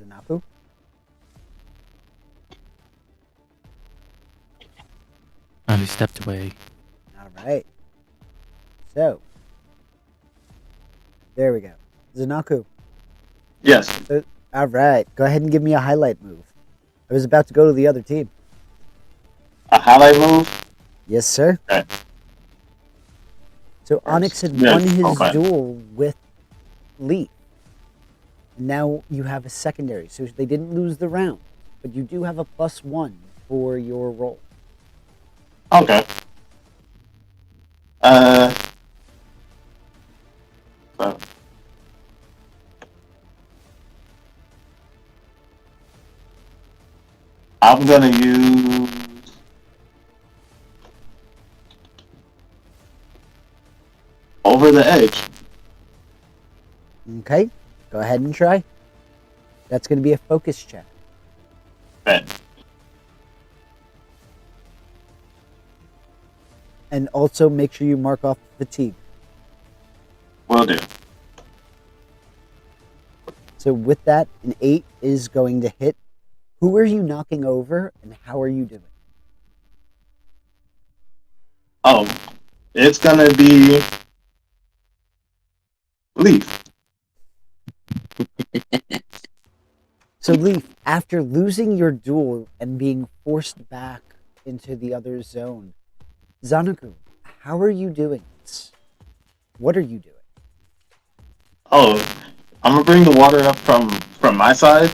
Zanapu? I stepped away. Alright. So, there we go. Zanaku. Yes. Alright, go ahead and give me a highlight move. I was about to go to the other team. A highlight move? Yes, sir. Okay. So Onyx had won his duel with Lee. Now you have a secondary. So they didn't lose the round, but you do have a +1 for your roll. Okay. So. I'm gonna use over the edge. Okay, go ahead and try. That's going to be a focus check. Bet. And also make sure you mark off fatigue. Will do. So with that, an 8 is going to hit. Who are you knocking over, and how are you doing? Oh, it's gonna be Leaf. So Leaf, after losing your duel and being forced back into the other zone, Zanaku, how are you doing this? What are you doing? Oh, I'm gonna bring the water up from my side,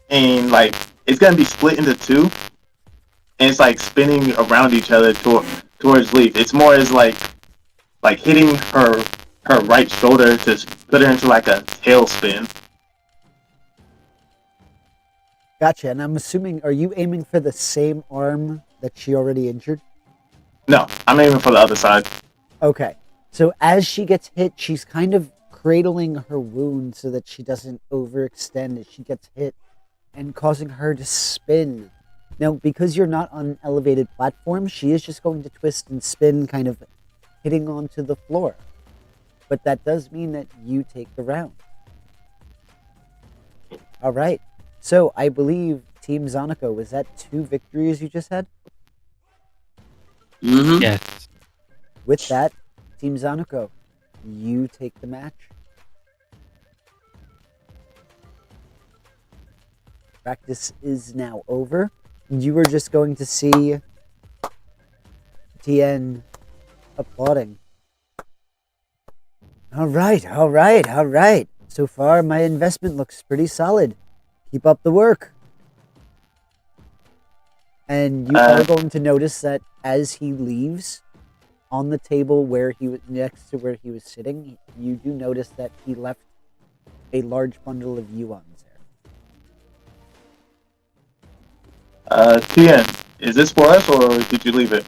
and like it's gonna be split into two, and it's like spinning around each other towards Leaf. It's more as like hitting her right shoulder to put her into like a tailspin. Gotcha, and I'm assuming, are you aiming for the same arm that she already injured? No, I'm aiming for the other side. Okay, so as she gets hit, she's kind of cradling her wound so that she doesn't overextend as she gets hit and causing her to spin. Now, because you're not on an elevated platform, she is just going to twist and spin, kind of hitting onto the floor. But that does mean that you take the round. All right. So I believe Team Zanako, was that 2 victories you just had? Mm-hmm. Yes. With that, Team Zanako, you take the match. Practice is now over. You are just going to see Tien applauding. All right. So far, my investment looks pretty solid. Keep up the work. And you are going to notice that as he leaves, on the table where he was next to where he was sitting, you do notice that he left a large bundle of yuans there. Tien, is this for us or did you leave it?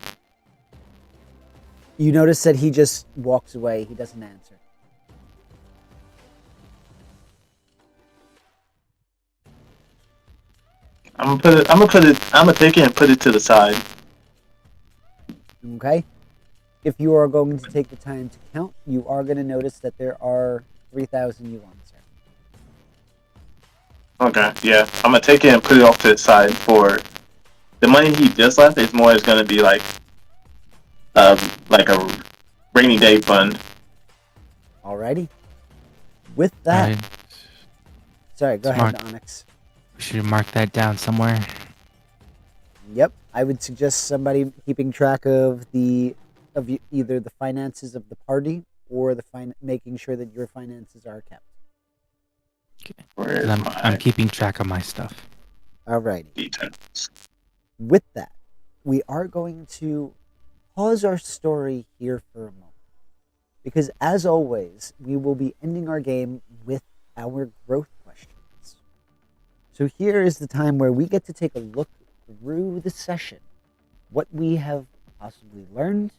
You notice that he just walks away. He doesn't answer. I'm gonna take it and put it to the side. Okay? If you are going to take the time to count, you are going to notice that there are 3,000 yuans there. Okay, yeah. I'm gonna take it and put it off to the side for the money he just left is more is gonna be like a rainy day fund. Alrighty. With that, Alright. sorry, go Smart. ahead, Onyx. We should mark that down somewhere. Yep, I would suggest somebody keeping track of either the finances of the party or making sure that your finances are kept. Where's I'm my keeping track of my stuff. Alrighty. details? With that, we are going to pause our story here for a moment. Because as always, we will be ending our game with our growth questions. So here is the time where we get to take a look through the session. What we have possibly learned,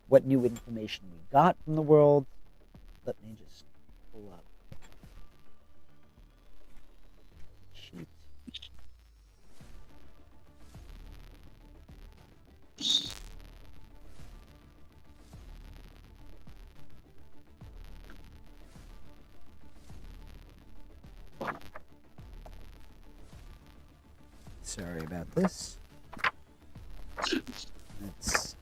what new information we got from the world. Let me just pull up. Sheet. Sorry about this. Let's...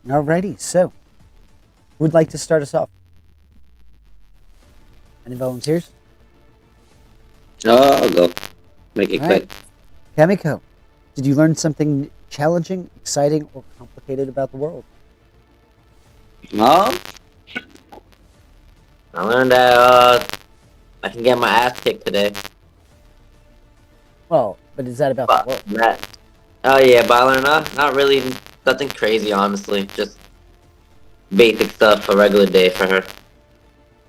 Alrighty, so who would like to start us off? Any volunteers? I'll go. Make it All quick. Kamiko, did you learn something challenging, exciting, or complicated about the world? I learned that I can get my ass kicked today. Well, But is that about But the world? that. Oh yeah, but I learned not really nothing crazy, honestly. Just basic stuff, a regular day for her.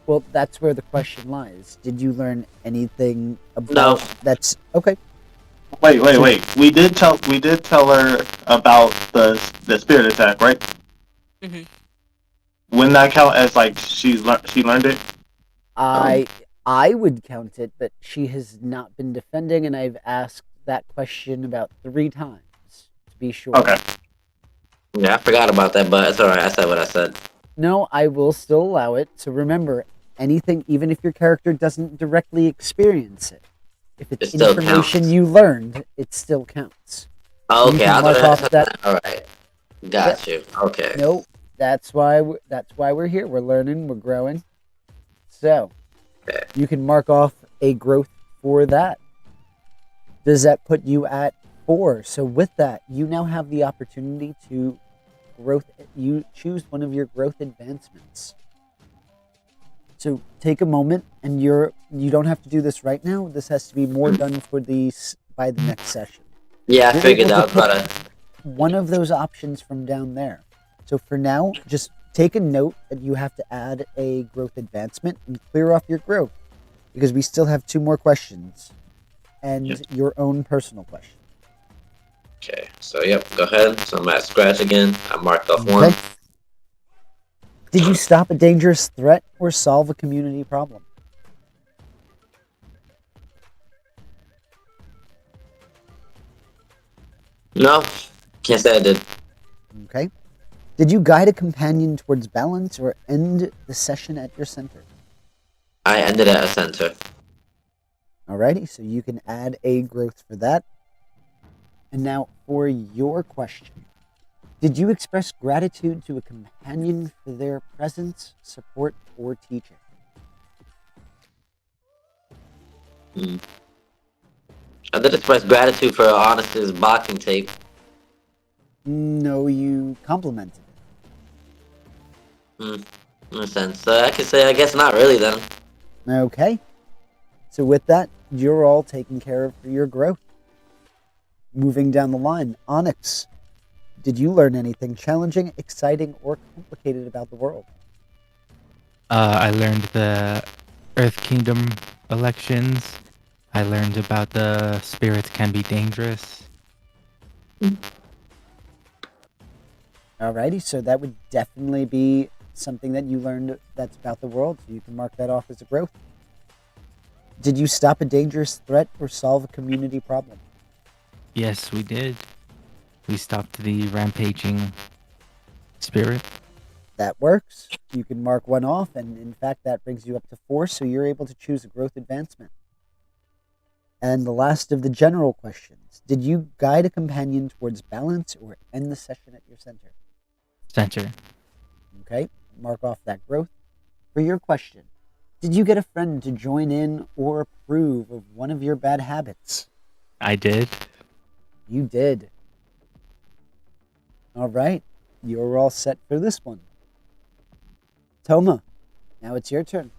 Well, that's where the question lies. Did you learn anything about No. that's okay? Wait. We did tell her about the spirit attack, right? Mhm. Wouldn't that count as like she learned it? I would count it, but she has not been defending, and I've asked that question about 3 times to be sure. Okay. Yeah, I forgot about that, but it's alright. I said what I said. No, I will still allow it. So remember, anything, even if your character doesn't directly experience it, if it's It still information counts. you learned, it still counts. Oh, You okay, can I mark thought I off said that. that. Alright. Got you. Okay. No, that's why we're here. We're learning. We're growing. So Okay. you can mark off a growth for that. Does that put you at 4? So with that, you now have the opportunity to growth. You choose one of your growth advancements. So take a moment, and you don't have to do this right now. This has to be more done for by the next session. Yeah, I You're figured able I to was about to. one of those options from down there. So for now, just take a note that you have to add a growth advancement and clear off your growth, because we still have 2 more questions and Yes. your own personal question. Okay, so yep, go ahead. So I'm at scratch again. I marked off Okay. 1. Did you stop a dangerous threat or solve a community problem? No, can't say I did. Okay. Did you guide a companion towards balance or end the session at your center? I ended at a center. Alrighty, so you can add a growth for that. And now for your question. Did you express gratitude to a companion for their presence, support, or teaching? I did express gratitude for Honest's boxing tape. No, you complimented In a sense. So I could say, I guess not really then. it. Okay. So with that, you're all taken care of for your growth. Moving down the line, Onyx. Did you learn anything challenging, exciting, or complicated about the world? I learned the Earth Kingdom elections. I learned about the spirits can be dangerous. Alrighty, so that would definitely be something that you learned that's about the world, so you can mark that off as a growth. Did you stop a dangerous threat or solve a community problem? Yes, we did. We stopped the rampaging spirit. That works. You can mark 1 off, and in fact, that brings you up to 4, so you're able to choose a growth advancement. And the last of the general questions. Did you guide a companion towards balance or end the session at your center? Center. Okay, mark off that growth. For your question, did you get a friend to join in or approve of one of your bad habits? I did. You did. All right, you're all set for this one. Toma, now it's your turn.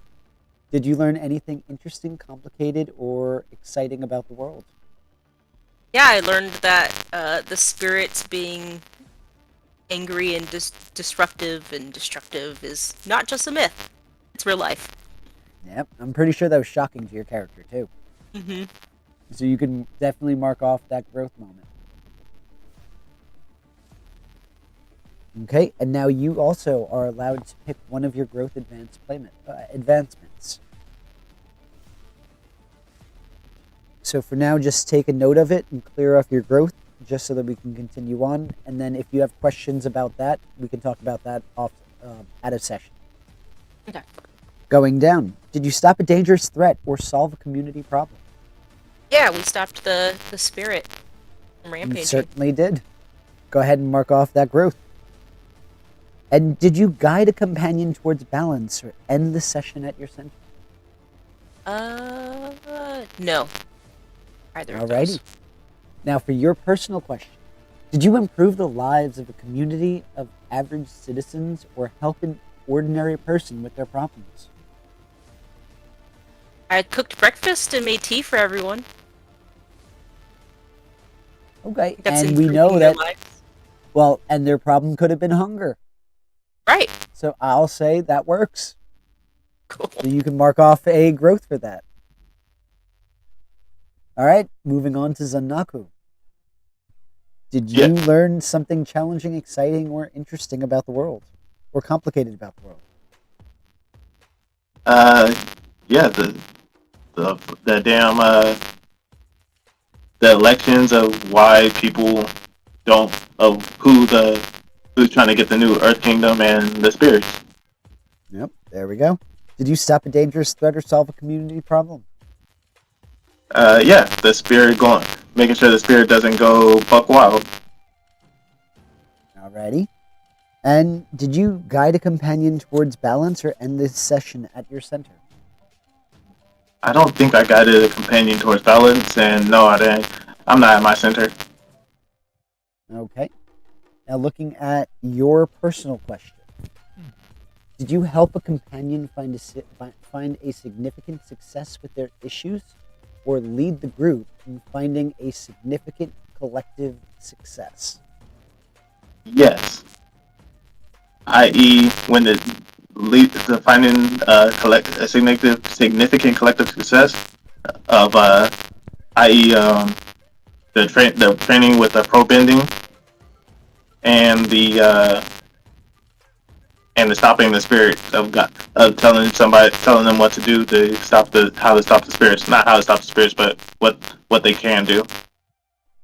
Did you learn anything interesting, complicated, or exciting about the world? Yeah, I learned that the spirits being angry and disruptive and destructive is not just a myth. It's real life. Yep, I'm pretty sure that was shocking to your character, too. Mm-hmm. So you can definitely mark off that growth moment. Okay, and now you also are allowed to pick one of your growth advancements. So for now, just take a note of it and clear off your growth, just so that we can continue on. And then if you have questions about that, we can talk about that off out of session. Okay. Going down. Did you stop a dangerous threat or solve a community problem? Yeah, we stopped the spirit from You rampaging. certainly did. Go ahead and mark off that growth. And did you guide a companion towards balance or end the session at your center? No. Either of those. Alrighty. Now for your personal question. Did you improve the lives of a community of average citizens or help an ordinary person with their problems? I cooked breakfast and made tea for everyone. Okay, That's and we know improving their that, lives. well, and their problem could have been hunger. Right. So I'll say that works. Cool. So you can mark off a growth for that. All right, moving on to Zanaku. Did you Yeah. learn something challenging, exciting, or interesting about the world? Or complicated about the world? Yeah, the damn the elections of why people don't of who's trying to get the new Earth Kingdom and the spirits. Yep, there we go. Did you stop a dangerous threat or solve a community problem? Yeah, the spirit going, making sure the spirit doesn't go buck wild. Alrighty. And did you guide a companion towards balance or end this session at your center? I don't think I guided a companion towards balance, and no, I didn't. I'm not at my center. Okay. Now looking at your personal question. Did you help a companion find a significant success with their issues, or lead the group in finding a significant collective success? Yes, i.e., when the lead to finding a significant collective success of i.e. The training with the pro bending and the stopping the spirit of God, of telling them what to do to how to stop the spirits, not how to stop the spirits, but what they can do.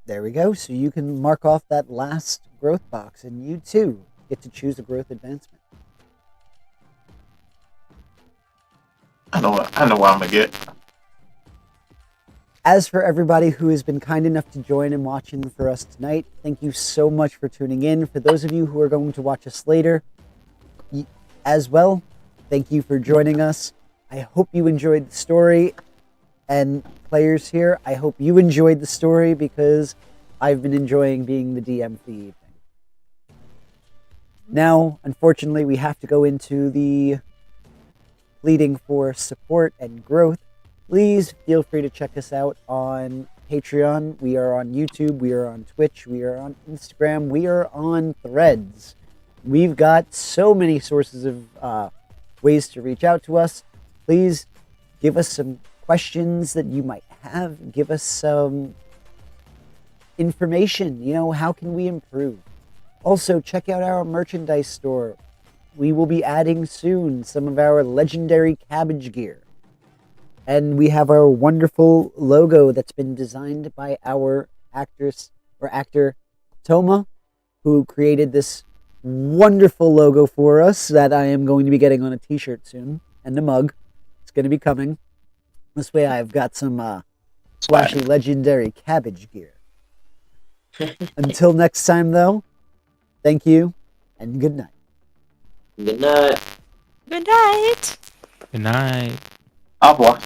There we go. So you can mark off that last growth box, and you too get to choose a growth advancement. I know what I'm gonna get. As for everybody who has been kind enough to join and watching for us tonight, thank you so much for tuning in. For those of you who are going to watch us later as well, thank you for joining us. I hope you enjoyed the story. And players here, I hope you enjoyed the story, because I've been enjoying being the DM for the evening. Now, unfortunately, we have to go into the pleading for support and growth. Please feel free to check us out on Patreon. We are on YouTube. We are on Twitch. We are on Instagram. We are on Threads. We've got so many sources of ways to reach out to us. Please give us some questions that you might have. Give us some information. How can we improve? Also, check out our merchandise store. We will be adding soon some of our legendary cabbage gear. And we have our wonderful logo that's been designed by our actor Toma, who created this wonderful logo for us that I am going to be getting on a t-shirt soon, and a mug. It's going to be coming. This way I've got some flashy legendary cabbage gear. Until next time, though, thank you, and good night. Good night. Good night. Good night. Au revoir.